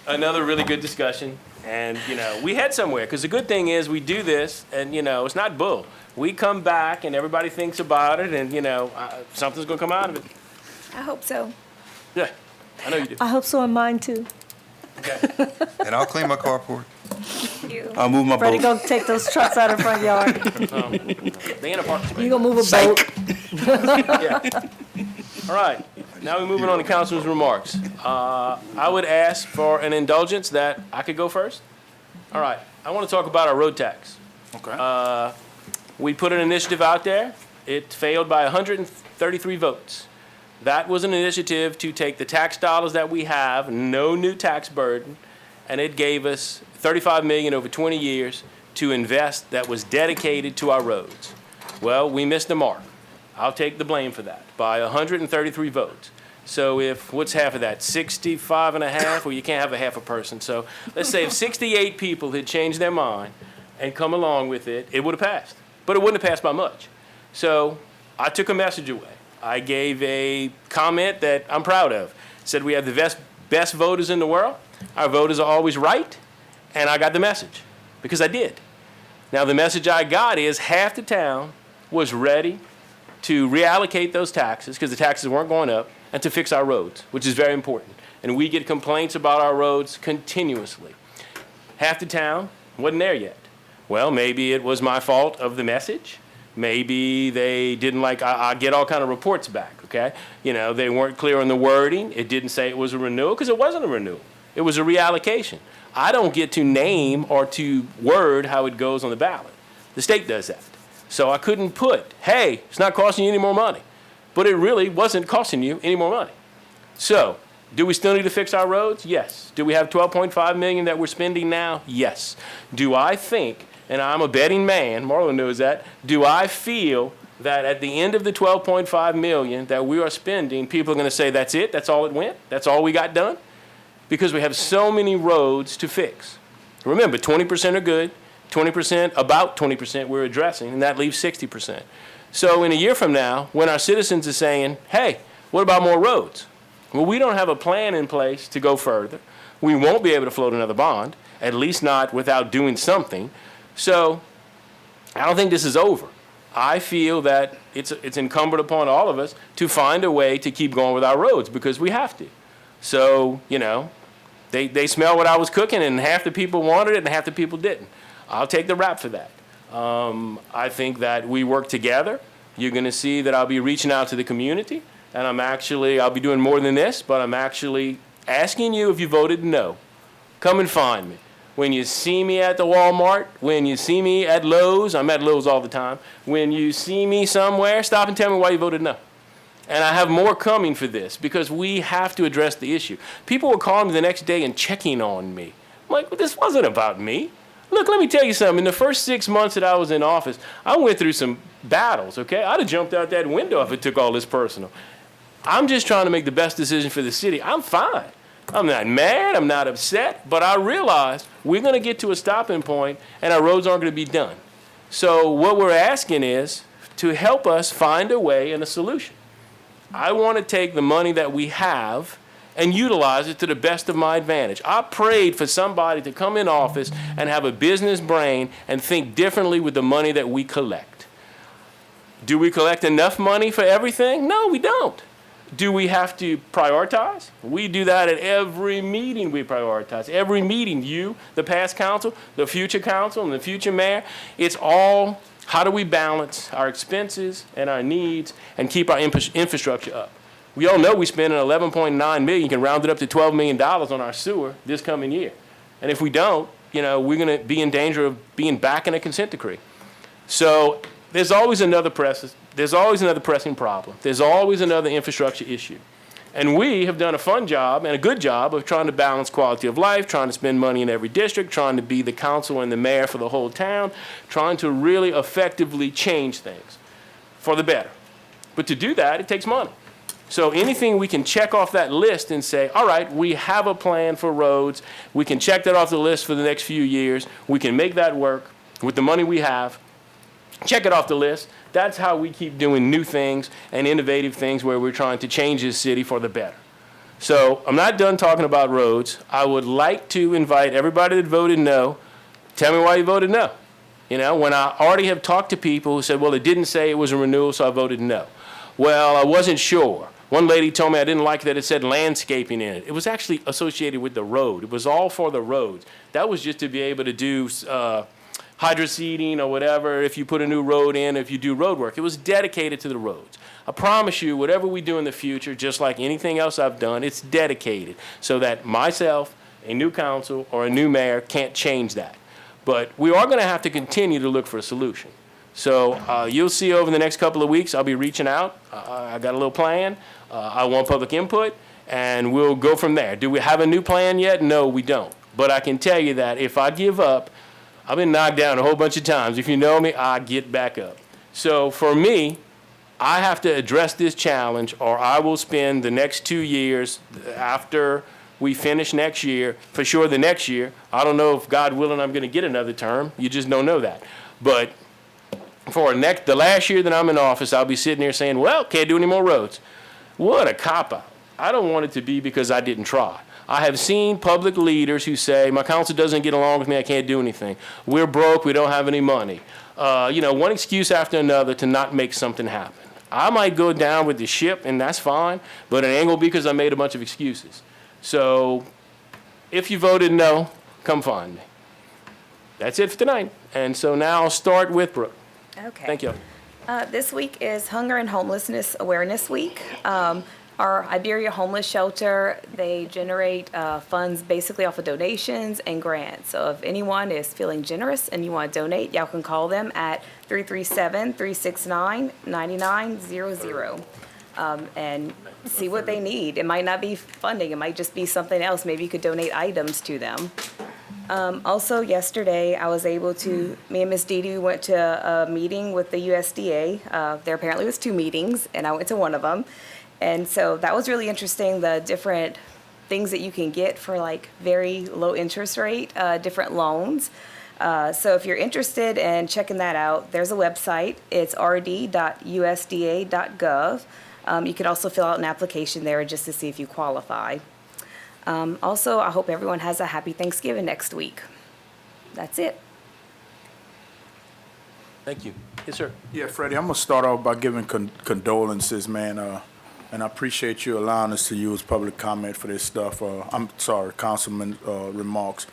Another really good discussion, and, we head somewhere, because the good thing is, we do this, and, it's not bull. We come back, and everybody thinks about it, and, something's gonna come out of it. I hope so. Yeah, I know you do. I hope so in mine too. Okay. And I'll clean my carport. You. I'll move my Freddie, boat. go take those trucks out of the front yard. They in a parking You space. gonna move a boat? Yeah. All right, now we're moving on to Councilman's remarks. I would ask for an indulgence that I could go first. All right, I want to talk about our road tax. Okay. We put an initiative out there. It failed by 133 votes. That was an initiative to take the tax dollars that we have, no new tax burden, and it gave us $35 million over 20 years to invest that was dedicated to our roads. Well, we missed the mark. I'll take the blame for that, by 133 votes. So what's half of that? 65 and a half? Well, you can't have a half a person. So let's say if 68 people had changed their mind and come along with it, it would have passed. But it wouldn't have passed by much. So I took a message away. I gave a comment that I'm proud of. Said we have the best voters in the world. Our voters are always right. And I got the message, because I did. Now the message I got is half the town was ready to reallocate those taxes, because the taxes weren't going up, and to fix our roads, which is very important. And we get complaints about our roads continuously. Half the town wasn't there yet. Well, maybe it was my fault of the message. Maybe they didn't like, I get all kind of reports back, okay? You know, they weren't clear on the wording. It didn't say it was a renewal, because it wasn't a renewal. It was a reallocation. I don't get to name or to word how it goes on the ballot. The state does that. So I couldn't put, hey, it's not costing you any more money. But it really wasn't costing you any more money. So, do we still need to fix our roads? Yes. Do we have 12.5 million that we're spending now? Yes. Do I think, and I'm a betting man, Marlon knows that, do I feel that at the end of the 12.5 million that we are spending, people are going to say, that's it? That's all it went? That's all we got done? Because we have so many roads to fix. Remember, 20% are good, 20%, about 20% we're addressing, and that leaves 60%. So in a year from now, when our citizens are saying, hey, what about more roads? Well, we don't have a plan in place to go further. We won't be able to float another bond, at least not without doing something. So I don't think this is over. I feel that it's incumbent upon all of us to find a way to keep going with our roads, because we have to. So, you know, they smell what I was cooking, and half the people wanted it and half the people didn't. I'll take the rap for that. I think that we work together. You're going to see that I'll be reaching out to the community, and I'll be doing more than this, but I'm actually asking you if you voted no. Come and find me. When you see me at the Walmart, when you see me at Lowe's, I'm at Lowe's all the time. When you see me somewhere, stop and tell me why you voted no. And I have more coming for this, because we have to address the issue. People were calling me the next day and checking on me. I'm like, well, this wasn't about me. Look, let me tell you something. In the first 6 months that I was in office, I went through some battles, okay? I'd have jumped out that window if it took all this personal. I'm just trying to make the best decision for the city. I'm fine. I'm not mad. I'm not upset. But I realize we're going to get to a stopping point, and our roads aren't going to be done. So what we're asking is to help us find a way and a solution. I want to take the money that we have and utilize it to the best of my advantage. I prayed for somebody to come in office and have a business brain and think differently with the money that we collect. Do we collect enough money for everything? No, we don't. Do we have to prioritize? We do that at every meeting. We prioritize. Every meeting, you, the past council, the future council, and the future mayor, it's all how do we balance our expenses and our needs and keep our infrastructure up. We all know we spend $11.9 million, you can round it up to $12 million on our sewer this coming year. And if we don't, you know, we're going to be in danger of being back in a consent decree. So there's always another pressing problem. There's always another infrastructure issue. And we have done a fun job and a good job of trying to balance quality of life, trying to spend money in every district, trying to be the council and the mayor for the whole town, trying to really effectively change things for the better. But to do that, it takes money. So anything we can check off that list and say, all right, we have a plan for roads. We can check that off the list for the next few years. We can make that work with the money we have. Check it off the list. That's how we keep doing new things and innovative things where we're trying to change this city for the better. So I'm not done talking about roads. I would like to invite everybody that voted no, tell me why you voted no. You know, when I already have talked to people who said, well, it didn't say it was a renewal, so I voted no. Well, I wasn't sure. One lady told me I didn't like that it said landscaping in it. It was actually associated with the road. It was all for the roads. That was just to be able to do hydroseeding or whatever if you put a new road in, if you do road work. It was dedicated to the roads. I promise you, whatever we do in the future, just like anything else I've done, it's dedicated so that myself, a new council, or a new mayor can't change that. But we are going to have to continue to look for a solution. So you'll see over the next couple of weeks, I'll be reaching out. I got a little plan. I want public input, and we'll go from there. Do we have a new plan yet? No, we don't. But I can tell you that if I give up, I've been knocked down a whole bunch of times. If you know me, I get back up. So for me, I have to address this challenge, or I will spend the next 2 years after we finish next year, for sure the next year. I don't know if, God willing, I'm going to get another term. You just don't know that. But for the last year that I'm in office, I'll be sitting here saying, well, can't do any more roads. What a cop-out. I don't want it to be because I didn't try. I have seen public leaders who say, my council doesn't get along with me, I can't do anything. We're broke, we don't have any money. One excuse after another to not make something happen. I might go down with the ship, and that's fine, but it ain't gonna be because I made a bunch of excuses. So if you voted no, come find me. That's it for tonight. And so now I'll start with Brooke. Okay. Thank you. This week is Hunger and Homelessness Awareness Week. Our Iberia Homeless Shelter, they generate funds basically off of donations and grants. So if anyone is feeling generous and you want to donate, y'all can call them at 337-369-9900 and see what they need. It might not be funding, it might just be something else. Maybe you could donate items to them. Also, yesterday, I was able to, me and Miss Dee Dee went to a meeting with the USDA. There apparently was 2 meetings, and I went to one of them. And so that was really interesting, the different things that you can get for like very low interest rate, different loans. So if you're interested in checking that out, there's a website. It's rd.usda.gov. You can also fill out an application there just to see if you qualify. Also, I hope everyone has a happy Thanksgiving next week. That's it. Thank you. Yes, sir. Yeah, Freddie, I'm gonna start off by giving condolences, man, and I appreciate you allowing us to use public comment for this stuff. I'm sorry, Councilman remarks.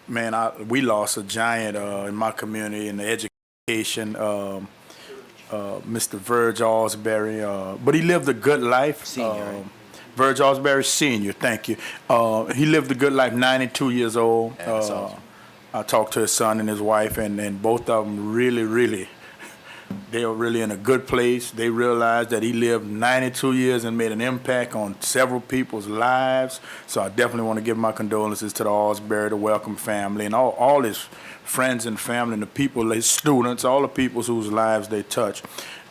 Man, we lost a giant in my community in the education, Mr. Verge Osbury, but he lived a good life. Senior. Verge Osbury Senior, thank you. He lived a good life, 92 years old. That's awesome. I talked to his son and his wife, and both of them really, they were really in a good place. They realized that he lived 92 years and made an impact on several people's lives. So I definitely want to give my condolences to the Osbury, the Welcome family, and all his friends and family, and the people, his students, all the people whose lives they touch.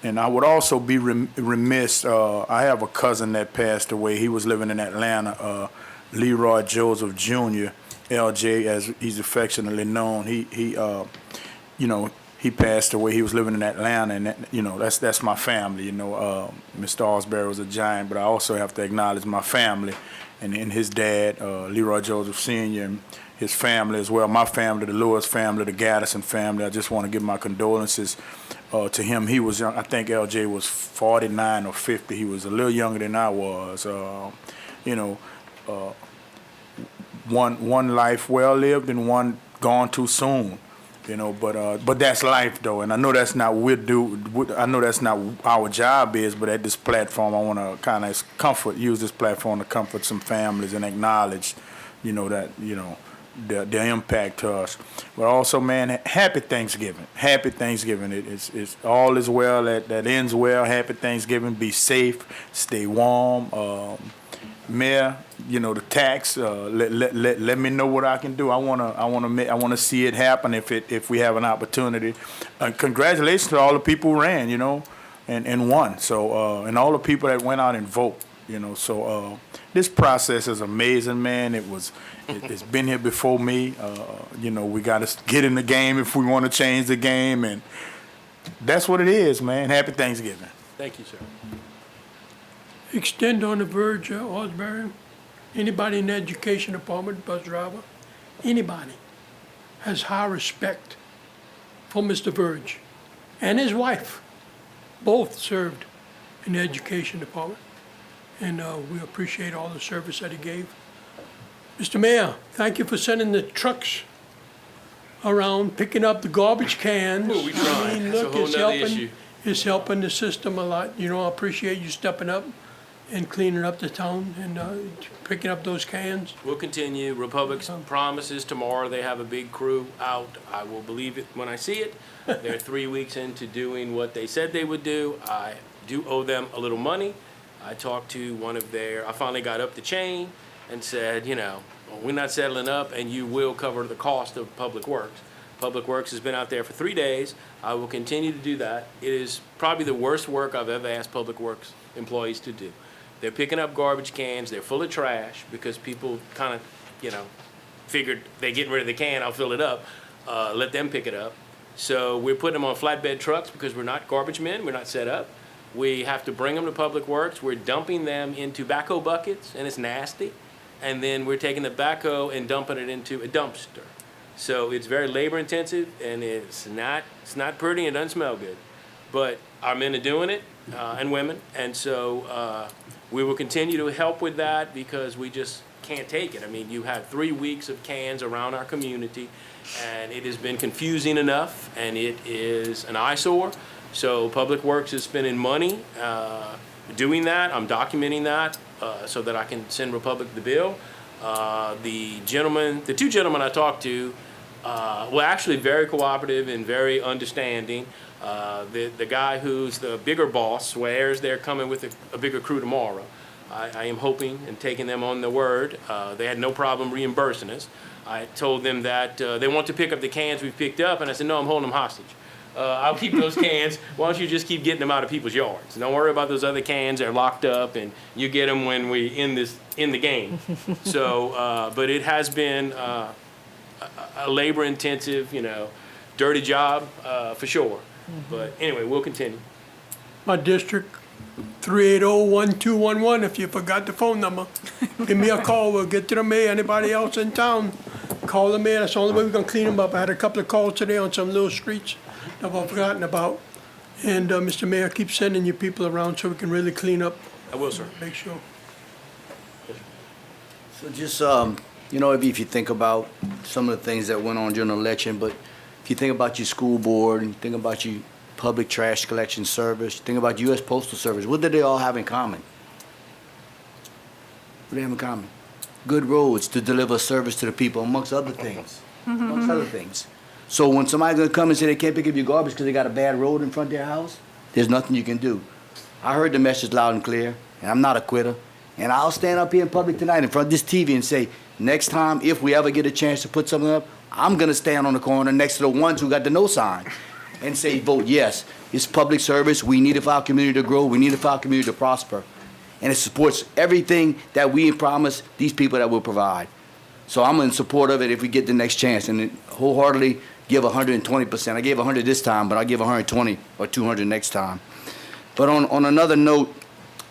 And I would also be remiss, I have a cousin that passed away. He was living in Atlanta, Leroy Joseph Jr., LJ, as he's affectionately known. He passed away. He was living in Atlanta, and that's my family. Mr. Osbury was a giant, but I also have to acknowledge my family and his dad, Leroy Joseph Sr., and his family as well. My family, the Lewis family, the Gaddison family. I just want to give my condolences to him. He was young. I think LJ was 49 or 50. He was a little younger than I was. One life well lived and one gone too soon. But that's life though, and I know that's not I know that's not our job is. But at this platform, I want to kind of use this platform to comfort some families and acknowledge, their impact to us. But also, man, happy Thanksgiving. Happy Thanksgiving. It's all is well that ends well. Happy Thanksgiving. Be safe. Stay warm. Mayor, the tax. Let me know what I can do. I wanna see it happen if we have an opportunity. Congratulations to all the people who ran, and won. So and all the people that went out and vote. So this process is amazing, man. It's been here before me. We got to get in the game if we want to change the game, and that's what it is, man. Happy Thanksgiving. Thank you, sir. Extend on the Verge, Osbury. Anybody in the education department, bus driver, anybody has high respect for Mr. Verge and his wife. Both served in the education department, and we appreciate all the service that he gave. Mr. Mayor, thank you for sending the trucks around, picking up the garbage cans. Ooh, we tried. I mean, That's a look, whole it's nother issue. it's helping the system a lot. I appreciate you stepping up and cleaning up the town and picking up those cans. We'll continue. Republic promises tomorrow they have a big crew out. I will believe it when I see it. They're 3 weeks into doing what they said they would do. I do owe them a little money. I talked to I finally got up the chain and said, we're not settling up and you will cover the cost of Public Works. Public Works has been out there for 3 days. I will continue to do that. It is probably the worst work I've ever asked Public Works employees to do. They're picking up garbage cans. They're full of trash because people kind of, figured they're getting rid of the can, I'll fill it up. Let them pick it up. So we're putting them on flatbed trucks because we're not garbage men. We're not set up. We have to bring them to Public Works. We're dumping them into backhoe buckets, and it's nasty. And then we're taking the backhoe and dumping it into a dumpster. So it's very labor intensive, and it's not pretty and doesn't smell good. but our men are doing it, and women, and so we will continue to help with that because we just can't take it. I mean, you have 3 weeks of cans around our community, and it has been confusing enough, and it is an eyesore. So Public Works is spending money doing that. I'm documenting that so that I can send Republic the bill. The two gentlemen I talked to were actually very cooperative and very understanding. The guy who's the bigger boss swears they're coming with a bigger crew tomorrow. I am hoping and taking them on their word. They had no problem reimbursing us. I told them that they want to pick up the cans we picked up, and I said, no, I'm holding them hostage. I'll keep those cans. Why don't you just keep getting them out of people's yards? Don't worry about those other cans. They're locked up, and you get them when we in the game. So, but it has been a labor-intensive, dirty job for sure. But anyway, we'll continue. My district, 380-1211, if you forgot the phone number. Give me a call, we'll get to the mayor. Anybody else in town, call the mayor. That's the only way we're gonna clean them up. I had a couple of calls today on some little streets that I've forgotten about. And Mr. Mayor, keep sending your people around so we can really clean up, I will, sir. make sure. So just, if you think about some of the things that went on during the election, but if you think about your school board, and think about your public trash collection service, think about U.S. Postal Service, what do they all have in common? What do they have in common? Good roads to deliver service to the people, amongst other things. Amongst other things. So when somebody's gonna come and say they can't pick up your garbage because they got a bad road in front of their house, there's nothing you can do. I heard the message loud and clear, and I'm not a quitter. And I'll stand up here in public tonight in front of this TV and say, next time, if we ever get a chance to put something up, I'm gonna stand on the corner next to the ones who got the no sign and say, vote yes. It's public service. We need it for our community to grow. We need it for our community to prosper. And it supports everything that we promise these people that we'll provide. So I'm in support of it if we get the next chance, and wholeheartedly give 120%. I gave 100 this time, but I'll give 120 or 200 next time. But on another note,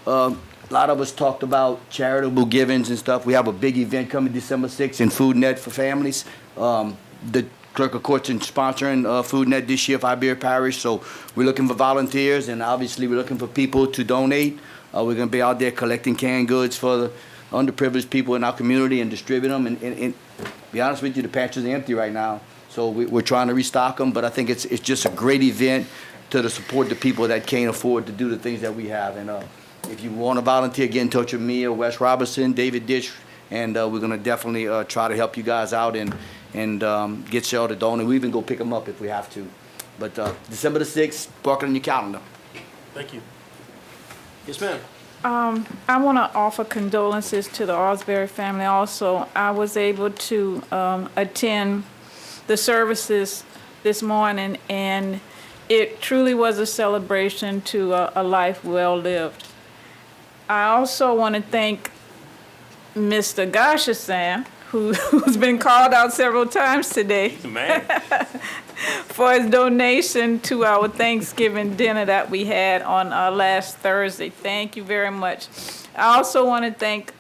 a lot of us talked about charitable givings and stuff. We have a big event coming December 6th in FoodNet for families. The Clerk of Courts is sponsoring FoodNet this year for Iberia Parish, so we're looking for volunteers, and obviously we're looking for people to donate. We're going to be out there collecting canned goods for the underprivileged people in our community and distribute them. And be honest with you, the pantries are empty right now, so we're trying to restock them. But I think it's just a great event to support the people that can't afford to do the things that we have. And if you want to volunteer, get in touch with me or Wes Robertson, David Dish, and we're going to definitely try to help you guys out and get y'all to donate. We even go pick them up if we have to. But December the 6th, mark it on your calendar. Thank you. Yes, ma'am. I want to offer condolences to the Osbury family also. I was able to attend the services this morning, and it truly was a celebration to a life well lived. I also want to thank Mr. Gashasan, who's been called out several times today, Man. for his donation to our Thanksgiving dinner that we had on last Thursday. Thank you very much. I also want to thank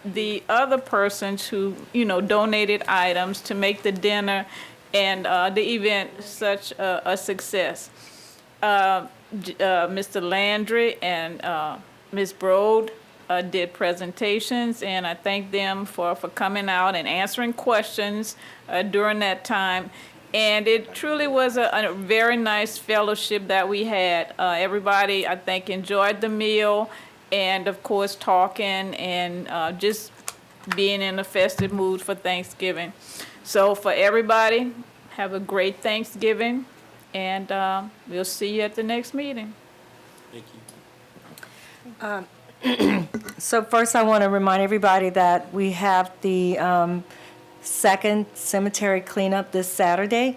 the other persons who, donated items to make the dinner and the event such a success. Mr. Landry and Ms. Broad did presentations, and I thank them for coming out and answering questions during that time. And it truly was a very nice fellowship that we had. Everybody, I think, enjoyed the meal, and of course, talking and just being in a festive mood for Thanksgiving. So for everybody, have a great Thanksgiving, and we'll see you at the next meeting. Thank you. So first, I want to remind everybody that we have the second cemetery cleanup this Saturday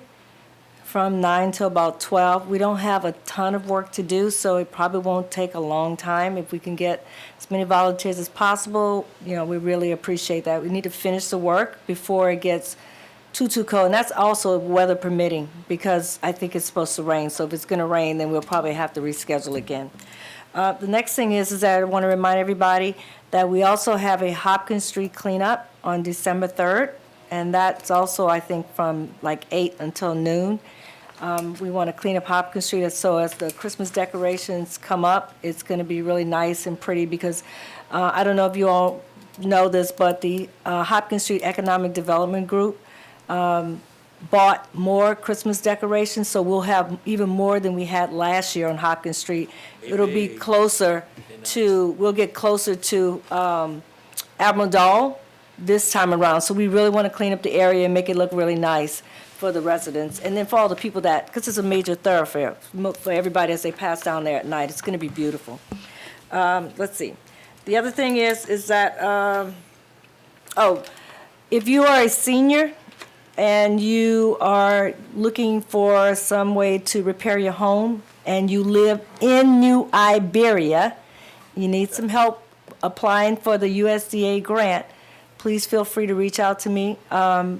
from 9 till about 12. We don't have a ton of work to do, so it probably won't take a long time. If we can get as many volunteers as possible, we really appreciate that. We need to finish the work before it gets too cold, and that's also weather permitting, because I think it's supposed to rain. So if it's going to rain, then we'll probably have to reschedule again. The next thing is that I want to remind everybody that we also have a Hopkins Street cleanup on December 3rd, and that's also, I think, from like 8 until noon. We want to clean up Hopkins Street, so as the Christmas decorations come up, it's going to be really nice and pretty, because I don't know if you all know this, but the Hopkins Street Economic Development Group bought more Christmas decorations, so we'll have even more than we had last year on Hopkins Street. It'll be closer to, we'll get closer to Admiral Dahl this time around. So we really want to clean up the area and make it look really nice for the residents. And then for all the people that, because it's a major thoroughfare, for everybody as they pass down there at night, it's going to be beautiful. Let's see. The other thing is that, if you are a senior and you are looking for some way to repair your home and you live in New Iberia, you need some help applying for the USDA grant, please feel free to reach out to me. I'll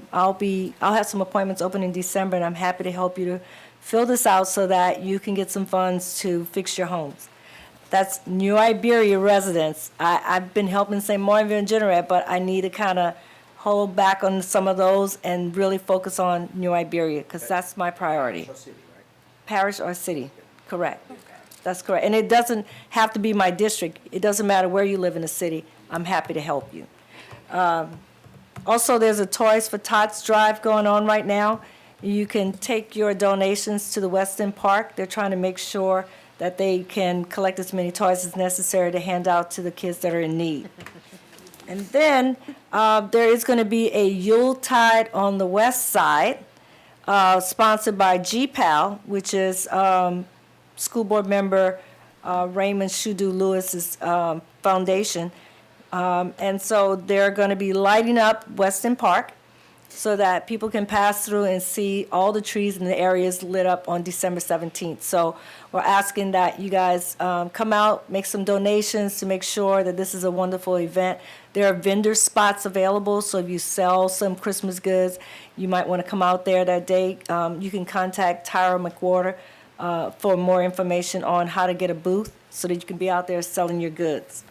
have some appointments open in December, and I'm happy to help you to fill this out so that you can get some funds to fix your homes. That's New Iberia residents. I've been helping St. Martinville and Generate, but I need to kind of hold back on some of those and really focus on New Iberia, because that's my priority. Parish or city, correct. That's correct. And it doesn't have to be my district. It doesn't matter where you live in the city. I'm happy to help you. Also, there's a Toys for Tots drive going on right now. You can take your donations to the Weston Park. They're trying to make sure that they can collect as many toys as necessary to hand out to the kids that are in need. And then there is going to be a Yuletide on the west side, sponsored by GPAL, which is school board member Raymond Shudu Lewis's foundation. And so they're going to be lighting up Weston Park so that people can pass through and see all the trees in the areas lit up on December 17th. So we're asking that you guys come out, make some donations to make sure that this is a wonderful event. There are vendor spots available, so if you sell some Christmas goods, you might want to come out there that day. You can contact Tyra McWhorter for more information on how to get a booth so that you can be out there selling your goods.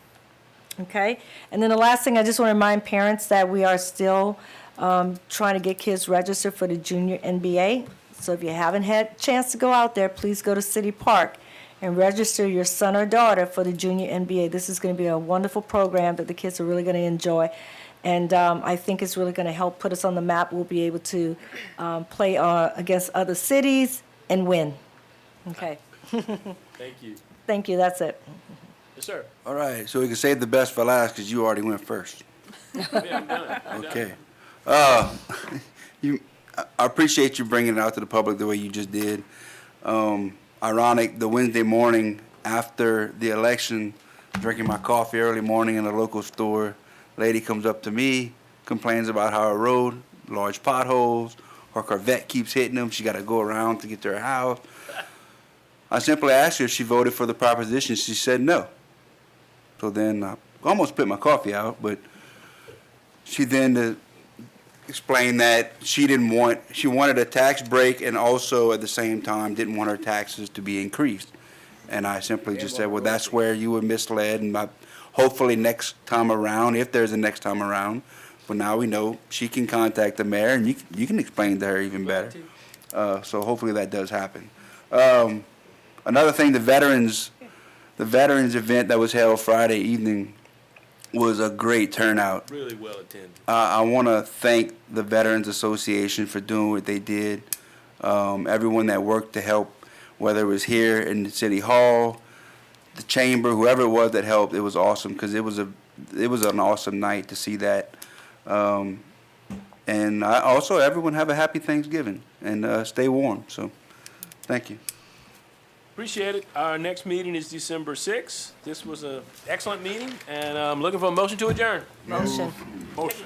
Okay? And then the last thing, I just want to remind parents that we are still trying to get kids registered for the junior NBA. So if you haven't had a chance to go out there, please go to City Park and register your son or daughter for the junior NBA. This is going to be a wonderful program that the kids are really going to enjoy. And I think it's really going to help put us on the map. We'll be able to play against other cities and win. Okay. Thank you. Thank you. That's it. Yes, sir. All right, so we can save the best for last because you already went first. Yeah, I'm done. I'm done. Okay. I appreciate you bringing it out to the public the way you just did. Ironic, the Wednesday morning after the election, drinking my coffee early morning in a local store, lady comes up to me, complains about how her road, large potholes, her Corvette keeps hitting them, she got to go around to get to her house. I simply asked her if she voted for the proposition. She said no. So then I almost spit my coffee out, but she then explained that she wanted a tax break and also at the same time didn't want her taxes to be increased. And I simply just said, well, that's where you were misled, and hopefully next time around, if there's a next time around, but now we know she can contact the mayor and you can explain to her even better. So hopefully that does happen. Another thing, the veterans event that was held Friday evening was a great turnout. Really well attended. I want to thank the Veterans Association for doing what they did. Everyone that worked to help, whether it was here in the City Hall, the chamber, whoever it was that helped, it was awesome because it was an awesome night to see that. And I also, everyone have a happy Thanksgiving and stay warm. So, thank you. Appreciate it. Our next meeting is December 6th. This was an excellent meeting, and I'm looking for a motion to adjourn. Motion. Motion.